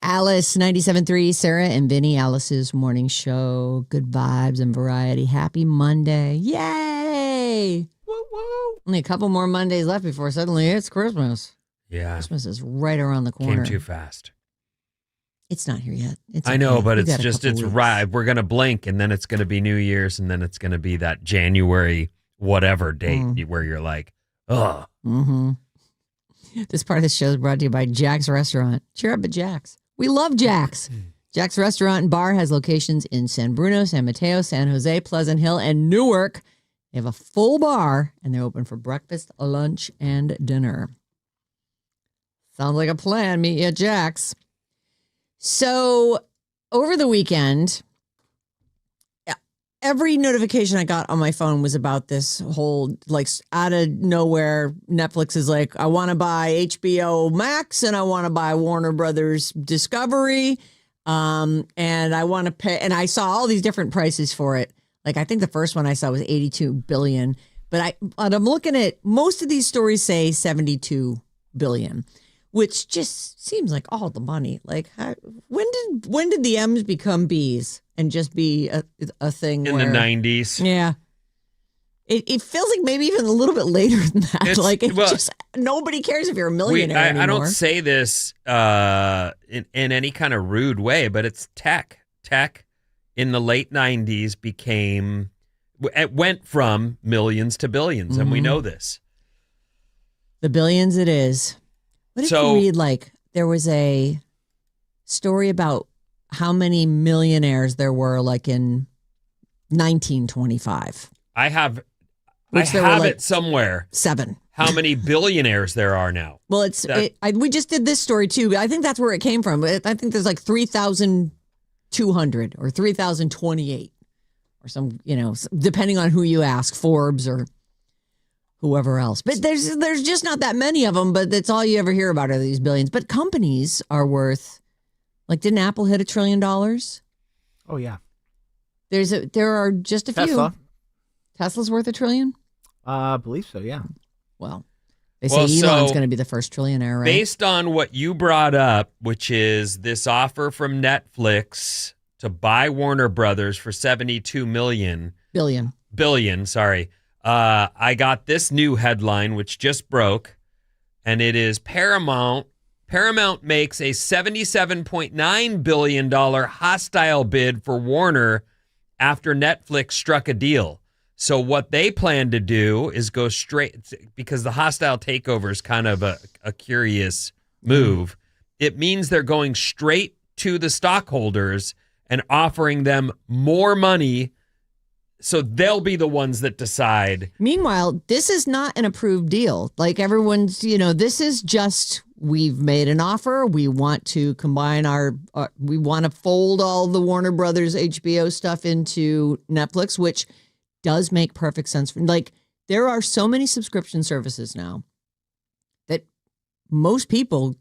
Alice 97.3, Sarah and Vinnie, Alice's morning show. Good vibes and variety. Happy Monday. Yay! Woo woo. Only a couple more Mondays left before suddenly it's Christmas. Yeah. Christmas is right around the corner. Came too fast. It's not here yet. It's I know, okay. but We it's got a just, couple it's weeks. right. We're going to blink and then it's going to be New Year's and then it's going to be that January whatever date where you're like, ugh. Mm-hmm. This part of the show is brought to you by Jack's Restaurant. Cheer up at Jack's. We love Jack's. Jack's Restaurant and Bar has locations in San Bruno, San Mateo, San Jose, Pleasant Hill, and Newark. They have a full bar, and they're open for breakfast, lunch, and dinner. Sounds like a plan. Meet you at Jack's. So, over the weekend, every notification I got on my phone was about this whole, like, out of nowhere, Netflix is like, I want to buy HBO Max and I want to buy Warner Brothers Discovery. And I want to pay, and I saw all these different prices for it. Like, I think the first one I saw was $82 billion, but I'm looking at, most of these stories say $72 billion, which just seems like all the money. Like, when did the M's become B's and just be a thing In where, the 90s. Yeah. It feels like maybe even a little bit later than that. Well, just, nobody cares if you're a millionaire anymore. I don't say this in any kind of rude way, but it's tech. Tech in the late 90s it went from millions to billions, and we know this. The billions it is. What if you read, like, there was a story about how many millionaires there were, like, in 1925? I have Which there were, like, it somewhere. 7. How many billionaires there are now? Well, we just did this story too, but I think that's where it came from. I think there's like 3,200 or 3,028 or some, depending on who you ask, Forbes or whoever else. But there's just not that many of them, but that's all you ever hear about are these billions. But companies are worth, like, didn't Apple hit $1 trillion? Oh yeah. There are just a few. Tesla. Tesla's worth $1 trillion? I believe so, yeah. Well, they say Elon's going to be the first trillionaire, right? Based on what you brought up, which is this offer from Netflix to buy Warner Brothers for $72 billion, sorry. I got this new headline, which just broke, and it is Paramount makes a $77.9 billion hostile bid for Warner after Netflix struck a deal. So what they plan to do is go straight, because the hostile takeover is kind of a curious move. It means they're going straight to the stockholders and offering them more money, so they'll be the ones that decide. Meanwhile, this is not an approved deal. Like, everyone's, this is just, we've made an offer. We want to combine we want to fold all the Warner Brothers HBO stuff into Netflix, which does make perfect sense. Like, there are so many subscription services now that most people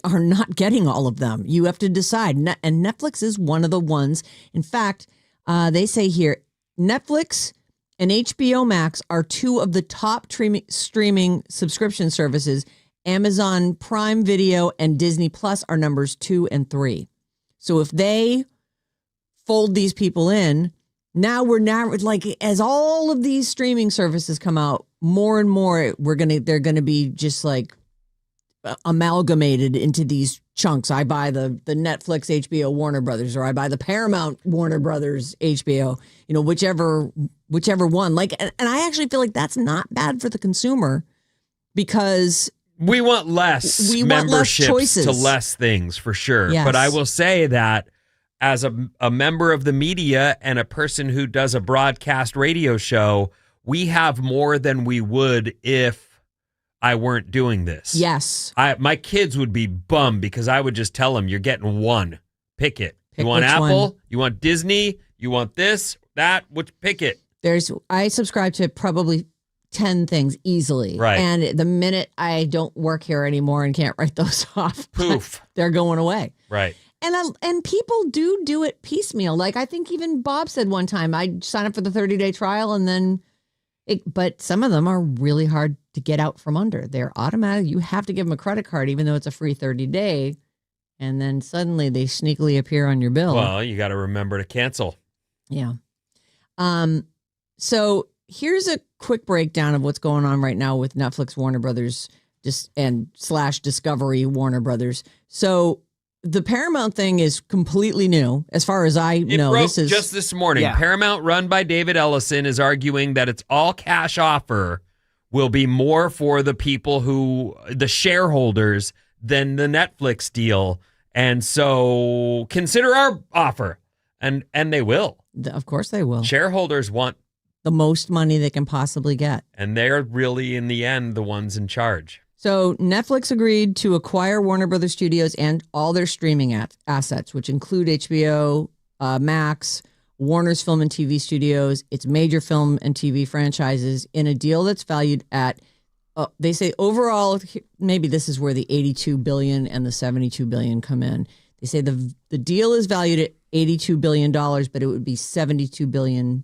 are not getting all of them. You have to decide. And Netflix is one of the ones. In fact, they say here, Netflix and HBO Max are 2 of the top streaming subscription services. Amazon Prime Video and Disney Plus are numbers 2 and 3. So if they fold these people in, now like, as all of these streaming services come out, more and more they're gonna be just like amalgamated into these chunks. I buy the Netflix HBO Warner Brothers, or I buy the Paramount Warner Brothers HBO, whichever one. Like, and I actually feel like that's not bad for the consumer, because we want less memberships choices to less things, for sure. Yes. But I will say that as a member of the media and a person who does a broadcast radio show, we have more than we would if I weren't doing this. Yes. My kids would be bummed because I would just tell them, you're getting one. Pick it. You want which Apple? one. You want Disney? You want this, that? Pick it. I subscribe to probably 10 things easily. Right. And the minute I don't work here anymore and can't write those off, Poof. they're going away. Right. And people do it piecemeal. Like, I think even Bob said one time, I sign up for the 30-day trial, and then but some of them are really hard to get out from under. They're automatic. You have to give them a credit card, even though it's a free 30-day. and then suddenly they sneakily appear on your bill. Well, you got to remember to cancel. Yeah. So here's a quick breakdown of what's going on right now with Netflix, Warner Brothers, and / Discovery, Warner Brothers. So the Paramount thing is completely new, as far as I know. Broke This is just this morning. Paramount, run by David Ellison, is arguing that its all cash offer will be more for the people the shareholders, than the Netflix deal. And so consider our offer. And they will. Of course they will. Shareholders want the most money they can possibly get. And they're really, in the end, the ones in charge. So Netflix agreed to acquire Warner Brothers Studios and all their streaming assets, which include HBO, Max, Warner's Film and TV Studios, its major film and TV franchises, in a deal that's valued at, they say overall, maybe this is where the $82 billion and the $72 billion come in. They say the deal is valued at $82 billion, but it would be $72 billion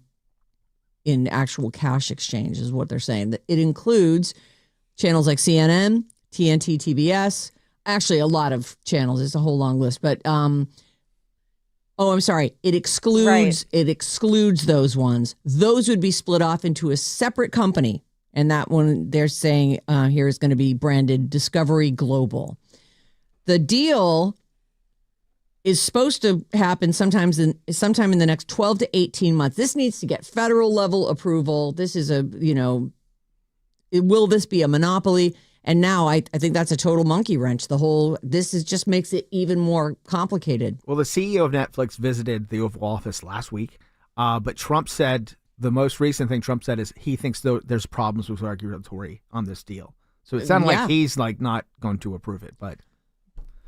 in actual cash exchange, is what they're saying. It includes channels like CNN, TNT, TBS, actually a lot of channels. It's a whole long list, but I'm sorry. It excludes those ones. Those would be split off into a separate company, and that one they're saying here is going to be branded Discovery Global. The deal is supposed to happen sometime in the next 12 to 18 months. This needs to get federal level approval. This is will this be a monopoly? And now I think that's a total monkey wrench. Just makes it even more complicated. Well, the CEO of Netflix visited the Oval Office last week, but Trump said, the most recent thing Trump said is he thinks there's problems with regulatory on this deal. So it sounded like he's not going to approve it, but...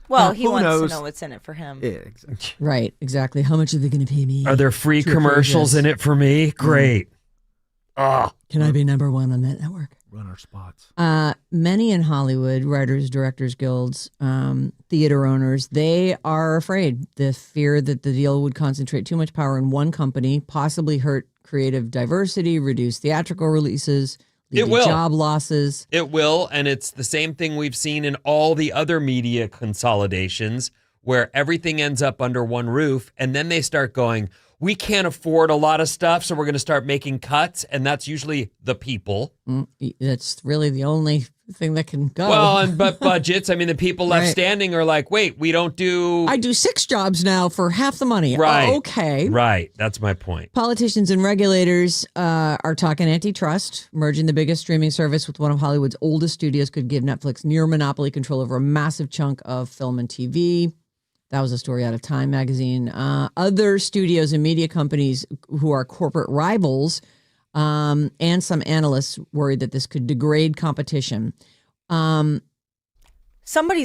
Well, he wants to know what's in it for him. Yeah, exactly. Right, exactly. How much are they going to pay me? Are there free commercials in it for me? Great. Can I be number one on that network? Run our spots. Many in Hollywood, writers, directors guilds, theater owners, they are afraid. The fear that the deal would concentrate too much power in one company, possibly hurt creative diversity, reduce theatrical releases, lead to job losses. It will, and it's the same thing we've seen in all the other media consolidations, where everything ends up under one roof, and then they start going, we can't afford a lot of stuff, so we're going to start making cuts, and that's usually the people. That's really the only thing that can go. Well, but budgets, the people left standing are like, wait, we don't do... I do 6 jobs now for half the money. Right. Oh, okay. Right, that's my point. Politicians and regulators are talking antitrust. Merging the biggest streaming service with one of Hollywood's oldest studios could give Netflix near monopoly control over a massive chunk of film and TV. That was a story out of Time magazine. Other studios and media companies who are corporate rivals and some analysts worried that this could degrade competition. Somebody's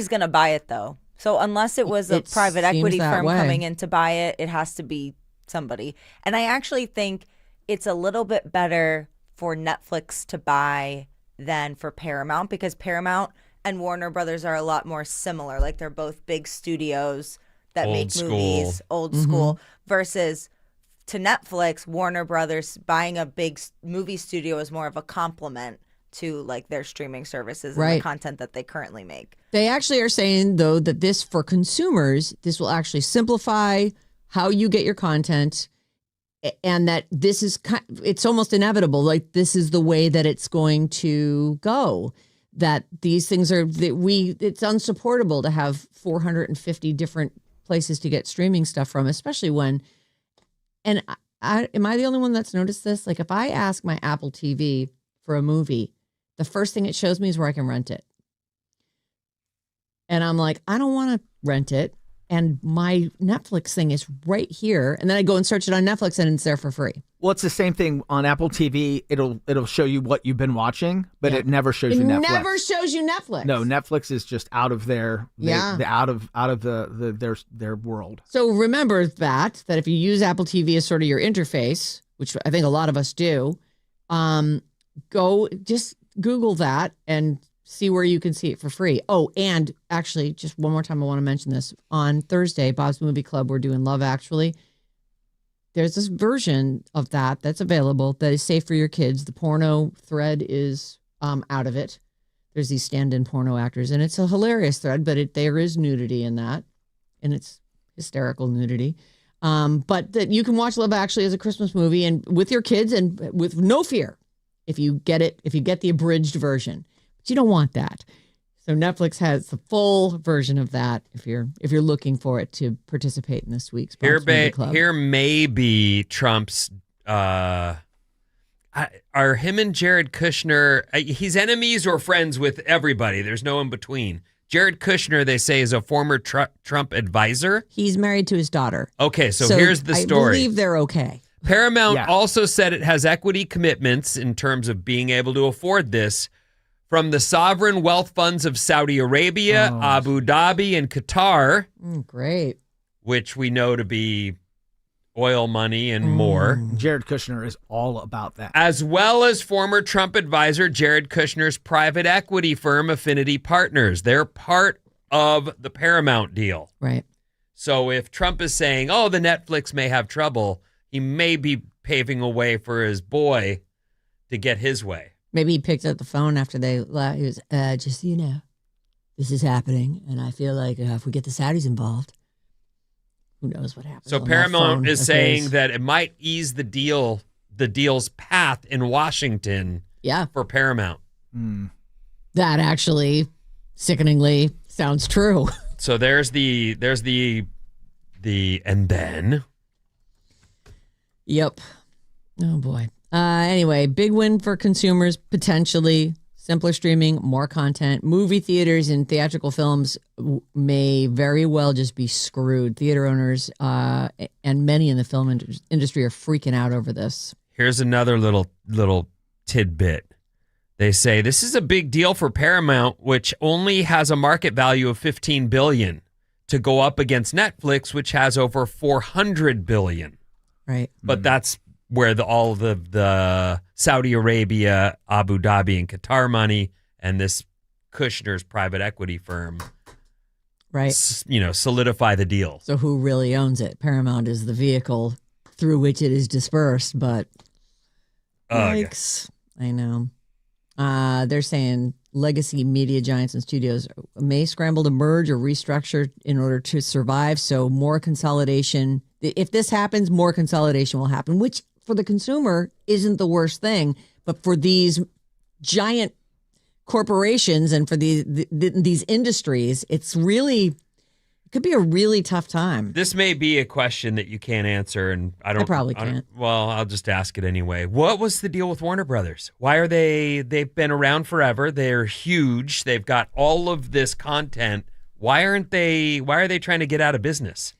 going to buy it, though. So unless it was a private equity firm coming in to buy it, it has to be somebody. And I actually think it's a little bit better for Netflix to buy than for Paramount, because Paramount and Warner Brothers are a lot more similar. Like, they're both big studios that make movies, old school, versus to Netflix, Warner Brothers buying a big movie studio is more of a compliment to their streaming services and the content that they currently make. They actually are saying, though, that this, for consumers, this will actually simplify how you get your content, and that this is, it's almost inevitable. Like, this is the way that it's going to go. That these things are, it's unsupportable to have 450 different places to get streaming stuff from, especially when, and am I the only one that's noticed this? Like, if I ask my Apple TV for a movie, the first thing it shows me is where I can rent it. And I'm like, I don't want to rent it. And my Netflix thing is right here. And then I go and search it on Netflix and it's there for free. Well, it's the same thing on Apple TV. It'll show you what you've been watching, but it never shows you Netflix. It never shows you Netflix. No, Netflix is just out of their their world. So remember that if you use Apple TV as sort of your interface, which I think a lot of us do, go just Google that and see where you can see it for free. Oh, and actually, just one more time, I want to mention this. On Thursday, Bob's Movie Club, we're doing Love Actually. There's this version of that's available that is safe for your kids. The porno thread is out of it. There's these stand-in porno actors, and it's a hilarious thread, but there is nudity in that. and it's hysterical nudity. But that you can watch Love Actually as a Christmas movie and with your kids and with no fear if you get the abridged version. But you don't want that. So Netflix has the full version of that if you're looking for it to participate in this week's Box Movie Club. Here may be Trump's are him and Jared Kushner, he's enemies or friends with everybody. There's no in between. Jared Kushner, they say, is a former Trump advisor. He's married to his daughter. Okay, so here's the story. I believe they're okay. Paramount also said it has equity commitments in terms of being able to afford this from the sovereign wealth funds of Saudi Arabia, Abu Dhabi, and Qatar. Great. Which we know to be oil money and more. Jared Kushner is all about that. As well as former Trump advisor Jared Kushner's private equity firm, Affinity Partners. They're part of the Paramount deal. Right. So if Trump is saying, oh, the Netflix may have trouble, he may be paving a way for his boy to get his way. Maybe he picked up the phone after they left. He was, just so you know, this is happening. And I feel like if we get the Saudis involved, who knows what happens. So Paramount is saying that it might ease the deal's path in Washington for Paramount. That actually, sickeningly, sounds true. So there's the and then. Yep. Oh, boy. Anyway, big win for consumers, potentially. Simpler streaming, more content. Movie theaters and theatrical films may very well just be screwed. Theater owners and many in the film industry are freaking out over this. Here's another little tidbit. They say this is a big deal for Paramount, which only has a market value of $15 billion, to go up against Netflix, which has over $400 billion. Right. But that's where all the Saudi Arabia, Abu Dhabi, and Qatar money and this Kushner's private equity firm, right? Solidify the deal. So who really owns it? Paramount is the vehicle through which it is dispersed, but yikes. I know. They're saying legacy media giants and studios may scramble to merge or restructure in order to survive. So more consolidation. If this happens, more consolidation will happen, which for the consumer isn't the worst thing, but for these giant corporations and for these industries, it could be a really tough time. This may be a question that you can't answer, and I probably can't. Well, I'll just ask it anyway. What was the deal with Warner Brothers? Why are they've been around forever. They're huge. They've got all of this content. Why are they trying to get out of business?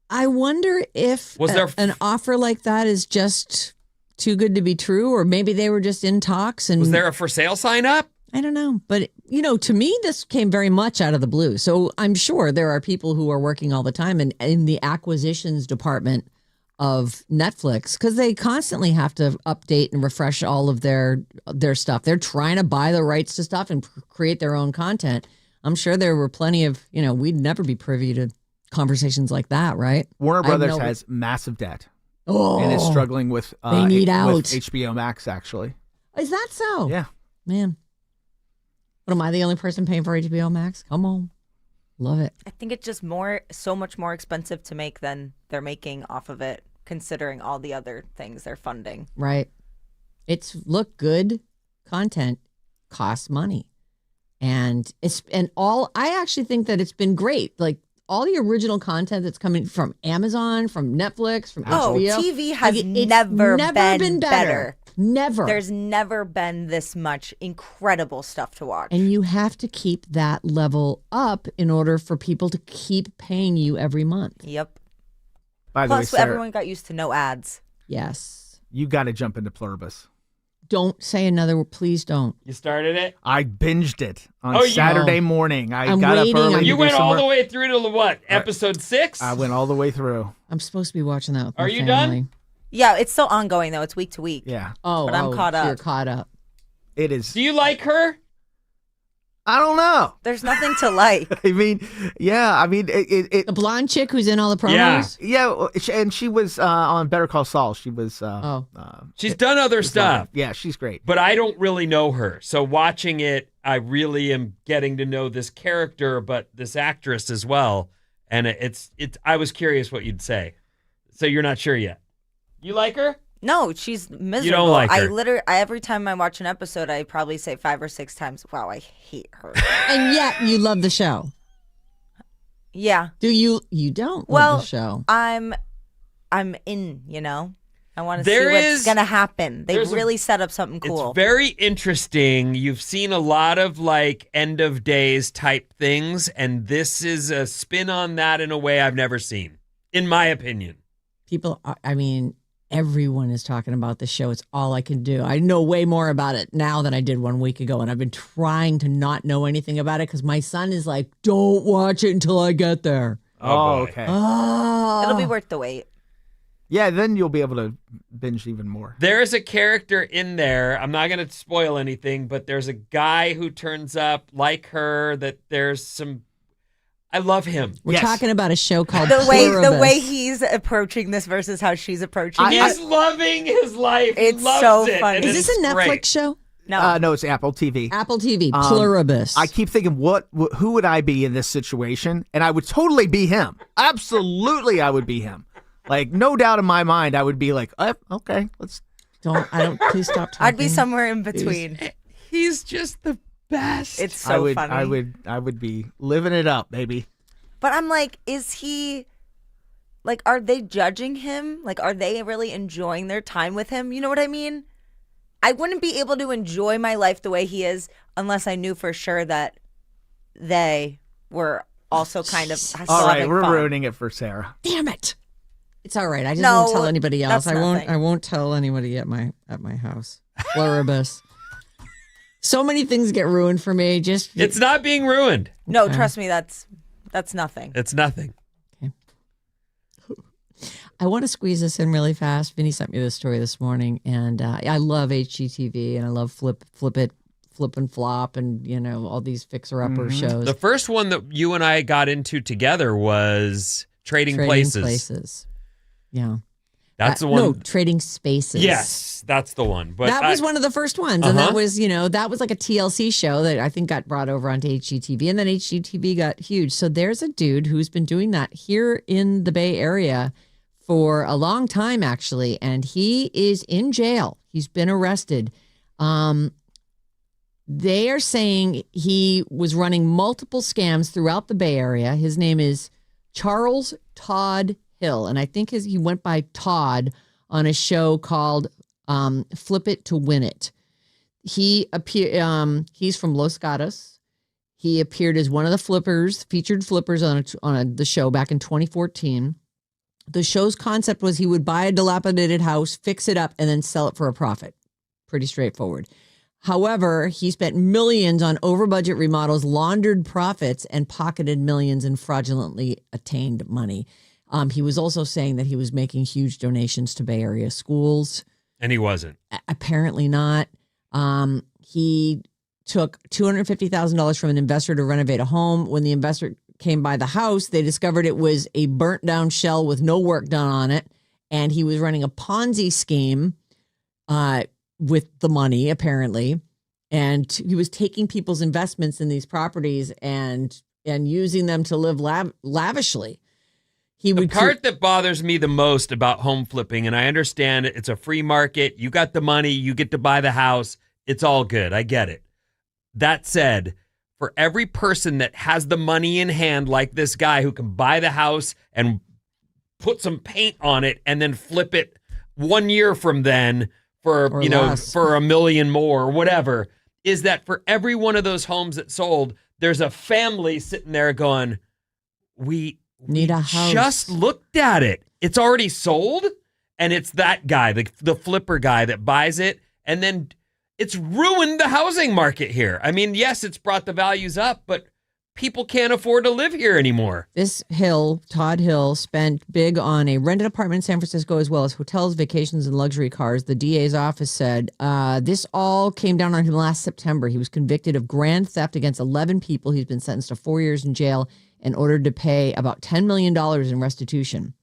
I wonder if an offer like that is just too good to be true, or maybe they were just in talks. And was there a for sale sign up? I don't know. But, to me, this came very much out of the blue. So I'm sure there are people who are working all the time in the acquisitions department of Netflix, because they constantly have to update and refresh all of their stuff. They're trying to buy the rights to stuff and create their own content. I'm sure there were plenty of, we'd never be privy to conversations like that, right? Warner Brothers has massive debt and is struggling with they need out. With HBO Max, actually. Is that so? Yeah. Man. What, am I the only person paying for HBO Max? Come on. Love it. I think it's just so much more expensive to make than they're making off of it, considering all the other things they're funding. Right. Good content costs money. And I actually think that it's been great. Like, all the original content that's coming from Amazon, from Netflix, from HBO. TV has never been better. Never. There's never been this much incredible stuff to watch. And you have to keep that level up in order for people to keep paying you every month. Yep. By the way, Plus, Sarah, everyone got used to no ads. Yes. You got to jump into Pluribus. Don't say another word. Please don't. You started it? I binged it on Saturday morning. I got up early. You went all the way through to what? Episode 6? I went all the way through. I'm supposed to be watching that with Are my you family. done? Yeah, it's still ongoing, though. It's week to week. Yeah. Oh, but I'm caught up. You're caught up. It is. Do you like her? I don't know. There's nothing to like. I mean, yeah. I mean, the blonde chick who's in all the promos. Yeah, and she was on Better Call Saul. She was. She's done other stuff. Yeah, she's great. But I don't really know her, so watching it, I really am getting to know this character, but this actress as well. And it's. I was curious what you'd say. So you're not sure yet. You like her? No, she's miserable. You don't like her. Every time I watch an episode, I probably say 5 or 6 times, wow, I hate her. And yet you love the show. Yeah. Do you? You don't Well, love the show. I'm in, you know? I want to see There what's is- going to happen. They there's a- really set up something cool. It's very interesting. You've seen a lot of like end of days type things, and this is a spin on that in a way I've never seen, in my opinion. People, everyone is talking about the show. It's all I can do. I know way more about it now than I did 1 week ago, and I've been trying to not know anything about it because my son is like, "Don't watch it until I get there." Oh, boy. okay. Oh, It'll be worth the wait. Yeah, then you'll be able to binge even more. There is a character in there. I'm not going to spoil anything, but there's a guy who turns up like her. That there's some. I love him. We're Yes. talking about a show called The way Pluribus. he's approaching this versus how she's approaching He's it. loving his life. He It's loves so it, funny. and Is this a it's Netflix great. show? No. No, it's Apple TV. Apple TV, Pluribus. I keep thinking, who would I be in this situation? And I would totally be him. Absolutely, I would be him. Like, no doubt in my mind, I would be like, okay, let's. Please stop talking. I'd be somewhere in between. He's just the best. It's so funny. I would be living it up, baby. But I'm like, is he, like, are they judging him? Like, are they really enjoying their time with him? You know what I mean? I wouldn't be able to enjoy my life the way he is unless I knew for sure that they were also kind of still All right, having we're fun. ruining it for Sarah. Damn it! It's all right. I just No, won't tell anybody else. that's nothing. I won't tell anybody at my house. Pluribus. So many things get ruined for me. Just It's not being ruined. No, Okay. trust me, that's nothing. It's nothing. I want to squeeze this in really fast. Vinny sent me this story this morning, and I love HGTV, and I love Flip and Flop, and all these fixer-upper shows. The first one that you and I got into together was Trading Places. Yeah, That's the one. No, Trading Spaces. Yes, that's the one. But that was one of the first ones, and Uh-huh. that was like a TLC show that I think got brought over onto HGTV, and then HGTV got huge. So there's a dude who's been doing that here in the Bay Area for a long time, actually, and he is in jail. He's been arrested. They are saying he was running multiple scams throughout the Bay Area. His name is Charles Todd Hill, and I think he went by Todd on a show called Flip It to Win It. He's from Los Gatos. He appeared as one of the featured flippers on the show back in 2014. The show's concept was he would buy a dilapidated house, fix it up, and then sell it for a profit. Pretty straightforward. However, he spent millions on over-budget remodels, laundered profits, and pocketed millions in fraudulently attained money. He was also saying that he was making huge donations to Bay Area schools. and he wasn't. Apparently not. He took $250,000 from an investor to renovate a home. When the investor came by the house, they discovered it was a burnt down shell with no work done on it. And he was running a Ponzi scheme with the money, apparently. And he was taking people's investments in these properties and using them to live lavishly. The part that bothers me the most about home flipping, and I understand it's a free market. You got the money. You get to buy the house. It's all good. I get it. That said, for every person that has the money in hand, like this guy who can buy the house and put some paint on it and then flip it 1 year from then for, Or you know, less. for $1 million more or whatever, is that for every one of those homes that sold, there's a family sitting there going, we Need a house. just looked at it. It's already sold. And it's that guy, the flipper guy that buys it. And then it's ruined the housing market here. I mean, yes, it's brought the values up, but people can't afford to live here anymore. This Todd Hill, spent big on a rented apartment in San Francisco as well as hotels, vacations, and luxury cars. The DA's office said this all came down on him last September. He was convicted of grand theft against 11 people. He's been sentenced to 4 years in jail and ordered to pay about $10 million in restitution.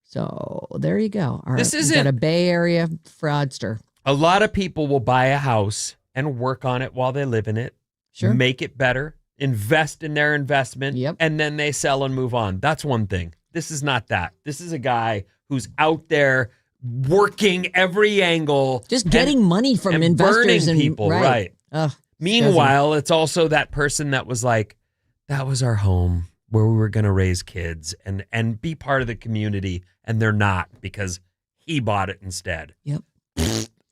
So there you go. All This right, isn't- got a Bay Area fraudster. A lot of people will buy a house and work on it while they live in it, Sure. make it better, invest in their investment, Yep. and then they sell and move on. That's one thing. This is not that. This is a guy who's out there working every angle, Just getting money from and investors burning and people, right? Ugh, Meanwhile, it's also that person that was like, that was our home where we were going to raise kids and be part of the community, and they're not because he bought it instead. Yep.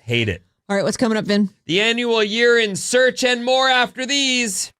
Hate it. All right, what's coming up, Vin? The annual year in search and more after these.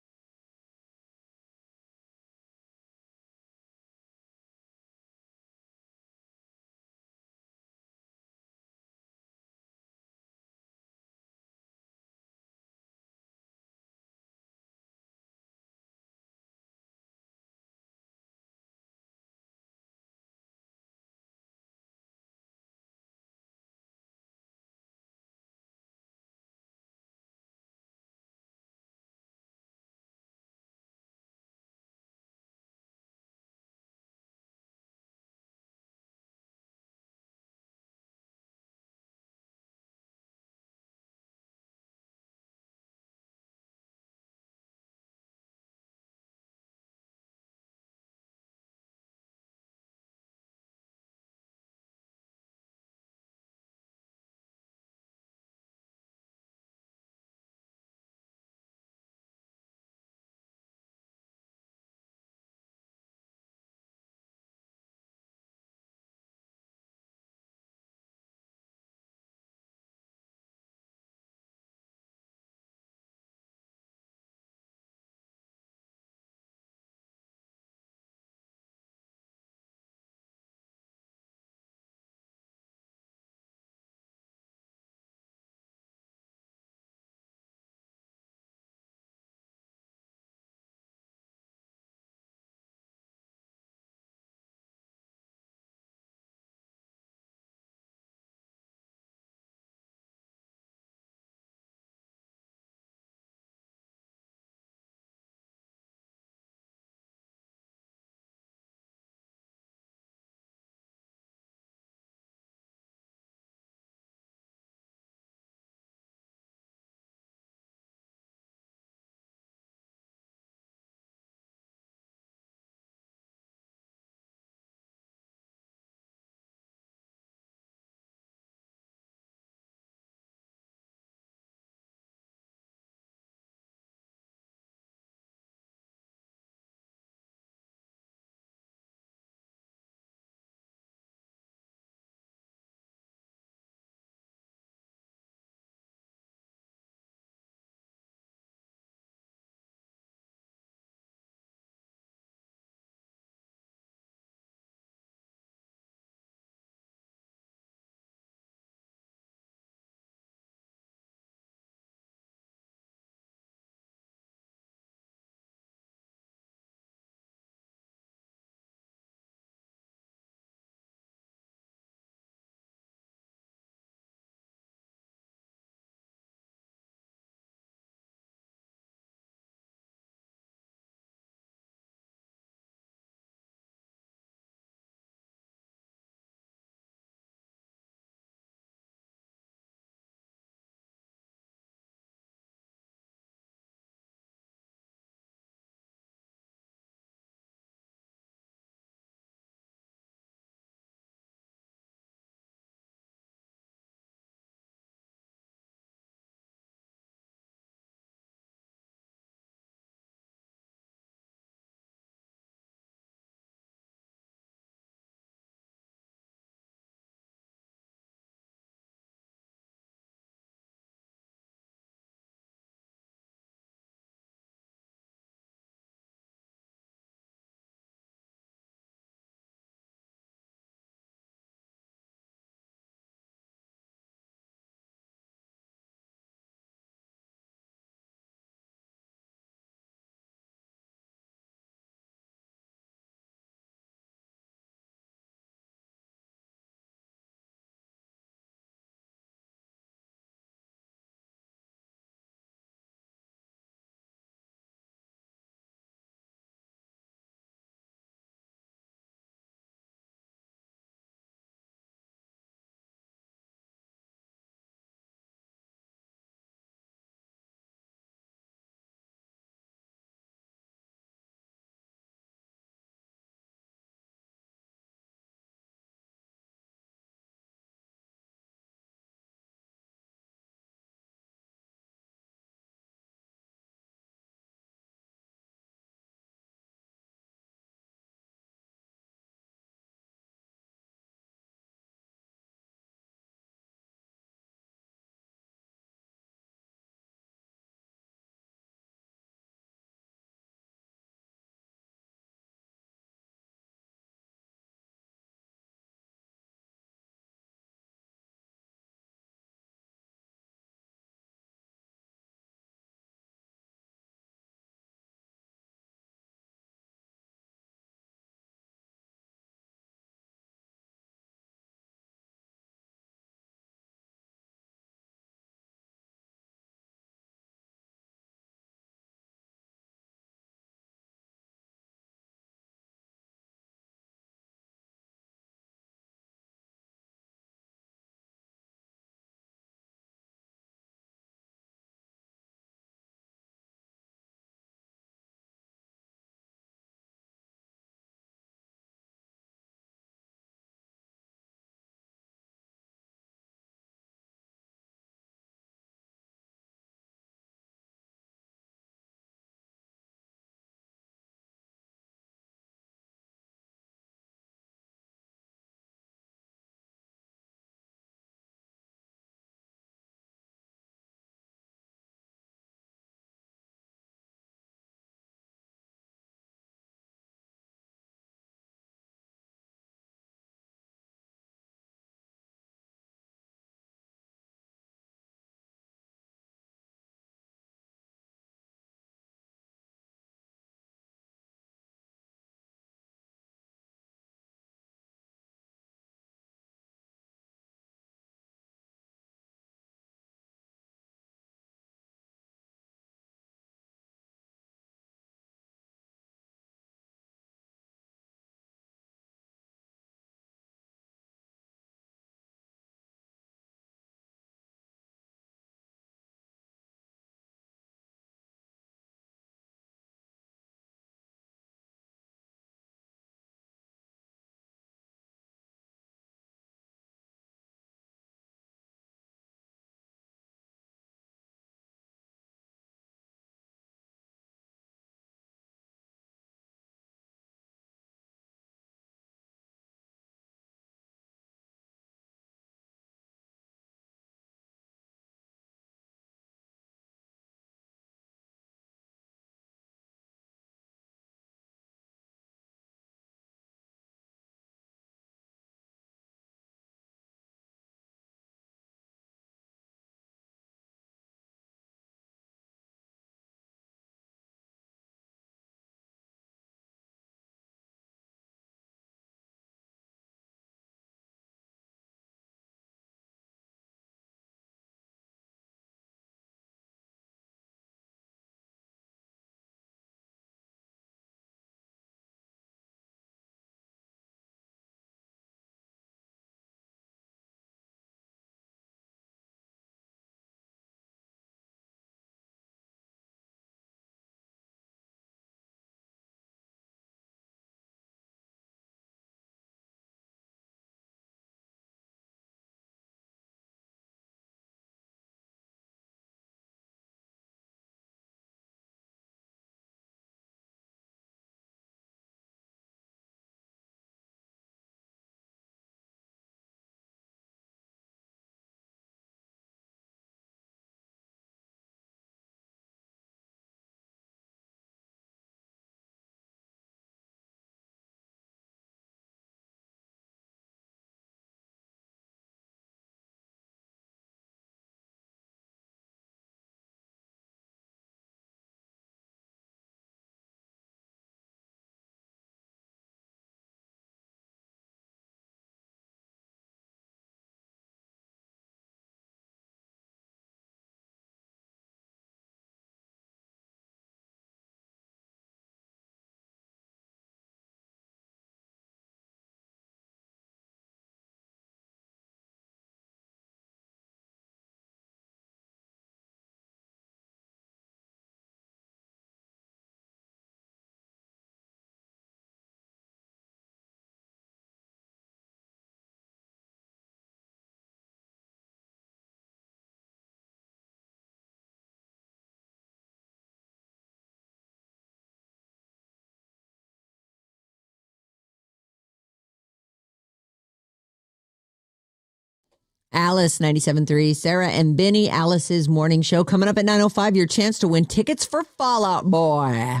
Alice, 97.3. Sarah and Vinnie, Alice's morning show. Coming up at 9:05, your chance to win tickets for Fallout Boy.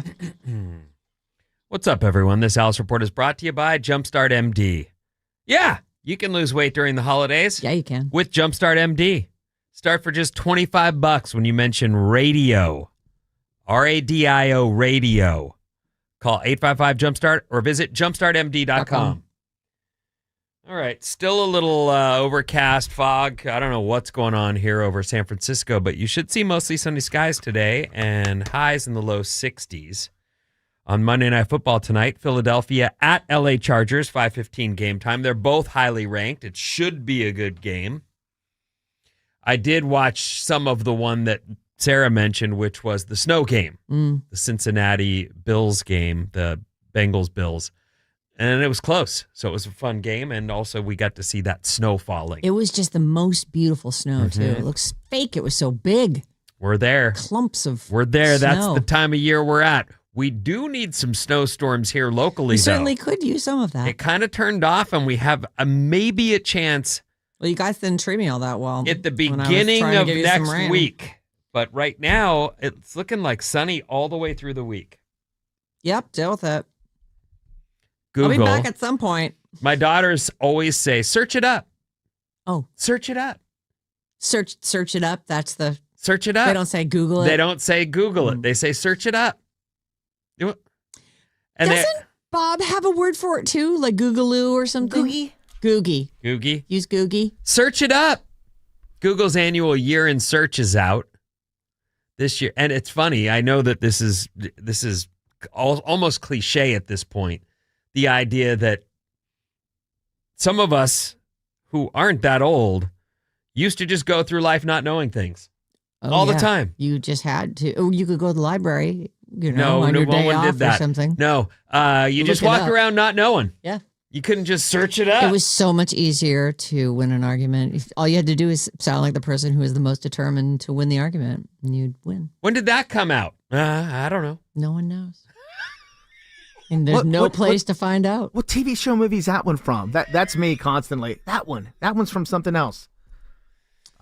What's up, everyone? This Alice Report is brought to you by Jumpstart MD. Yeah, you can lose weight during the holidays. Yeah, you can. With Jumpstart MD. Start for just $25 when you mention radio. RADIO radio. Call 855-JUMPSTART or visit jumpstartmd.com. All right, still a little overcast fog. I don't know what's going on here over San Francisco, but you should see mostly sunny skies today and highs in the low 60s. On Monday Night Football tonight, Philadelphia at LA Chargers, 5:15 game time. They're both highly ranked. It should be a good game. I did watch some of the one that Sarah mentioned, which was the snow game, the Cincinnati Bills game, the Bengals-Bills. And it was close. So it was a fun game. And also we got to see that snow falling. It was just the most beautiful snow, too. It looks fake. It was so big. We're there. Clumps of We're there. snow. That's the time of year we're at. We do need some snowstorms here locally, We though. certainly could use some of that. It kind of turned off, and we have maybe a chance Well, you guys didn't treat me all that well. at the when I was beginning trying to of give you some next rain. week. But right now, it's looking like sunny all the way through the week. Yep, deal with it. Google. I'll be back at some point. My daughters always say, search it up. Oh, Search it up. search it up. That's the. Search it up. They don't say Google it. They don't say Google it. They say search it up. And Doesn't Bob have a word for it too, like Googaloo or something? Googie. Googie. Googie. Use Googie. Search it up. Google's annual year in search is out this year. And it's funny. I know that this is almost cliche at this point. The idea that some of us who aren't that old used to just go through life not knowing things all the time. You just had to. Or you could go to the library, No, on your no day one off did that. or something. No, you just look it walked up. around not knowing. Yeah. You couldn't just search it up. It was so much easier to win an argument. All you had to do is sound like the person who was the most determined to win the argument, and you'd win. When did that come out? I don't know. No one knows. And there's no place to find out. What TV show movie is that one from? That's me constantly. That one's from something else.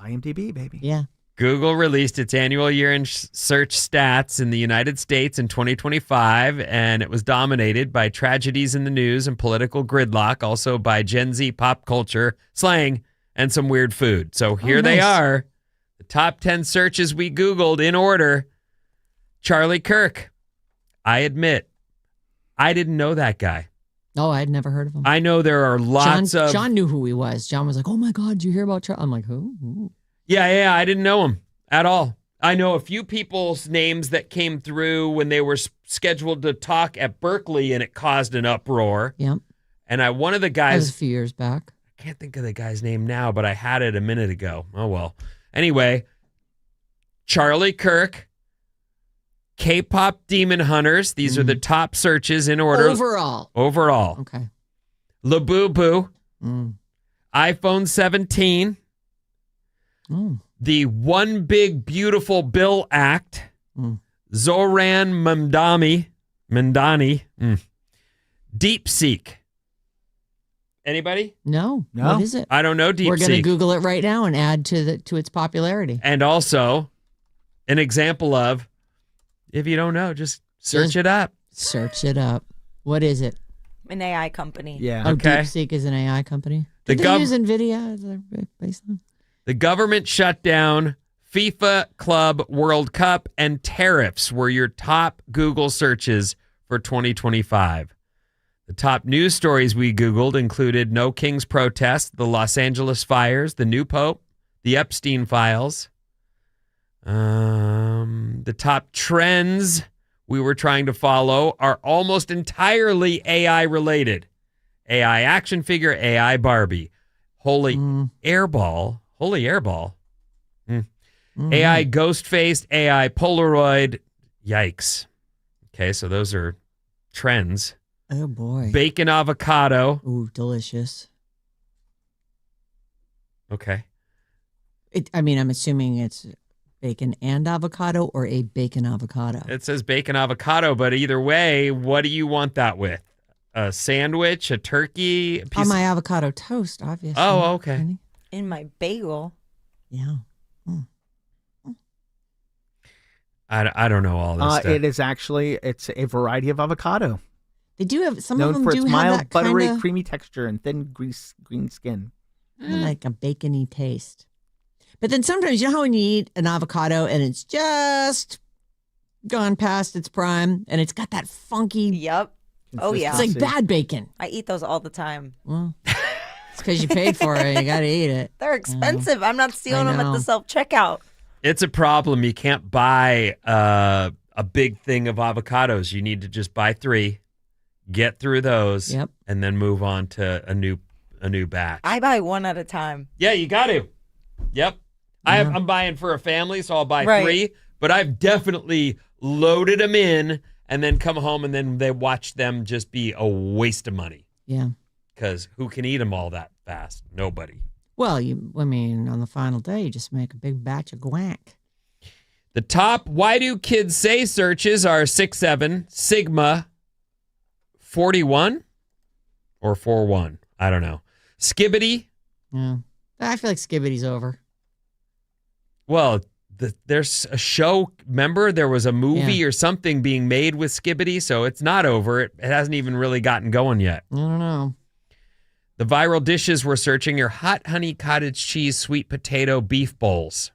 IMDb, baby. Yeah. Google released its annual year in search stats in the United States in 2025, and it was dominated by tragedies in the news and political gridlock, also by Gen Z pop culture, slang, and some weird food. So here they nice. are, the top 10 searches we Googled in order. Charlie Kirk. I admit, I didn't know that guy. Oh, I'd never heard of him. I know there are lots of... John knew who he was. John was like, oh my God, did you hear about Charlie? I'm like, who? Ooh. Yeah, I didn't know him at all. I know a few people's names that came through when they were scheduled to talk at Berkeley, and it caused an uproar. Yep. And one of the That was guys, a few years back. I can't think of the guy's name now, but I had it a minute ago. Oh, well. Anyway, Charlie Kirk, K-pop Demon Hunters. These are the top searches in order. Overall. Okay. Labubu, Mm. iPhone 17, Mm. the One Big Beautiful Bill Act, Mm. Zoran Mandani, DeepSeek. Anybody? No. No. What is it? I don't know We're going to DeepSeek. Google it right now and add to its popularity. And also, an example of, if you don't know, just search it up. Search it up. What is it? An AI company. Yeah. Oh, Okay. DeepSeek is an AI company. The Did they use NVIDIA as their baseline? The government shutdown, FIFA Club World Cup, and tariffs were your top Google searches for 2025. The top news stories we Googled included No King's protest, the Los Angeles fires, the new pope, the Epstein files. The top trends we were trying to follow are almost entirely AI related. AI action figure, AI Barbie, Holy Airball. AI ghost faced, AI Polaroid. Yikes. Okay, so those are trends. Oh, boy. Bacon avocado. Ooh, delicious. Okay. I'm assuming it's bacon and avocado or a bacon avocado. It says bacon avocado, but either way, what do you want that with? A sandwich, a turkey, a piece On my avocado toast, obviously. Oh, okay. Honey. In my bagel. Yeah. I don't know all this stuff. It is actually, it's a variety of avocado. They do have, some known of them for do its have mild, that buttery, kind of creamy texture and thin green skin. like a bacony taste. But then sometimes, you know how when you eat an avocado and it's just gone past its prime and it's got that funky, Yep. Oh, yeah. it's like bad bacon. I eat those all the time. Well, it's because you paid for it. You got to eat it. They're expensive. I'm not stealing them at know. the self-checkout. It's a problem. You can't buy a big thing of avocados. You need to just buy 3, get through those, Yep. and then move on to a new batch. I buy one at a time. Yeah, you got to. Yep. I'm buying for a family, so I'll buy Right. 3. But I've definitely loaded them in and then come home and then they watch them just be a waste of money. Yeah. Because who can eat them all that fast? Nobody. Well, on the final day, you just make a big batch of guac. The top why do kids say searches are 6'7", Sigma 41 or 41. I don't know. Skibbity. Yeah. I feel like Skibbity's over. Well, there's a show. Remember, there was a movie or something being made with Skibbity, so it's not over. It hasn't even really gotten going yet. I don't know. The viral dishes we're searching are hot honey cottage cheese sweet potato beef bowls.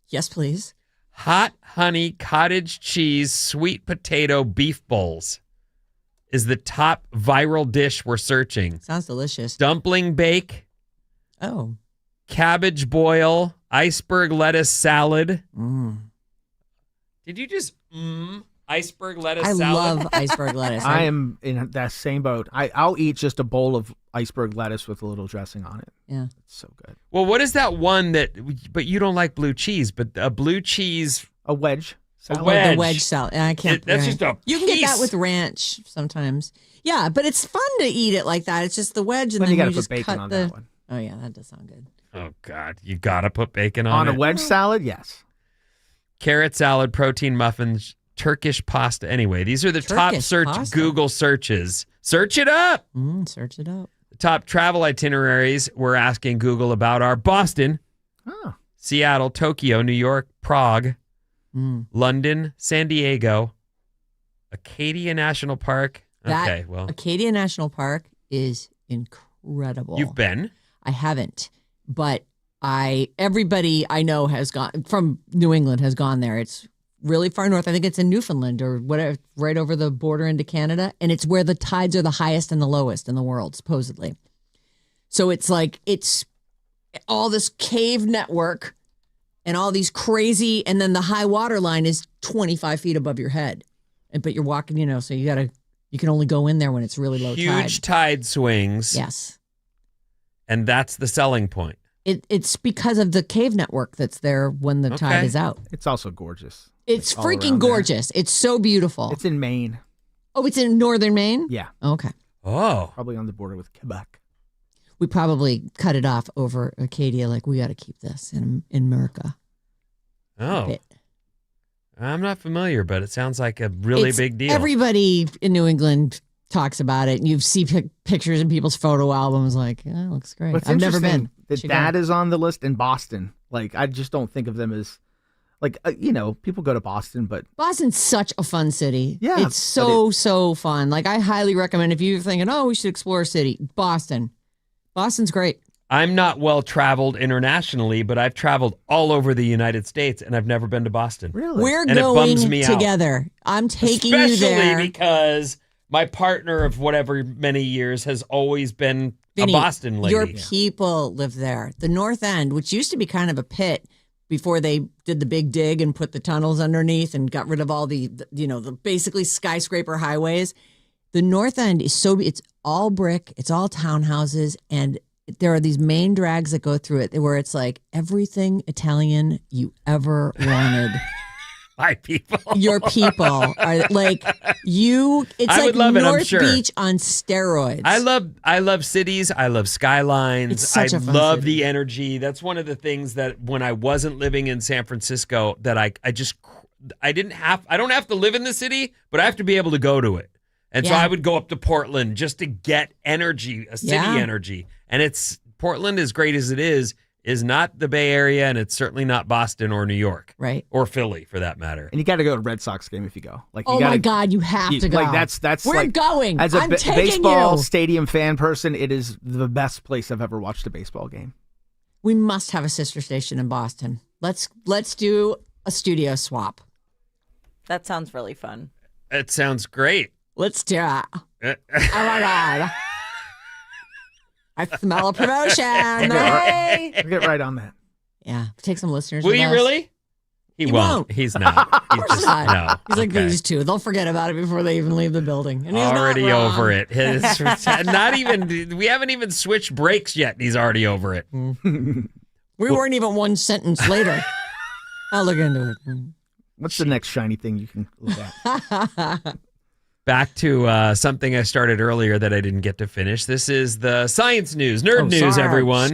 Yes, please. Hot honey cottage cheese sweet potato beef bowls is the top viral dish we're searching. Sounds delicious. Dumpling bake, Oh. cabbage boil, iceberg lettuce salad. Did you just iceberg lettuce I salad? love iceberg lettuce. I am in that same boat. I'll eat just a bowl of iceberg lettuce with a little dressing on it. Yeah. It's so good. Well, what is that one but you don't like blue cheese, but a blue cheese. A wedge. Salad. wedge. The wedge salad. I can't. That's just a You can get that piece. with ranch sometimes. Yeah, but it's fun to eat it like that. It's just the wedge, and Then then you got to you put just bacon cut on the. that one. Oh yeah, that does sound good. Oh, God. You got to put bacon On on a it. wedge salad, yes. Carrot salad, protein muffins, Turkish pasta. Anyway, these are the top Turkish search pasta. Google searches. Search it up. Search it up. The top travel itineraries we're asking Google about are Boston, Oh. Seattle, Tokyo, New York, Prague, London, San Diego, Acadia National Park. That Okay, well, Acadia National Park is incredible. you've been. I haven't, but everybody I know has gone from New England has gone there. It's really far north. I think it's in Newfoundland or whatever, right over the border into Canada, and it's where the tides are the highest and the lowest in the world, supposedly. So it's all this cave network and all these crazy, and then the high water line is 25 feet above your head, but you're walking, so you can only go in there when it's really low Huge tide. tide swings. Yes. And that's the selling point. It's because of the cave network that's there when the tide Okay. is out. It's also gorgeous. It's all freaking around there. gorgeous. It's so beautiful. It's in Maine. Oh, it's in northern Maine? Yeah. Okay. Oh. Probably on the border with Quebec. We probably cut it off over Acadia. Like, we got to keep this in America. Oh. Bit. I'm not familiar, but it sounds like a really It's- big deal. Everybody in New England talks about it. And you see pictures in people's photo albums like, it looks great. What's I've never interesting been. that Should that go. is on the list in Boston. Like, I just don't think of them as, like, people go to Boston, but Boston's such a fun city. Yeah, It's so fun. Like, I highly recommend if you're thinking, we should explore a city, Boston. Boston's great. I'm not well traveled internationally, but I've traveled all over the United States, and I've never been to Boston. really. We're And it going bums me out. together. I'm taking Especially you there. because my partner of whatever many years has always been Vinny, a Boston lady. Your people live there. The North End, which used to be kind of a pit before they did the big dig and put the tunnels underneath and got rid of all the basically skyscraper highways. The North End is it's all brick, it's all townhouses, and there are these main drags that go through it where it's like everything Italian you ever wanted. My people. Your people are like you. It's I like would love it, I'm North sure. Beach on steroids. I love cities. I love skylines. It's such I a fun love city. the energy. That's one of the things that when I wasn't living in San Francisco that I don't have to live in the city, but I have to be able to go to it. And so Yeah. I would go up to Portland just to get energy, a city Yeah. energy. And it's Portland, as great as it is not the Bay Area, and it's certainly not Boston or New York. Right. Or Philly, for that matter. And you got to go to a Red Sox game if you go. Like, you Oh gotta, my God, you have to go. Like that's We're like, going. As a I'm taking baseball you. stadium fan person, it is the best place I've ever watched a baseball game. We must have a sister station in Boston. Let's do a studio swap. That sounds really fun. It sounds great. Let's do it. Oh my God. I smell a promotion. Hey. We'll get right on that. Yeah. Take some listeners. Will with you us. really? He won't. He's not. He's just not. no. He's like Okay. these two. They'll forget about it before they even leave the building. And he's Already not wrong. over it. Not even. We haven't even switched breaks yet. And he's already over it. We weren't even one sentence later. I'll look into it. What's the next shiny thing you can look at? Back to something I started earlier that I didn't get to finish. This is the science news, nerd news, everyone.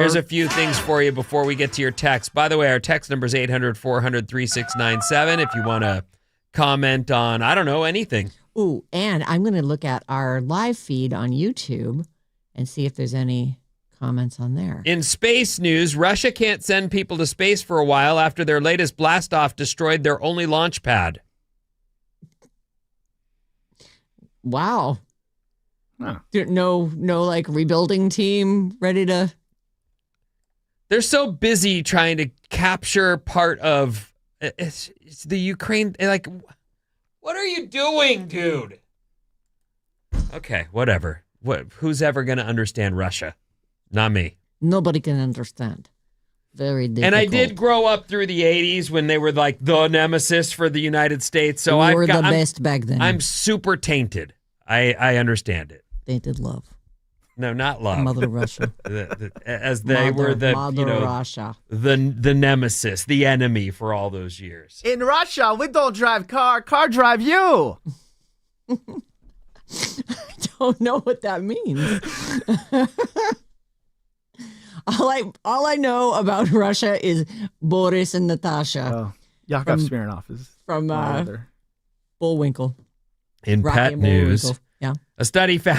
Here's a few things for you before we get to your text. By the way, our text number is 800-400-3697 if you want to comment on, I don't know, anything. Ooh, and I'm going to look at our live feed on YouTube and see if there's any comments on there. In space news, Russia can't send people to space for a while after their latest blastoff destroyed their only launch pad. Wow. Huh. No, like rebuilding team ready to. They're so busy trying to capture part of it's the Ukraine. Like, what are you doing, dude? Okay, whatever. Who's ever going to understand Russia? Not me. Nobody can understand. Very difficult. And I did grow up through the 80s when they were like the nemesis for the United States. So we were the best back then. I'm super tainted. I understand it. They did love. No, not love. Mother Russia. As they were the Mother Russia. the nemesis, the enemy for all those years. In Russia, we don't drive car drive you. I don't know what that means. All I know about Russia is Boris and Natasha Oh, Yakov Smirnoff is from my other. Bullwinkle. In Rocky pet and news, Bullwinkle. Yeah. a study found.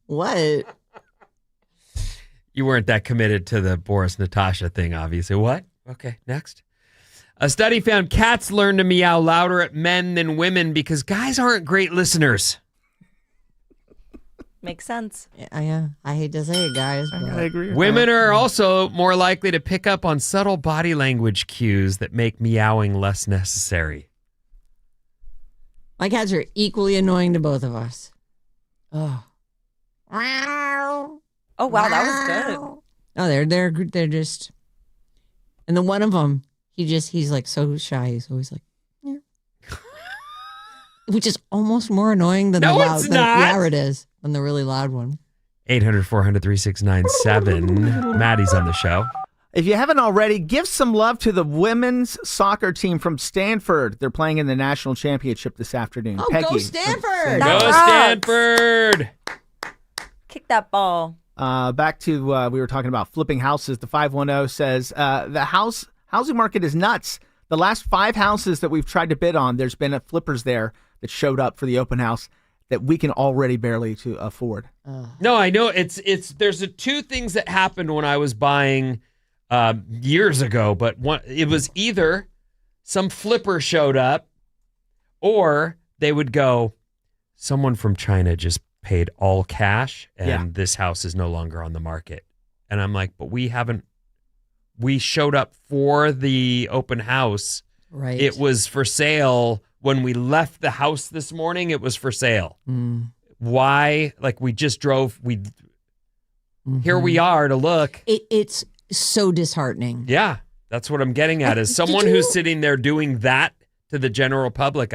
What? You weren't that committed to the Boris Natasha thing, obviously. What? Okay, next. A study found cats learn to meow louder at men than women because guys aren't great listeners. Makes sense. Yeah, I hate to say it, guys. I But agree. with Women that. are also more likely to pick up on subtle body language cues that make meowing less necessary. my cats are equally annoying to both of us. Oh. Oh, Oh wow, that was good. Oh, they're just, and then one of them, he's like so shy. He's always like, yeah. Which is almost more annoying than No, the loud. it's not. Yeah, it is. Than the really loud one. 800-400-3697. Maddie's on the show. If you haven't already, give some love to the women's soccer team from Stanford. They're playing in the national championship this afternoon. Oh, Peggy. go Stanford! Go rocks. Stanford! Kick that ball. Back to we were talking about flipping houses. The 510 says the housing market is nuts. The last 5 houses that we've tried to bid on, there's been flippers there that showed up for the open house that we can already barely to afford. No, I know there's two things that happened when I was buying years ago, but it was either some flipper showed up or they would go, someone from China just paid all cash and this house is no longer on the market. And I'm like, but we showed up for the open house. Right. It was for sale. When we left the house this morning, it was for sale. Why? Like we just drove, here we are to look. It's so disheartening. Yeah, that's what I'm getting at is someone who's sitting there doing that to the general public.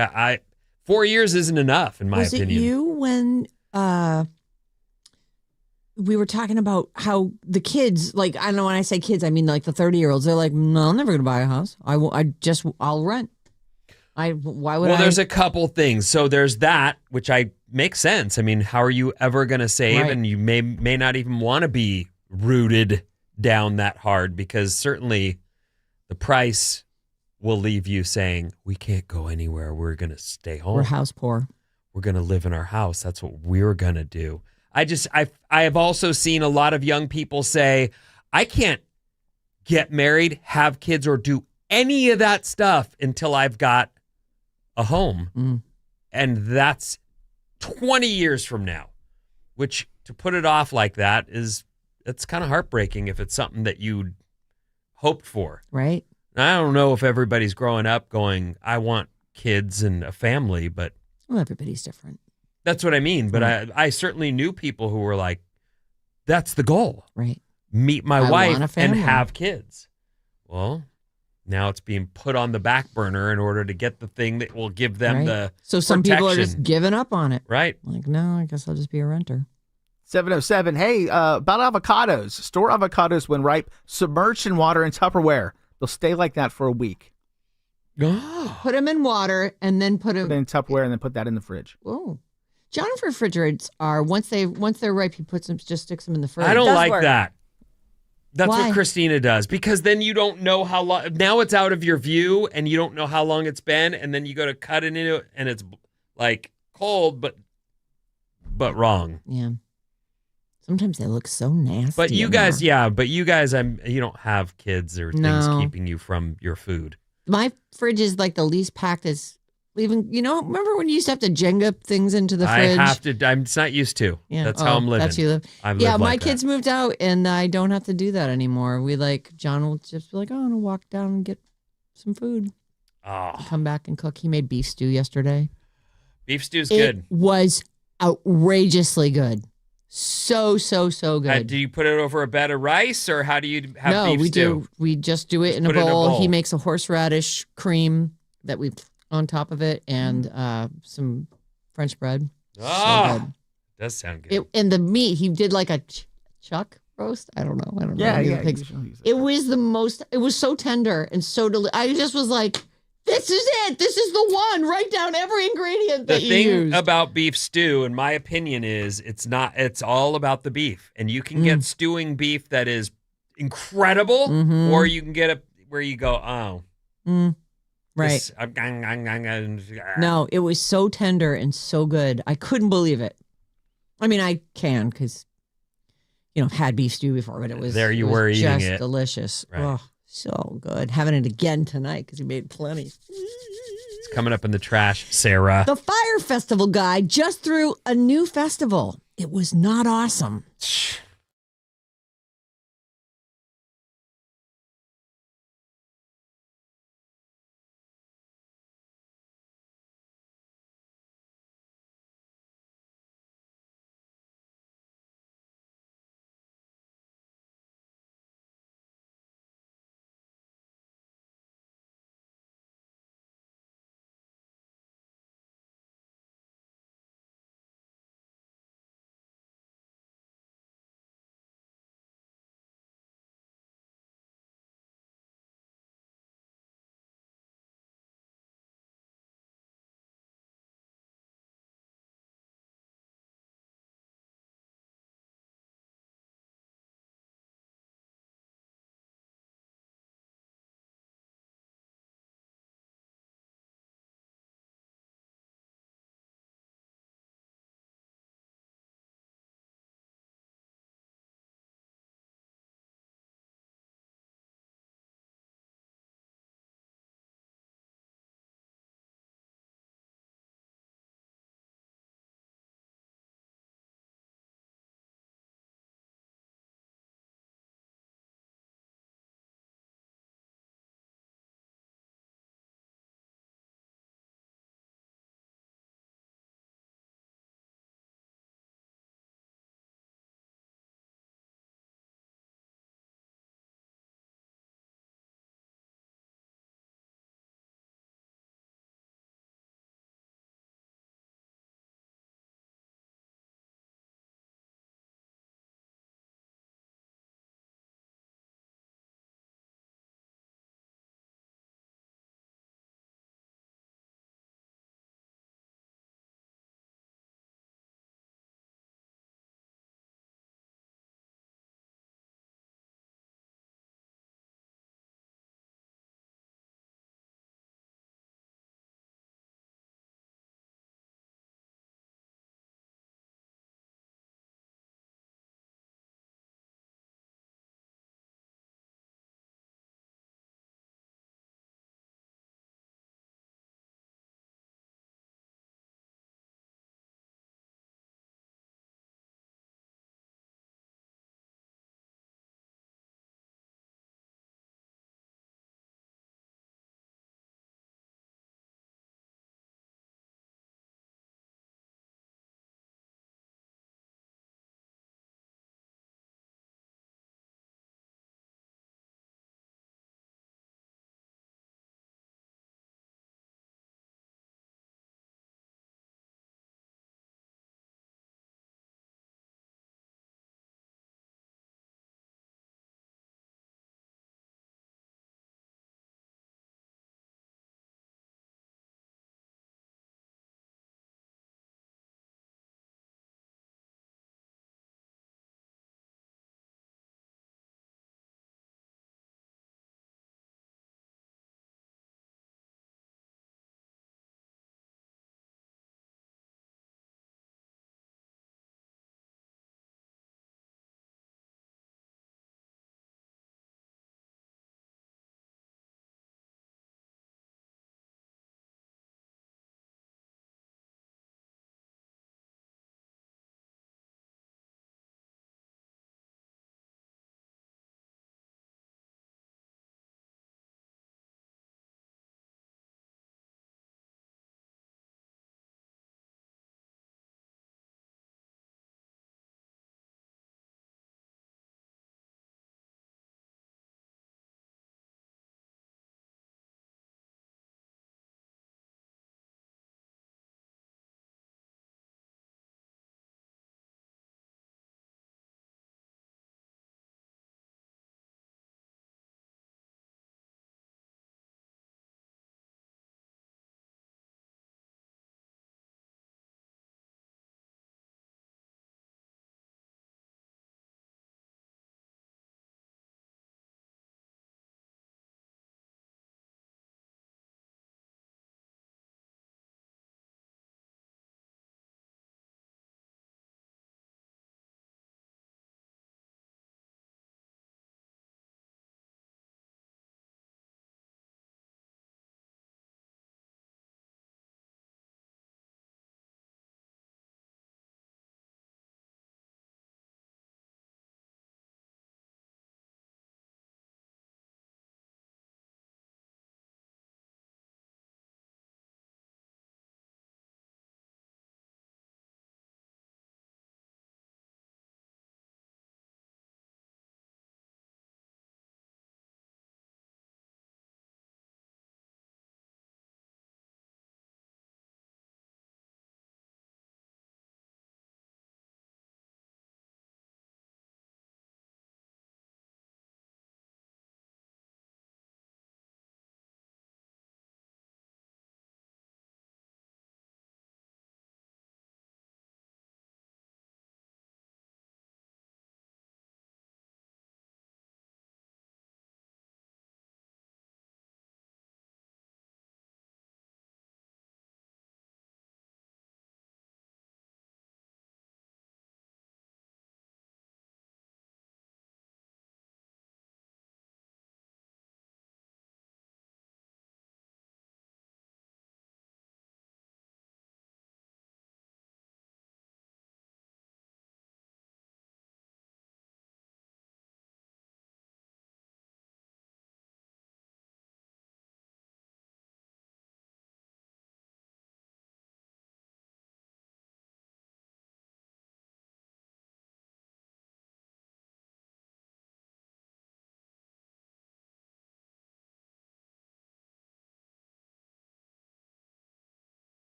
4 years isn't enough, in my opinion. Was it you when we were talking about how the kids, like, I don't know, when I say kids, I mean like the 30-year-olds, they're like, no, I'm never going to buy a house. I'll rent. Why would I? Well, there's a couple things. So there's that, which makes sense. I mean, how are you ever going to save? Right. And you may not even want to be rooted down that hard because certainly the price will leave you saying, we can't go anywhere. We're going to stay home. We're house poor. We're going to live in our house. That's what we're going to do. I have also seen a lot of young people say, I can't get married, have kids, or do any of that stuff until I've got a home. Mm. And that's 20 years from now, which to put it off like that it's kind of heartbreaking if it's something that you'd hoped for. Right. I don't know if everybody's growing up going, I want kids and a family, but Well, everybody's different. that's what I mean. But Right. I certainly knew people who were like, that's the goal. Right. Meet my I want a wife and family. have kids. Well, now it's being put on the back burner in order to get the thing that will give them Right. the So some people are just protection. giving up on it. Right. Like, no, I guess I'll just be a renter. 707. Hey, about avocados. Store avocados when ripe, submerged in water and Tupperware. They'll stay like that for a week. Put them in water and then put Put them. it in Tupperware and then put that in the fridge. Oh, John refrigerators are once they're ripe, he puts them, just sticks them in the fridge. I don't does like work. that. That's Why? what Christina does, because then you don't know how long. Now it's out of your view and you don't know how long it's been. And then you go to cut it into it and it's like cold, but wrong. Yeah. Sometimes they look so nasty. But you in guys, there. you don't have kids or things No. keeping you from your food. My fridge is like the least packed. Is even remember when you used to have to Jenga things into the I fridge? have to. I'm just not used to. Yeah. That's how I'm living. That's you live. I've Yeah, lived my like that. kids moved out, and I don't have to do that anymore. John will just be like, "Oh, I'm gonna walk down and get some food, Oh, come back and cook." He made beef stew yesterday. beef stew's It good. was outrageously good. So good. Do you put it over a bed of rice, or how do you have No, beef we stew? do. We just do it Just in a put it in a bowl. He bowl. makes a horseradish cream that we on top of it, and some French bread. Oh, So good. does sound good. And the meat, he did like a chuck roast. I don't know. Yeah, any of yeah. the pigs. usually use It was the most. It was so tender and so delicious. I just was like, "This is it. This is the one." Write down every ingredient The that you thing used. about beef stew, in my opinion, is it's all about the beef. And you can get stewing beef that is incredible, Mhm. or you can get it where you go, oh. Right. this- No, it was so tender and so good. I couldn't believe it. I mean, I can because, had beef stew before, but it was There you it was were eating just it. delicious. Right. Oh, so good. Having it again tonight because he made plenty. It's coming up in the trash, Sarah. The Fire Festival guy just threw a new festival. It was not awesome.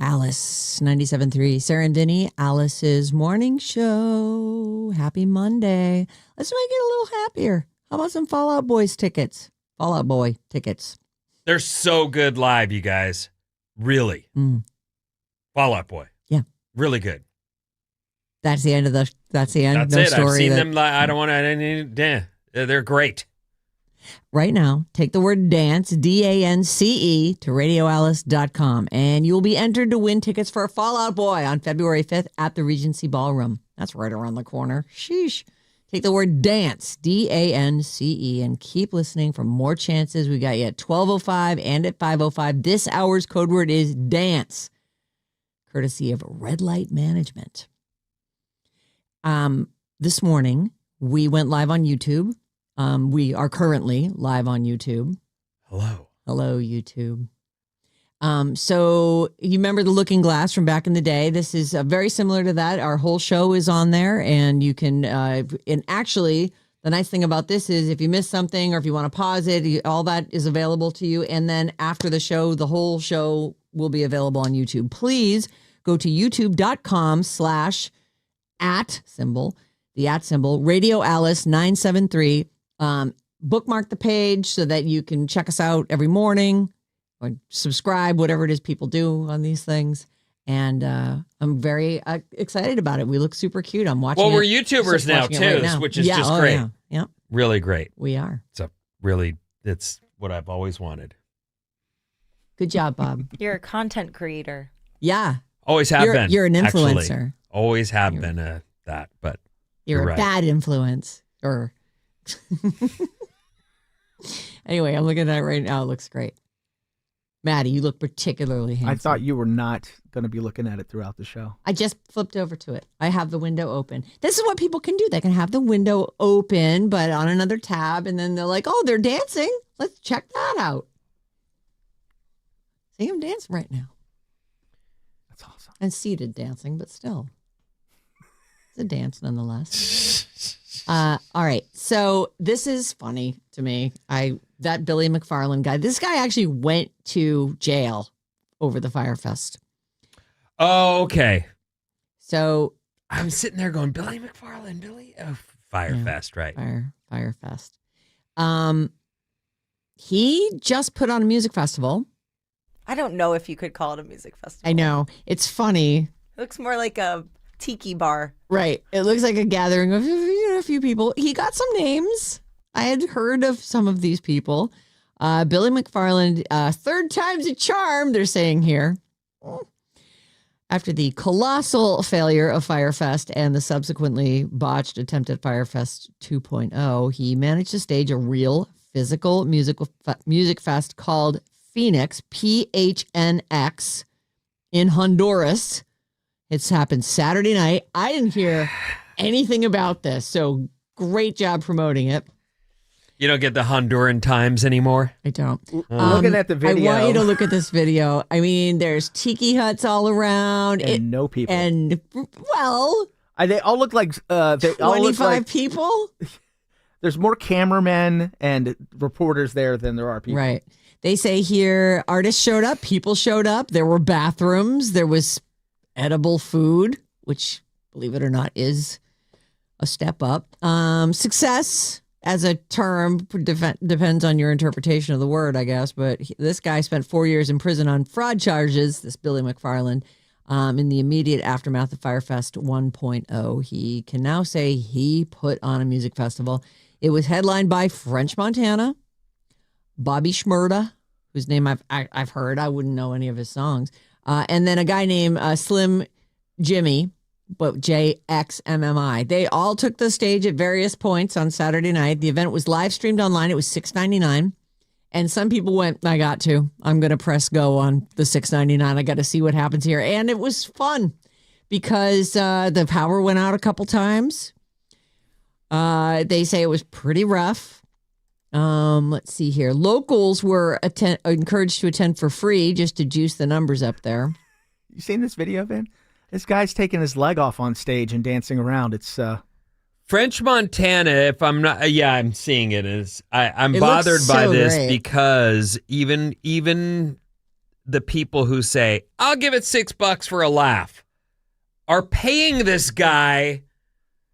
Alice, 97.3. Sarah and Vinnie, Alice's morning show. Happy Monday. Let's make it a little happier. How about some Fallout Boys tickets? Fallout Boy tickets. They're so good live, you guys. Really. Fall Out Boy. Yeah. Really good. That's the end of the. That's the end. That's no it. story I've seen that- them. I don't want to. They're great. Right now, take the word dance, DANCE, to radioalice.com, and you'll be entered to win tickets for Fallout Boy on February 5th at the Regency Ballroom. That's right around the corner. Sheesh. Take the word dance, DANCE, and keep listening for more chances. We got you at 12:05 and at 5:05. This hour's code word is dance, courtesy of Red Light Management. This morning, we went live on YouTube. We are currently live on YouTube. Hello, YouTube. So you remember the looking glass from back in the day? This is very similar to that. Our whole show is on there, and you can, and actually the nice thing about this is if you miss something or if you want to pause it, all that is available to you. And then after the show, the whole show will be available on YouTube. Please go to youtube.com/@ symbol, the @ symbol, Radio Alice 973. Bookmark the page so that you can check us out every morning or subscribe, whatever it is people do on these things. And I'm very excited about it. We look super cute. I'm watching Well, we're it, YouTubers now, watching it too, right now. which is just great. Yeah, Really great. we are. It's what I've always wanted. Good job, Bob. You're a content creator. Yeah. Always have been. You're an actually. influencer. Always have been that, but You're a right. bad influence. Or anyway, I'm looking at it right now. It looks great. Maddie, you look particularly handsome. I thought you were not going to be looking at it throughout the show. I just flipped over to it. I have the window open. This is what people can do. They can have the window open, but on another tab, and then they're like, oh, they're dancing. Let's check that out. See them dancing right now. That's awesome. And seated dancing, but still. It's a dance nonetheless. All right. So this is funny to me. That Billy McFarland guy, this guy actually went to jail over the Firefest. Oh, okay. So I'm sitting there going, Billy McFarland, Firefest, right? Firefest. He just put on a music festival. I don't know if you could call it a music festival. I know. It's funny. It looks more like a tiki bar. Right. It looks like a gathering of a few people. He got some names. I had heard of some of these people. Billy McFarland, third time's a charm, they're saying here. After the colossal failure of Firefest and the subsequently botched attempt at Firefest 2.0, he managed to stage a real physical music fest called Phoenix, PHNX, in Honduras. It's happened Saturday night. I didn't hear anything about this, so great job promoting it. You don't get the Honduran times anymore? I don't. Looking at the video. I want you to look at this video. I mean, there's tiki huts all around. And no people. And, well, They all look like... they all look 25 like, people? there's more cameramen and reporters there than there are people. Right. They say here, artists showed up, people showed up. There were bathrooms. There was edible food, which, believe it or not, is a step up. Success as a term depends on your interpretation of the word, I guess. But this guy spent 4 years in prison on fraud charges, this Billy McFarland, in the immediate aftermath of Firefest 1.0. He can now say he put on a music festival. It was headlined by French Montana, Bobby Shmurda, whose name I've heard. I wouldn't know any of his songs. And then a guy named Slim Jimmy, but JXMMI. They all took the stage at various points on Saturday night. The event was live streamed online. It was $6.99. And some people went, I'm going to press go on the $6.99. I got to see what happens here. And it was fun because the power went out a couple times. They say it was pretty rough. Let's see here. Locals were encouraged to attend for free just to juice the numbers up there. You seen this video, Vin? This guy's taking his leg off on stage and dancing around. It's French Montana, if I'm not, I'm seeing it as I'm It bothered looks by so this great. because even the people who say, I'll give it $6 for a laugh, are paying this guy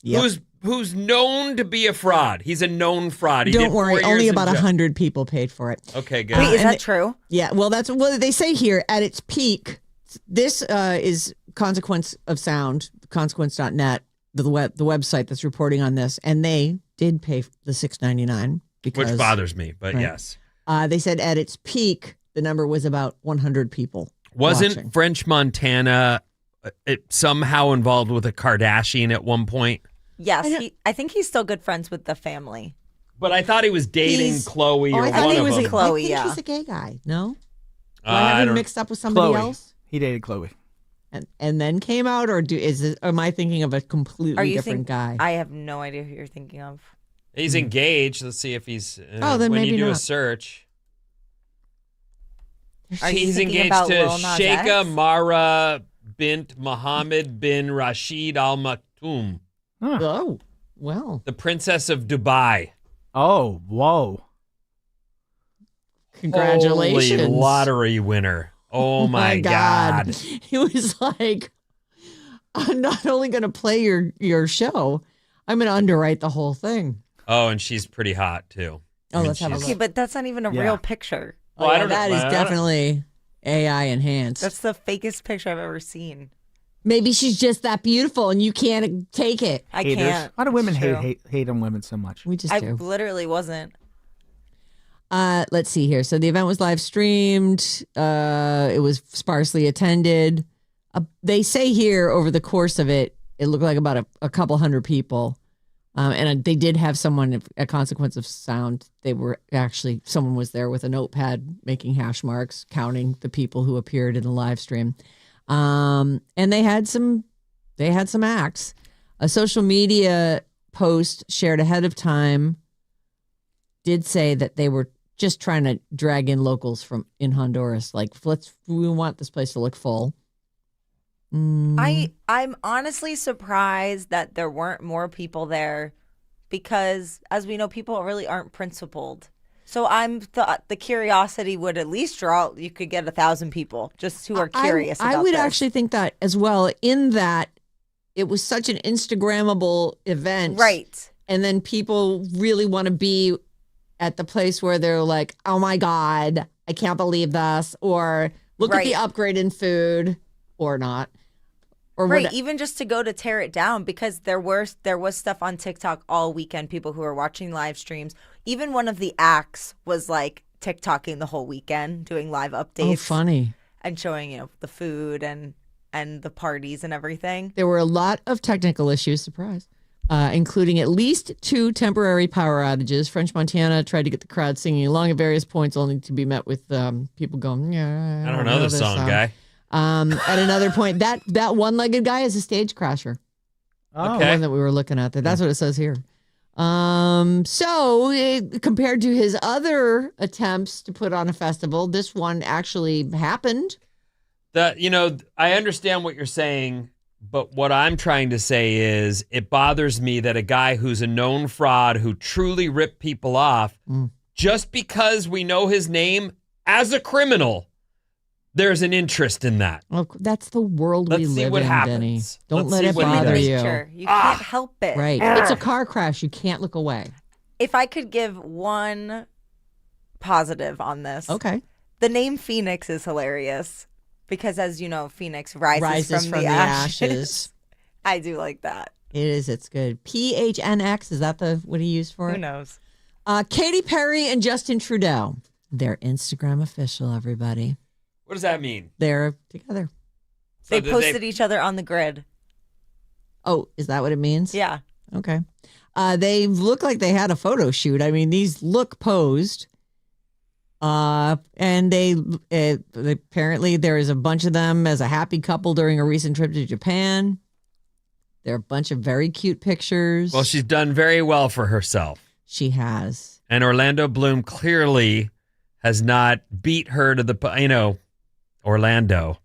who's known to be a fraud. He's a known fraud. He Don't did 4 worry, years only in about jail. 100 people paid for it. Okay, good. Wait, is and that true? Yeah, well, that's what they say here. At its peak, this is Consequence of Sound, consequence.net, the website that's reporting on this, and they did pay the $6.99 because Which bothers me, but right. yes. They said at its peak, the number was about 100 people. Wasn't watching. French Montana somehow involved with a Kardashian at one point? Yes, I think he's still good friends with the family. But I thought he was dating He's- Chloe or I thought one he of was them. Chloe, I think yeah. he's a gay guy. No, do I I have him don't- mixed up with somebody Chloe. else? He dated Chloe. And then came out, or am I thinking of a completely Are you different guy? I have no idea who you're thinking of. He's engaged. Let's see if he's. Oh, then when maybe you do a not. search, Are you he's thinking engaged about to Lil Nas Sheikha X? Mara bint Mohammed bin Rashid Al Maktoum, Oh, well, the Princess of Dubai. Oh, whoa. congratulations. Holy lottery winner. Oh my God. He was like, I'm not only going to play your show, I'm going to underwrite the whole thing. Oh, and she's pretty hot too. Oh, let's have a she's- look. Okay, but that's not even a Yeah. real picture. Well, I Yeah, don't know. that is I don't- definitely AI enhanced. That's the fakest picture I've ever seen. Maybe she's just that beautiful and you can't take it. I Haters. can't. Why do women It's true. hate on women so much? We just I do. literally wasn't. Let's see here. So the event was live streamed. It was sparsely attended. They say here over the course of it, it looked like about a couple hundred people. And they did have someone at Consequence of Sound. Someone was there with a notepad making hash marks, counting the people who appeared in the live stream. And they had some acts. A social media post shared ahead of time did say that they were just trying to drag in locals from in Honduras. Like, we want this place to look full. I'm honestly surprised that there weren't more people there because, as we know, people really aren't principled. So I'm the curiosity would at least draw. You could get 1,000 people just who are curious. I about would this. actually think that as well. In that it was such an Instagrammable event, right. And then people really want to be at the place where they're like, "Oh my God, I can't believe this," or "Look at Right. the upgrade in food," or not. Or Right, what- even just to go to tear it down because there was stuff on TikTok all weekend. People who were watching live streams. Even one of the acts was like TikToking the whole weekend, doing live updates. Oh, funny. And showing the food and the parties and everything. There were a lot of technical issues, surprise, including at least 2 temporary power outages. French Montana tried to get the crowd singing along at various points, only to be met with people going, "Yeah, I don't know this song, guy. At another point, that one-legged guy is a stage crasher. Oh, The one that we were looking at there. That's what it says here. Compared to his other attempts to put on a festival, this one actually happened. I understand what you're saying, but what I'm trying to say is it bothers me that a guy who's a known fraud who truly ripped people off, just because we know his name as a criminal, there's an interest in that. Well, that's the world Let's we see live what in, happens. Benny. Don't Let's let see it what he bother does. you. Nature. You can't help it. Right. It's a car crash. You can't look away. If I could give one positive on this. Okay. The name Phoenix is hilarious because, as you know, Phoenix rises from the ashes. I do like that. It is. It's good. PHNX. Is that what he used for Who it? knows? Katy Perry and Justin Trudeau. They're Instagram official, everybody. What does that mean? They're together. They did posted each other on the grid. Oh, is that what it means? Yeah. Okay. They look like they had a photo shoot. I mean, these look posed. And they apparently there is a bunch of them as a happy couple during a recent trip to Japan. There are a bunch of very cute pictures. Well, she's done very well for herself. She has. And Orlando Bloom clearly has not beat her to the, Orlando.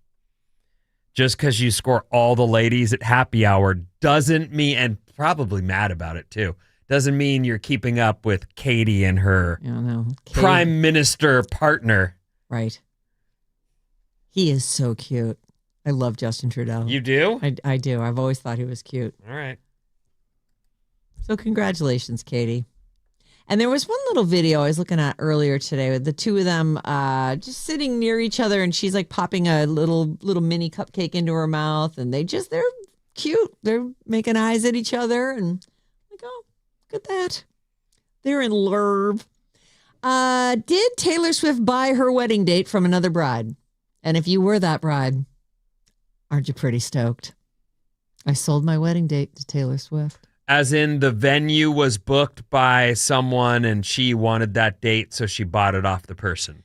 Just because you score all the ladies at happy hour doesn't mean, and probably mad about it too, doesn't mean you're keeping up with Katie and her I don't know. prime minister partner. Right. He is so cute. I love Justin Trudeau. You do? I do. I've always thought he was cute. All right. So congratulations, Katie. And there was one little video I was looking at earlier today with the two of them just sitting near each other, and she's like popping a little mini cupcake into her mouth, and they're cute. They're making eyes at each other, and like, oh, look at that. They're in love. Did Taylor Swift buy her wedding date from another bride? And if you were that bride, aren't you pretty stoked? I sold my wedding date to Taylor Swift. As in the venue was booked by someone and she wanted that date, so she bought it off the person.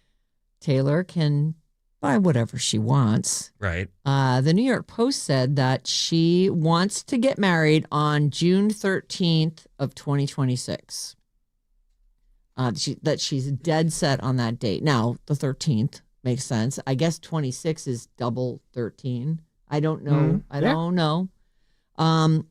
Taylor can buy whatever she wants. Right. The New York Post said that she wants to get married on June 13th of 2026. That she's dead set on that date. Now, the 13th makes sense. I guess 26 is double 13. I don't know. I don't know.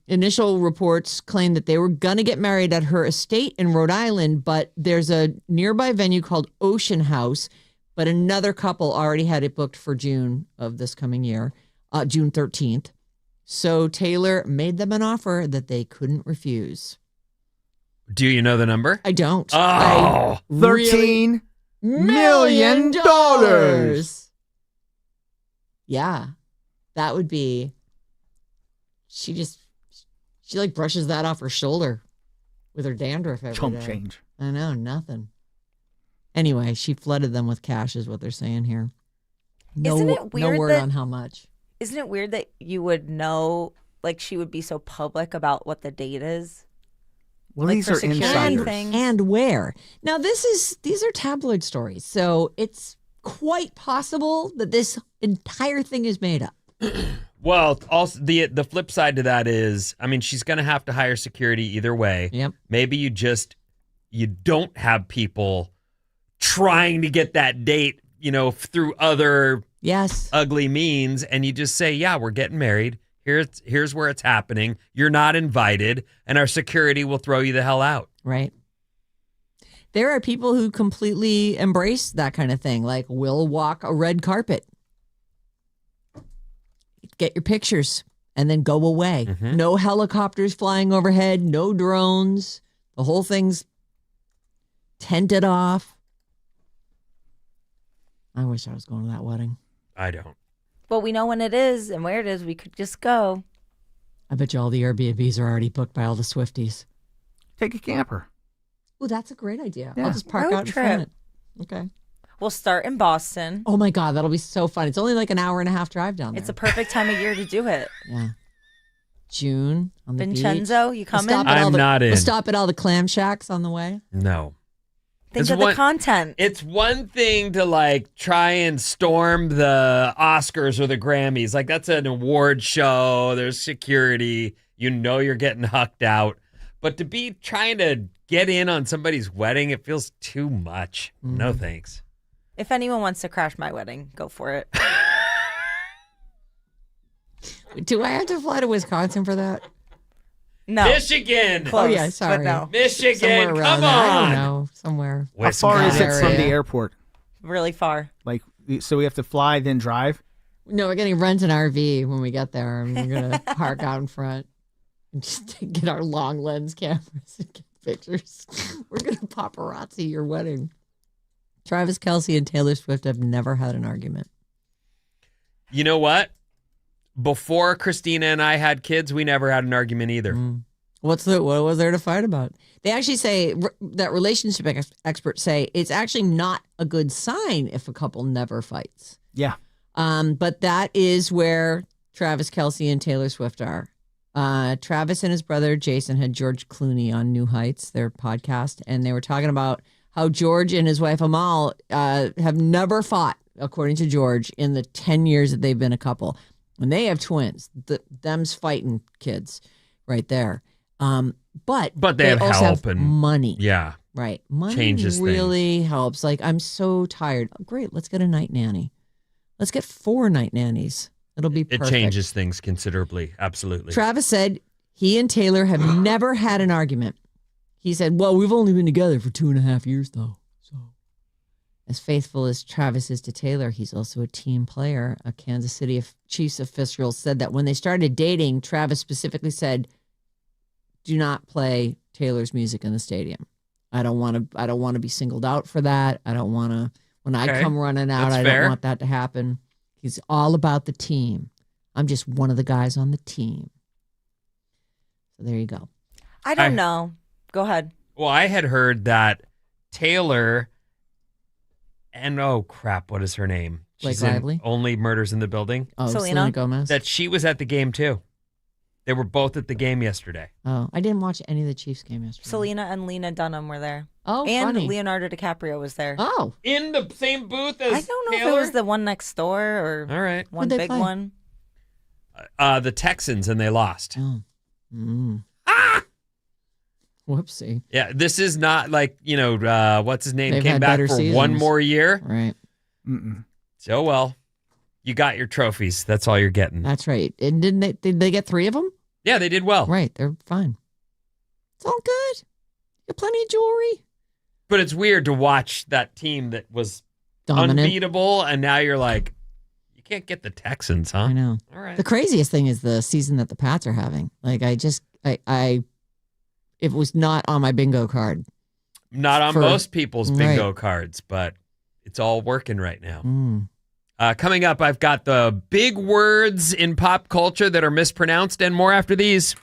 Initial reports claim that they were going to get married at her estate in Rhode Island, but there's a nearby venue called Ocean House, but another couple already had it booked for June of this coming year, June 13th. So Taylor made them an offer that they couldn't refuse. Do you know the number? I don't. Oh, $13 million. Yeah, that would be... She like brushes that off her shoulder with her dandruff every Chump day. change. I know, nothing. Anyway, she flooded them with cash is what they're saying here. Isn't it weird no word that- on how much. Isn't it weird that you would know, like she would be so public about what the date is? Well, Like these for are security insiders. things. And where. Now, these are tabloid stories, so it's quite possible that this entire thing is made up. well, also the flip side to that is, I mean, she's going to have to hire security either way. Yep. Maybe you don't have people trying to get that date, through other Yes. ugly means, and you just say, yeah, we're getting married. Here's where it's happening. You're not invited, and our security will throw you the hell out. Right. There are people who completely embrace that kind of thing, like will walk a red carpet. Get your pictures and then go away. Mhm. No helicopters flying overhead, no drones. The whole thing's tented off. I wish I was going to that wedding. I don't. But we know when it is and where it is. We could just go. I bet you all the Airbnbs are already booked by all the Swifties. Take a camper. Oh, that's a great idea. Yeah. I'll just park Road out in trip. front. Okay. We'll start in Boston. Oh my God, that'll be so fun. It's only like an hour and a half drive down there. It's a perfect time of year to do it. Yeah. June on the beach. Vincenzo, you coming? We'll stop at all I'm the- not in. We'll stop at all the clam shacks on the way. No. Think It's of the one- content. It's one thing to like try and storm the Oscars or the Grammys. Like that's an award show. There's security. You're getting hucked out. But to be trying to get in on somebody's wedding, it feels too much. No thanks. If anyone wants to crash my wedding, go for it. Do I have to fly to Wisconsin for that? No. Michigan. Close, Oh, yeah, but sorry. no. Michigan. Somewhere around Come there. I don't on. know. Somewhere. How far is it from area. the airport? Really far. Like, so we have to fly, then drive? No, we're going to rent an RV when we get there, and we're going to park out in front and just get our long lens cameras and get pictures. We're going to paparazzi your wedding. Travis Kelce and Taylor Swift have never had an argument. You know what? Before Christina and I had kids, we never had an argument either. What was there to fight about? They actually say that relationship experts say it's actually not a good sign if a couple never fights. Yeah. But that is where Travis Kelce and Taylor Swift are. Travis and his brother Jason had George Clooney on New Heights, their podcast, and they were talking about how George and his wife Amal have never fought, according to George, in the 10 years that they've been a couple. And they have twins. Them's fighting kids right there. But they have also help have and- money. Yeah. Right. Money Changes really helps. Like, I'm so tired. Oh, great. Let's get a night nanny. Let's get 4 night nannies. It'll be It perfect. changes things considerably. Absolutely. Travis said he and Taylor have never had an argument. He said, well, we've only been together for 2.5 years, though. So As faithful as Travis is to Taylor, he's also a team player. A Kansas City Chiefs official said that when they started dating, Travis specifically said, "Do not play Taylor's music in the stadium. I don't want to be singled out for that. I don't want to. When I come running out, That's I fair. don't want that to happen." He's all about the team. I'm just one of the guys on the team. So there you go. I don't know. Go ahead. Well, I had heard that Taylor and oh crap, what is her name? Blake She's in Lively? Only Murders in the Building. Oh, Selena? Selena Gomez. That she was at the game too. They were both at the game yesterday. Oh, I didn't watch any of the Chiefs game yesterday. Selena and Lena Dunham were there. Oh, and funny. Leonardo DiCaprio was there. Oh, In the same booth as I don't know Taylor? if it was the one next door or All right. one Who'd they big play? one. The Texans, and they lost. oh. Whoopsie. Yeah, this is not like, what's his name? They've Came had back better for seasons. one more year. Right. Mm-mm. So, well, you got your trophies. That's all you're getting. That's right. And did they get 3 of them? Yeah, they did well. Right. They're fine. It's all good. You got plenty of jewelry. But it's weird to watch that team that was Dominant. unbeatable, and now you're like, you can't get the Texans, huh? I know. All right. The craziest thing is the season that the Pats are having. Like, it was not on my bingo card. Not on for- most people's bingo right. cards, but it's all working right now. Mm. Coming up, I've got the big words in pop culture that are mispronounced and more after these.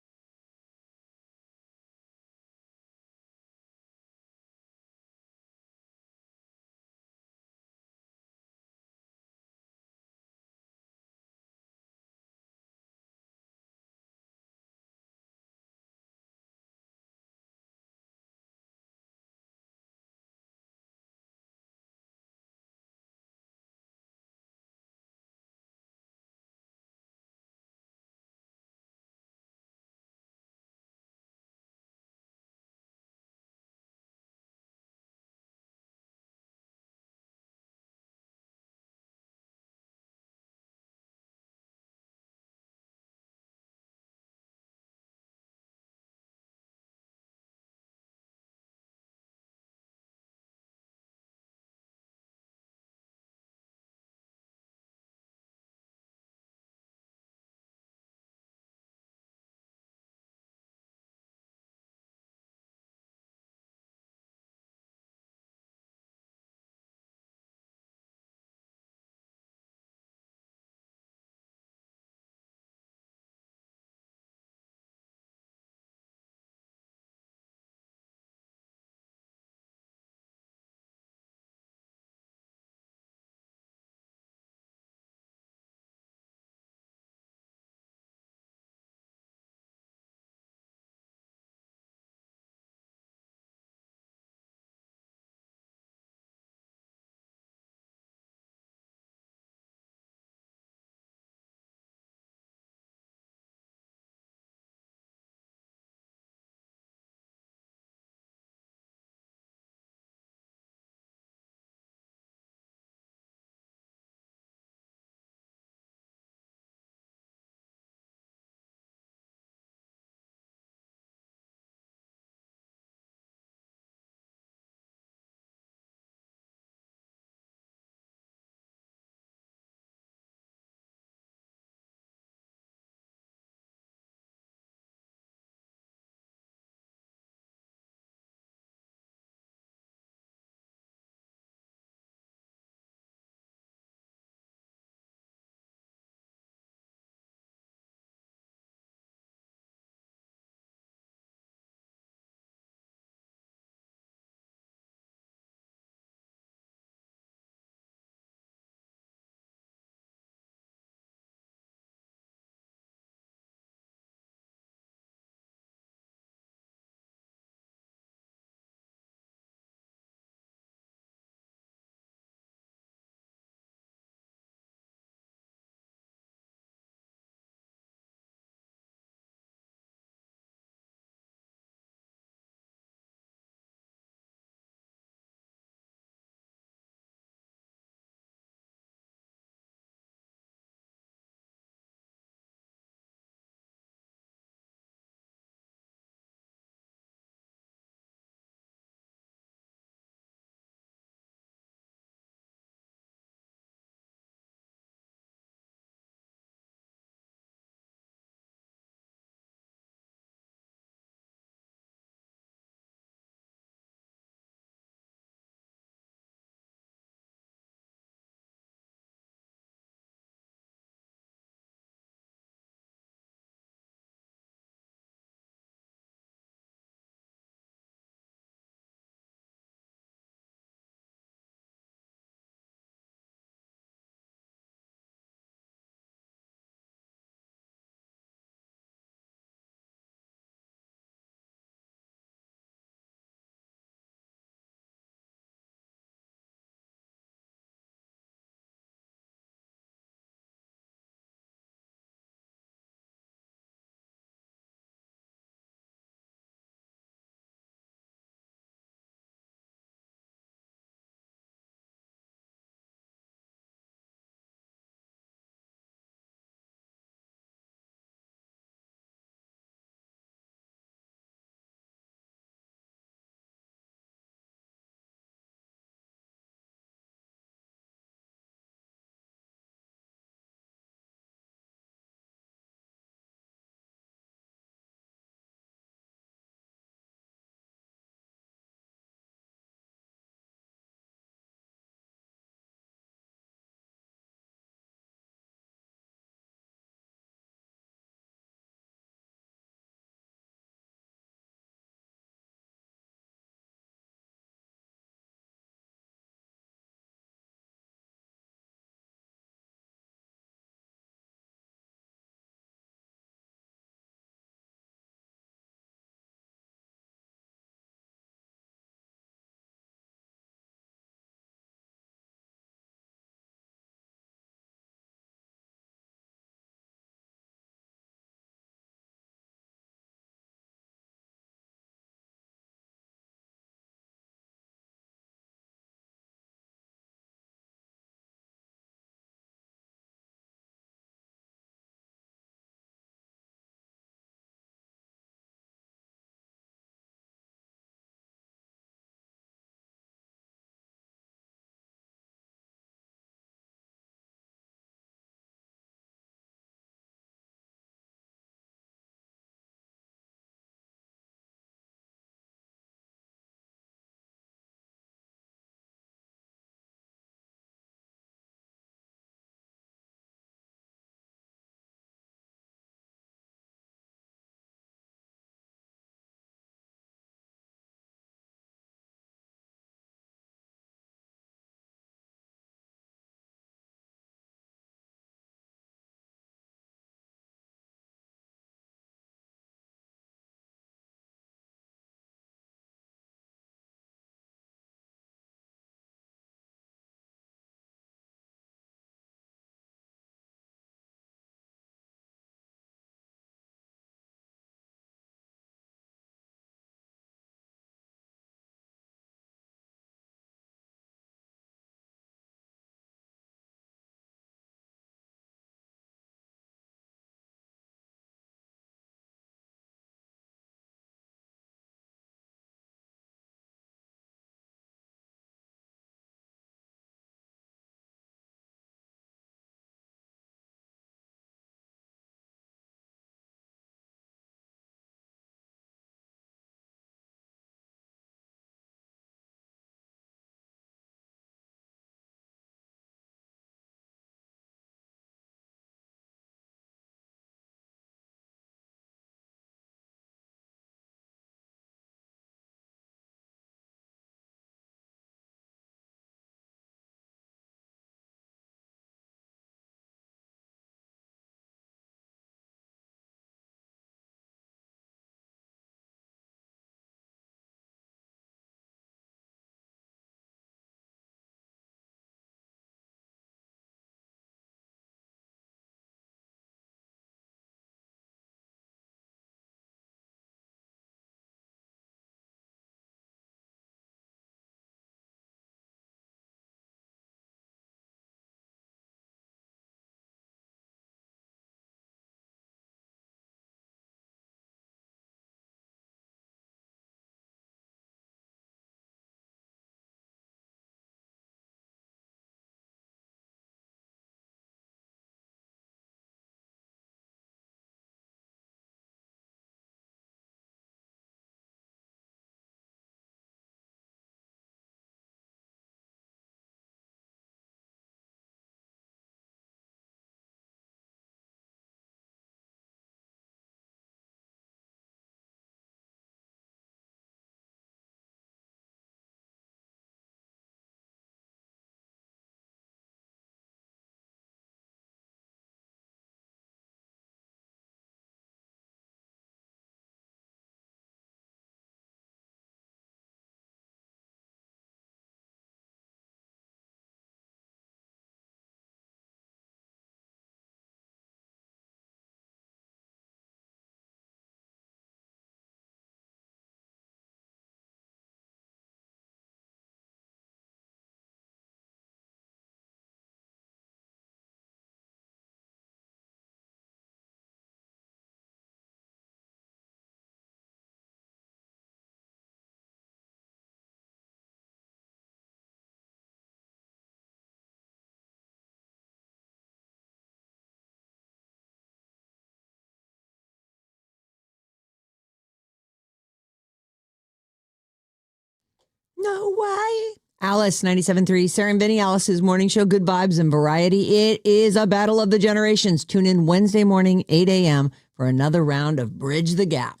No way. Alice, 97.3, Sarah and Vinnie, Alice's morning show, good vibes and variety. It is a battle of the generations. Tune in Wednesday morning, 8 a.m. for another round of Bridge the Gap.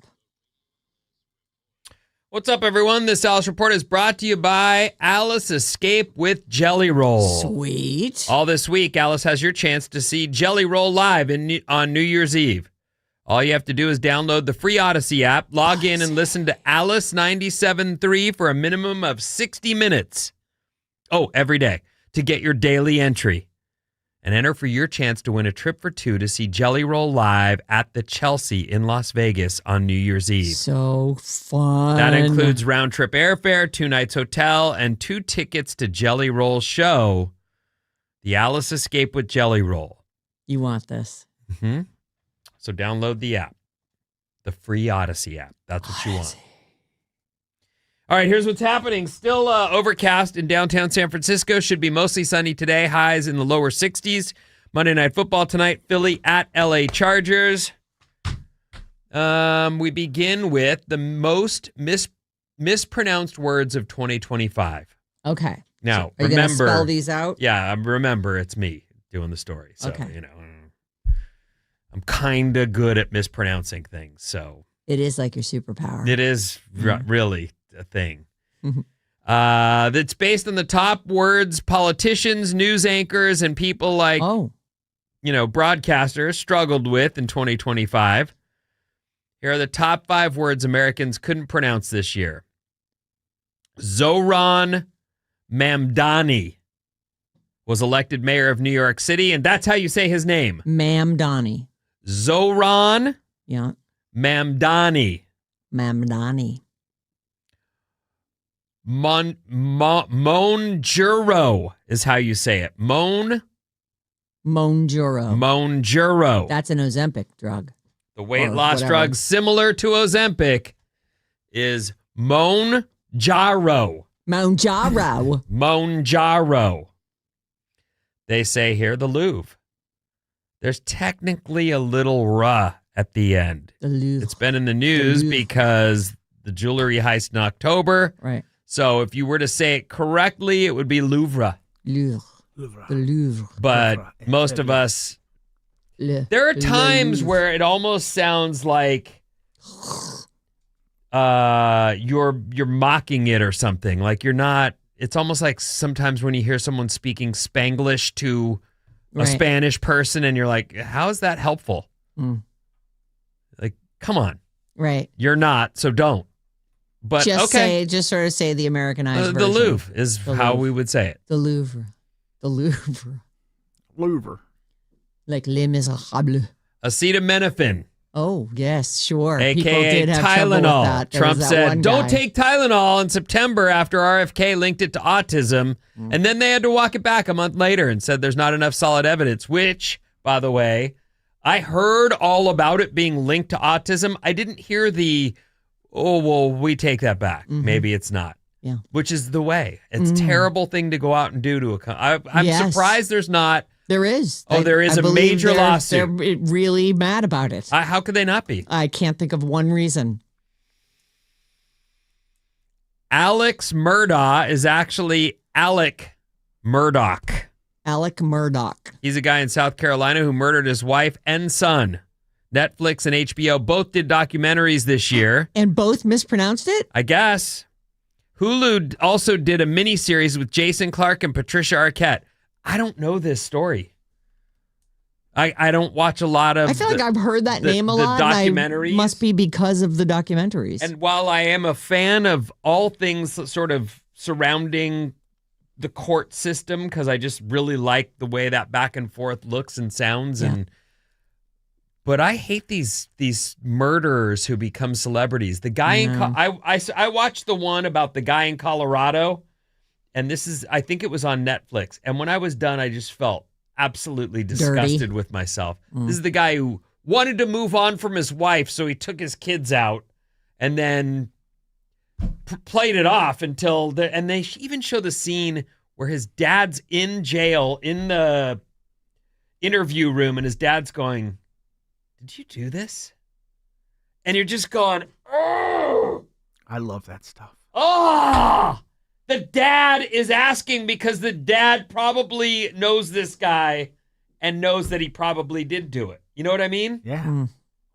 What's up, everyone? This Alice Report is brought to you by Alice Escape with Jelly Roll. Sweet. All this week, Alice has your chance to see Jelly Roll live on New Year's Eve. All you have to do is download the free Odyssey app, log in, and listen to Alice 97.3 for a minimum of 60 minutes. Oh, every day to get your daily entry. And enter for your chance to win a trip for two to see Jelly Roll live at the Chelsea in Las Vegas on New Year's Eve. So fun. That includes round-trip airfare, 2 nights hotel, and 2 tickets to Jelly Roll's show, The Alice Escape with Jelly Roll. You want this. Mm-hmm. So download the app, the free Odyssey app. That's what you want. All right, here's what's happening. Still overcast in downtown San Francisco. Should be mostly sunny today. Highs in the lower 60s. Monday Night Football tonight. Philly at LA Chargers. We begin with the most mispronounced words of 2025. Okay. Now, Are you remember. going to spell these out? Yeah, remember it's me doing the story. So, Okay. I'm kind of good at mispronouncing things. So It is like your superpower. it is really a thing. Mhm. That's based on the top words politicians, news anchors, and people like, broadcasters struggled with in 2025. Here are the top 5 words Americans couldn't pronounce this year. Zohran Mamdani was elected mayor of New York City, and that's how you say his name. Mamdani. Zohran Yeah. Mamdani. Mamdani. Monjuro is how you say it. Monjuro. Monjuro. That's an Ozempic drug. The weight or loss whatever. drug similar to Ozempic is Monjaro. Monjaro. Monjaro. They say here the Louvre. There's technically a little ruh at the end. The Louvre. It's been in the news Louvre. because the jewelry heist in October. Right. So if you were to say it correctly, it would be Louvre. Louvre. The Louvre. But Louvre. most of us, there are times where it almost sounds like you're mocking it or something. Like you're not. It's almost like sometimes when you hear someone speaking Spanglish to a Spanish person, and you're like, "How is that helpful?" Like, come on, right? You're not, so don't. But okay, just sort of say the Americanized the version. Louvre is how we would say it. The Louvre. The Louvre. Louvre. Like Les Miserables. Acetaminophen, Oh, yes, sure. People a.k.a. did have trouble with Tylenol. that. There Trump was that one said, don't guy. take Tylenol in September after RFK linked it to autism. And then they had to walk it back a month later and said there's not enough solid evidence, which, by the way, I heard all about it being linked to autism. I didn't hear we take that back. Maybe it's not. Yeah. Which is the way. It's a terrible thing to go out and do to I'm Yes. surprised there's not. There is. Oh, there is I a believe major lawsuit. They're really mad about it. How could they not be? I can't think of one reason. Alex Murdaugh is actually Alec Murdoch. Alec Murdoch. He's a guy in South Carolina who murdered his wife and son. Netflix and HBO both did documentaries this year. And both mispronounced it? I guess. Hulu also did a miniseries with Jason Clarke and Patricia Arquette. I don't know this story. I don't watch a lot of I feel like I've heard that name a lot. documentaries. And must be because of the documentaries. And while I am a fan of all things sort of surrounding the court system, because I just really like the way that back and forth looks and sounds, but I hate these murderers who become celebrities. The guy I watched the one about the guy in Colorado, and I think it was on Netflix. And when I was done, I just felt absolutely disgusted with myself. This is the guy who wanted to move on from his wife, so he took his kids out and then played it off until and they even show the scene where his dad's in jail in the interview room, and his dad's going, "Did you do this?" And you're just going, "Oh, I love that stuff. oh!" The dad is asking because the dad probably knows this guy and knows that he probably did do it. You know what I mean? Yeah.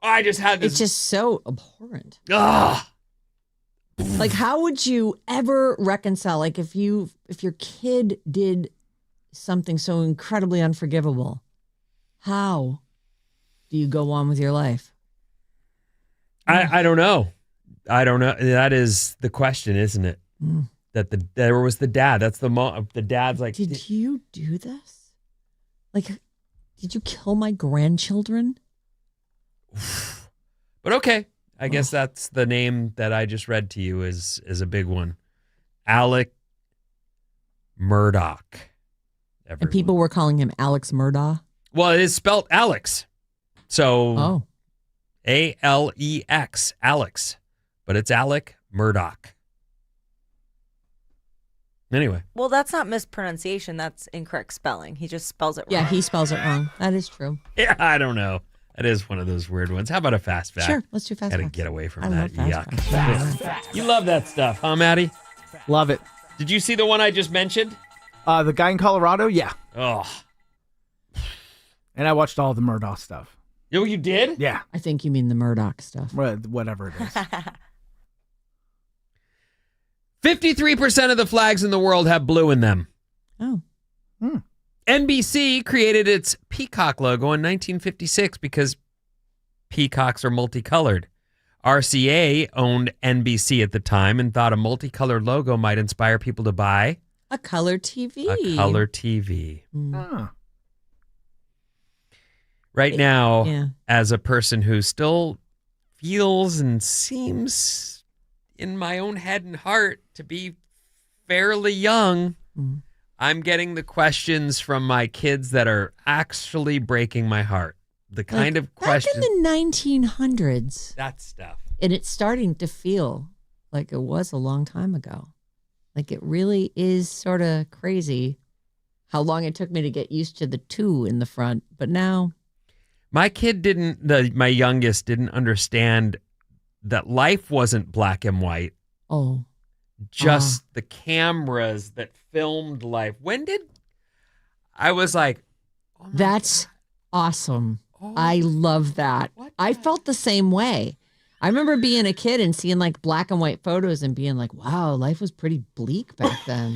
I just had this. It's just so abhorrent. Ugh. Like, how would you ever reconcile? Like, if your kid did something so incredibly unforgivable, how do you go on with your life? I don't know. I don't know. That is the question, isn't it? That there was the dad. That's the dad's like. Did you do this? Like, did you kill my grandchildren? But okay. I guess that's the name that I just read to you is a big one. Alec Murdoch. And people were calling him Alex Murdaugh. Well, it is spelled Alex. So Alex, Alex. But it's Alec Murdoch. Anyway. Well, that's not mispronunciation. That's incorrect spelling. He just spells it wrong. Yeah, he spells it wrong. That is true. Yeah, I don't know. That is one of those weird ones. How about a fast fact? Sure, let's do fast Gotta facts. get away from I that. love fast Yuck. facts. You love that stuff, huh, Maddie? Love it. Did you see the one I just mentioned? The guy in Colorado? Yeah. Oh. And I watched all the Murdoch stuff. Oh, you did? Yeah. I think you mean the Murdoch stuff. Whatever it is. 53% of the flags in the world have blue in them. Oh. NBC created its peacock logo in 1956 because peacocks are multicolored. RCA owned NBC at the time and thought a multicolored logo might inspire people to buy A color TV. a color TV. Huh. Right now, Yeah. as a person who still feels and seems in my own head and heart to be fairly young, I'm getting the questions from my kids that are actually breaking my heart. The kind of questions. Back in the 1900s. That stuff. And it's starting to feel like it was a long time ago. Like it really is sort of crazy how long it took me to get used to the 2 in the front. But now. My kid my youngest didn't understand that life wasn't black and white. Oh. Just the cameras that filmed life. I was like, oh my That's God. awesome. Oh, I love that. I felt the same way. I remember being a kid and seeing like black and white photos and being like, wow, life was pretty bleak back then.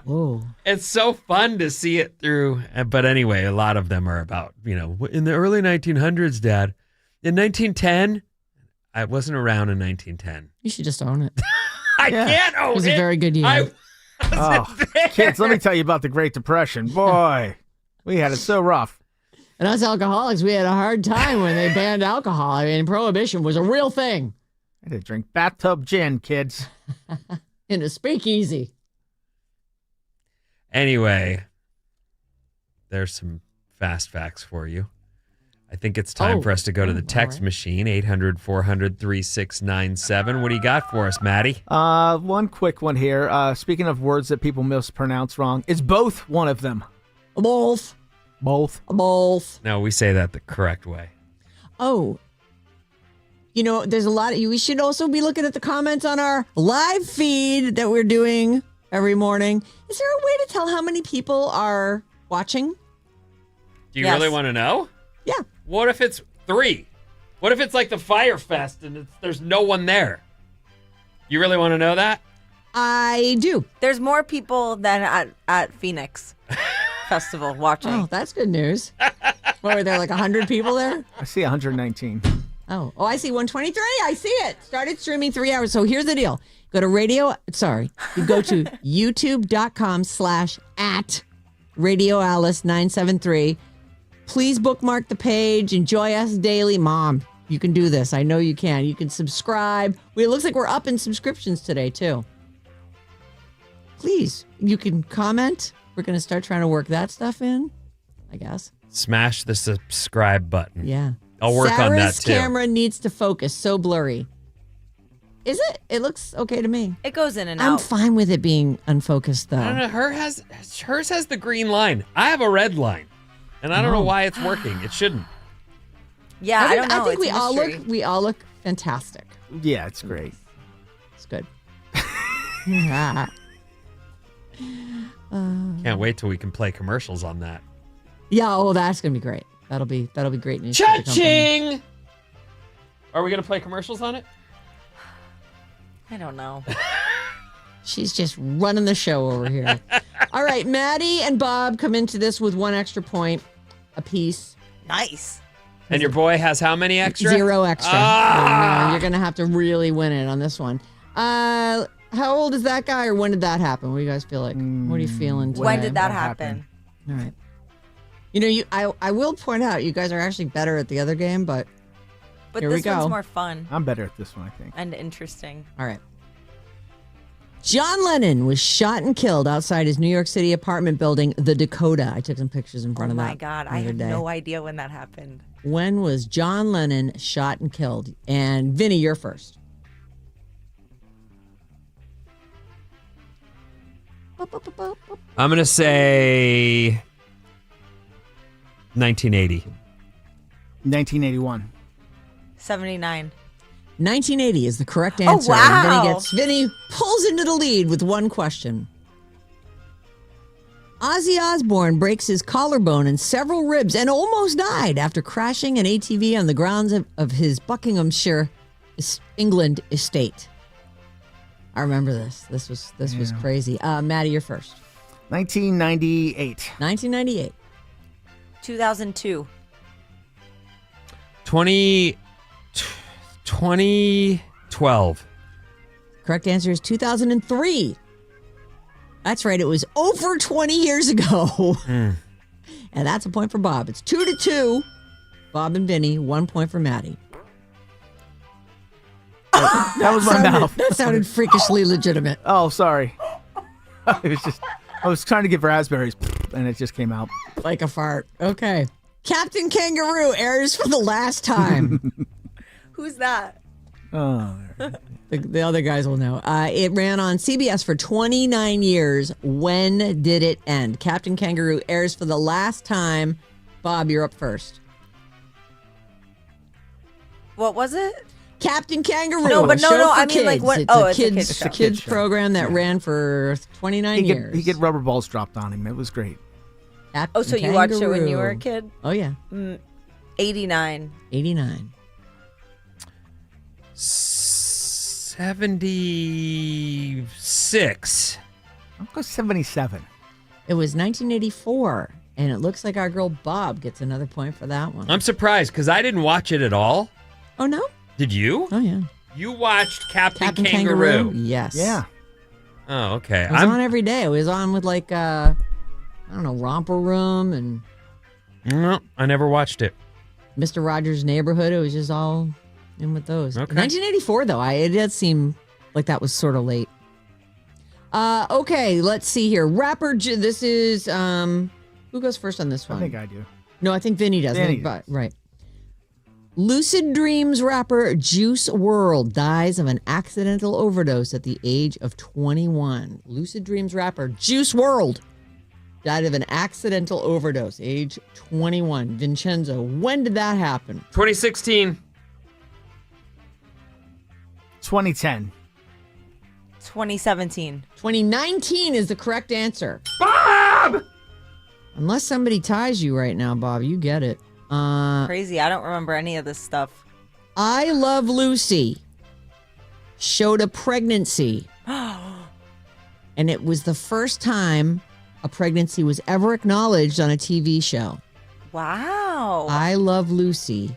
Whoa. It's so fun to see it through. But anyway, a lot of them are about, in the early 1900s, Dad. In 1910, I wasn't around in 1910. You should just own it. I can't own it. It was a very good year. Kids, let me tell you about the Great Depression. Boy, we had it so rough. And us alcoholics, we had a hard time when they banned alcohol. I mean, prohibition was a real thing. I had to drink bathtub gin, kids. In a speakeasy. Anyway, there's some fast facts for you. I think it's time for us to go to the text machine, 800-400-3697. What do you got for us, Maddie? One quick one here. Speaking of words that people mispronounce wrong, is both one of them? Both. Both. No, we say that the correct way. Oh. There's a lot of you. We should also be looking at the comments on our live feed that we're doing every morning. Is there a way to tell how many people are watching? Do you really want to know? Yeah. What if it's 3? What if it's like the Fire Fest and there's no one there? You really want to know that? I do. There's more people than at Phoenix Festival watching. Oh, that's good news. What, were there like 100 people there? I see 119. Oh, I see 123. I see it. Started streaming 3 hours. So here's the deal. You go to youtube.com/@RadioAlice973. Please bookmark the page. Enjoy us daily. Mom, you can do this. I know you can. You can subscribe. It looks like we're up in subscriptions today, too. Please, you can comment. We're going to start trying to work that stuff in, I guess. Smash the subscribe button. Yeah. I'll work on that, too. Sarah's camera needs to focus. So blurry. Is it? It looks okay to me. It goes in and I'm out. fine with it being unfocused, though. I don't know. Hers has the green line. I have a red line. And I don't know why it's working. It shouldn't. Yeah, I don't know. I think It's a mystery. we all look fantastic. Yeah, it's great. It's good. Ah. Can't wait till we can play commercials on that. Yeah, oh, that's gonna be great. That'll be great news. for the company. Cha-ching! Are we gonna play commercials on it? I don't know. She's just running the show over here. All right, Maddie and Bob come into this with 1 extra point apiece. Nice. And your boy has how many extra? 0 extra. Ah! No, you're gonna have to really win it on this one. How old is that guy, or when did that happen? What do you guys feel like? What are you feeling today? When did that happen? All right. You know, I will point out you guys are actually better at the other game, but But here we this go. one's more fun I'm better at this one, I think. and interesting. all right. John Lennon was shot and killed outside his New York City apartment building, the Dakota. I took some pictures in front Oh of that. my God, the I other have day. no idea when that happened. When was John Lennon shot and killed? And Vinny, you're first. I'm gonna say 1980. 1981. 79. 1980 is the correct answer. wow. And Vinny pulls into the lead with one question. Ozzy Osbourne breaks his collarbone and several ribs and almost died after crashing an ATV on the grounds of his Buckinghamshire, England estate. I remember this. This was crazy. Maddie, you're first. 1998. 1998. 2002. 2012. Correct answer is 2003. That's right. It was over 20 years ago. And that's a point for Bob. It's 2-2. Bob and Vinny, 1 point for Maddie. That was my mouth. That sounded freakishly legitimate. Oh, sorry. I was trying to get raspberries, and it just came out. Like a fart. Okay. Captain Kangaroo airs for the last time. Who's that? Oh, The other guys will know. It ran on CBS for 29 years. When did it end? Captain Kangaroo airs for the last time. Bob, you're up first. What was it? Captain Kangaroo. No, but a no, show no, for I mean, like, kids. what- It's oh, a it's a kids, kids show. kids show. program that ran for 29 years. He'd get rubber balls dropped on him. It was great. Captain Oh, so you watched it when you were a Kangaroo. kid? Oh, yeah. 89. 89. 76. I'll go 77. It was 1984, and it looks like our girl Bob gets another point for that one. I'm surprised because I didn't watch it at all. Oh, no? Did you? Oh, yeah. You watched Captain Captain Kangaroo. Yes. Yeah. Oh, okay. It was on every day. It was on with like, I don't know, Romper Room and No, I never watched it. Mr. Rogers' Neighborhood. It was just all in with those. Okay. 1984, though. It did seem like that was sort of late. Okay, let's see here. This is, who goes first on this one? I think I do. No, I think Vinny does. Vinny But, does. right. Lucid Dreams rapper Juice WRLD dies of an accidental overdose at the age of 21. Lucid Dreams rapper Juice WRLD died of an accidental overdose, age 21. Vincenzo, when did that happen? 2016. 2010. 2017. 2019 is the correct answer. Bob! Unless somebody ties you right now, Bob, you get it. Crazy. I don't remember any of this stuff. I Love Lucy showed a pregnancy. And it was the first time a pregnancy was ever acknowledged on a TV show. Wow. I Love Lucy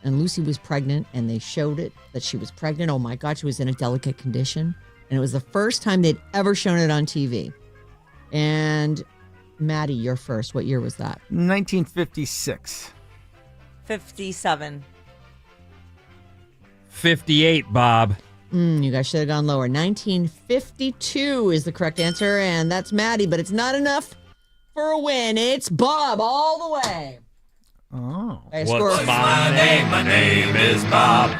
and Lucy was pregnant, and they showed it that she was pregnant. Oh my God, she was in a delicate condition. And it was the first time they'd ever shown it on TV. And Maddie, you're first. What year was that? 1956. 57. 58, Bob. You guys should have gone lower. 1952 is the correct answer, and that's Maddie, but it's not enough for a win. It's Bob all the way. Oh. Okay, What's my name? My name is Bob.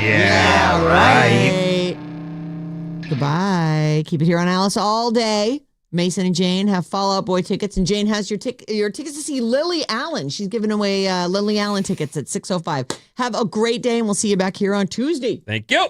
Yeah, right. Goodbye. Keep it here on Alice all day. Mason and Jane have Fall Out Boy tickets, and Jane has your tickets to see Lily Allen. She's giving away Lily Allen tickets at 6:05. Have a great day, and we'll see you back here on Tuesday. Thank you.